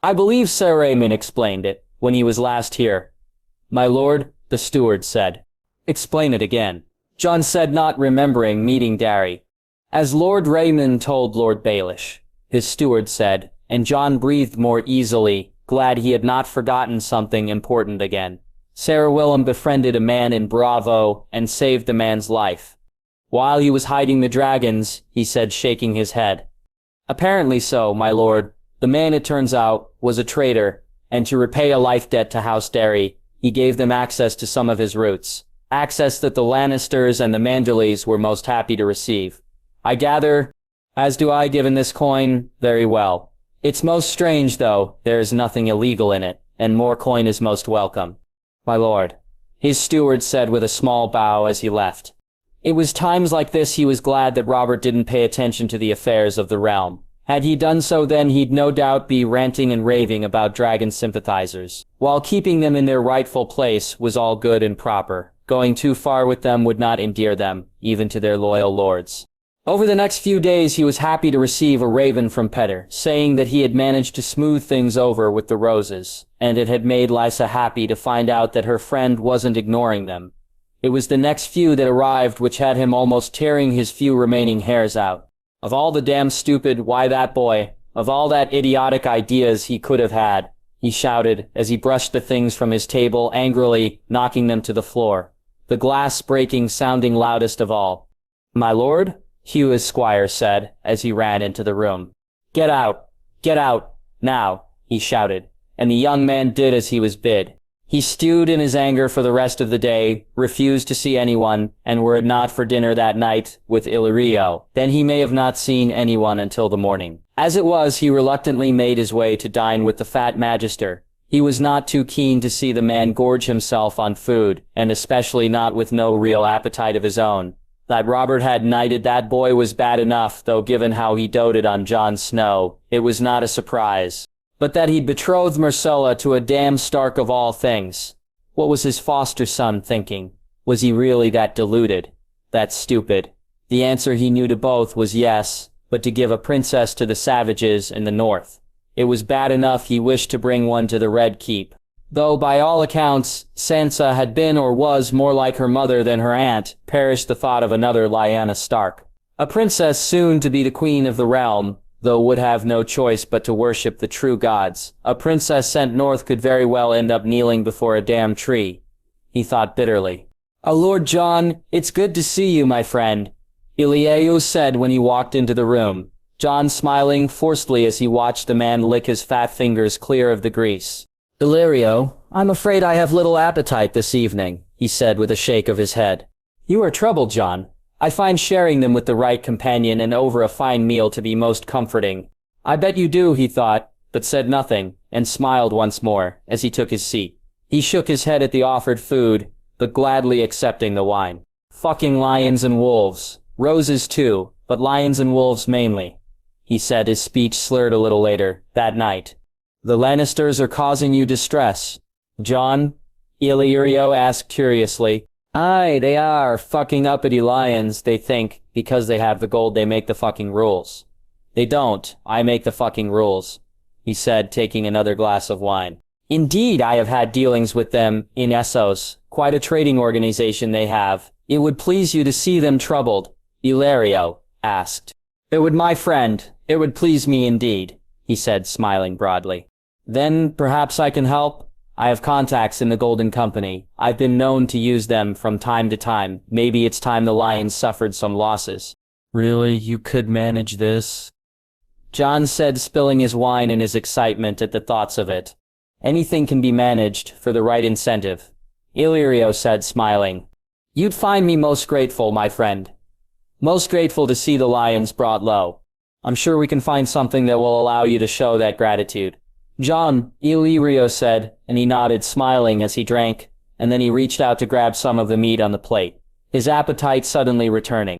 I believe Sir Raymond explained it, when he was last here. My lord, the steward said. Explain it again. Jon said, not remembering meeting Darry. As Lord Raymond told Lord Baelish, his steward said, and Jon breathed more easily, glad he had not forgotten something important again. Sarah Willem befriended a man in Bravo and saved the man's life. While he was hiding the dragons, he said, shaking his head. Apparently so, my lord. The man, it turns out, was a traitor, and to repay a life debt to House Darry, he gave them access to some of his roots. Access that the Lannisters and the Manderleys were most happy to receive. I gather, as do I given this coin, very well. It's most strange, though, there is nothing illegal in it, and more coin is most welcome. My lord, his steward said with a small bow as he left. It was times like this he was glad that Robert didn't pay attention to the affairs of the realm. Had he done so, then he'd no doubt be ranting and raving about dragon sympathizers. While keeping them in their rightful place was all good and proper, going too far with them would not endear them, even to their loyal lords. Over the next few days he was happy to receive a raven from Petter, saying that he had managed to smooth things over with the roses, and it had made Lysa happy to find out that her friend wasn't ignoring them. It was the next few that arrived which had him almost tearing his few remaining hairs out. Of all the damn stupid, why that boy, of all that idiotic ideas he could have had, he shouted as he brushed the things from his table angrily, knocking them to the floor, the glass breaking sounding loudest of all. My lord? Hugh, his squire, said as he ran into the room. Get out, now, he shouted, and the young man did as he was bid. He stewed in his anger for the rest of the day, refused to see anyone, and were it not for dinner that night with Illyrio, then he may have not seen anyone until the morning. As it was, he reluctantly made his way to dine with the fat magister. He was not too keen to see the man gorge himself on food, and especially not with no real appetite of his own. That Robert had knighted that boy was bad enough, though given how he doted on Jon Snow, it was not a surprise. But that he'd betrothed Myrcella to a damn Stark of all things. What was his foster son thinking? Was he really that deluded? That stupid? The answer he knew to both was yes, but to give a princess to the savages in the north. It was bad enough he wished to bring one to the Red Keep. Though by all accounts, Sansa had been or was more like her mother than her aunt, perished the thought of another Lyanna Stark. A princess soon to be the queen of the realm, though would have no choice but to worship the true gods. A princess sent north could very well end up kneeling before a damn tree. He thought bitterly. Oh, Lord Jon, it's good to see you, my friend, Illyrio said when he walked into the room, Jon smiling forcedly as he watched the man lick his fat fingers clear of the grease. Illyrio, I'm afraid I have little appetite this evening, he said with a shake of his head. You are troubled, Jon. I find sharing them with the right companion and over a fine meal to be most comforting. I bet you do, he thought, but said nothing, and smiled once more, as he took his seat. He shook his head at the offered food, but gladly accepting the wine. Fucking lions and wolves. Roses too, but lions and wolves mainly, he said, his speech slurred a little later, that night. The Lannisters are causing you distress, Jon? Illyrio asked curiously. Aye, they are fucking uppity lions, they think, because they have the gold they make the fucking rules. They don't, I make the fucking rules, he said, taking another glass of wine. Indeed, I have had dealings with them in Essos, quite a trading organization they have. It would please you to see them troubled, Illyrio asked. It would, my friend, it would please me indeed, he said, smiling broadly. Then, perhaps I can help? I have contacts in the Golden Company. I've been known to use them from time to time. Maybe it's time the lions suffered some losses. Really, you could manage this? Jon said, spilling his wine in his excitement at the thoughts of it. Anything can be managed, for the right incentive. Illyrio said, smiling. You'd find me most grateful, my friend. Most grateful to see the lions brought low. I'm sure we can find something that will allow you to show that gratitude. Jon, Illyrio said, and he nodded, smiling as he drank, and then he reached out to grab some of the meat on the plate, his appetite suddenly returning.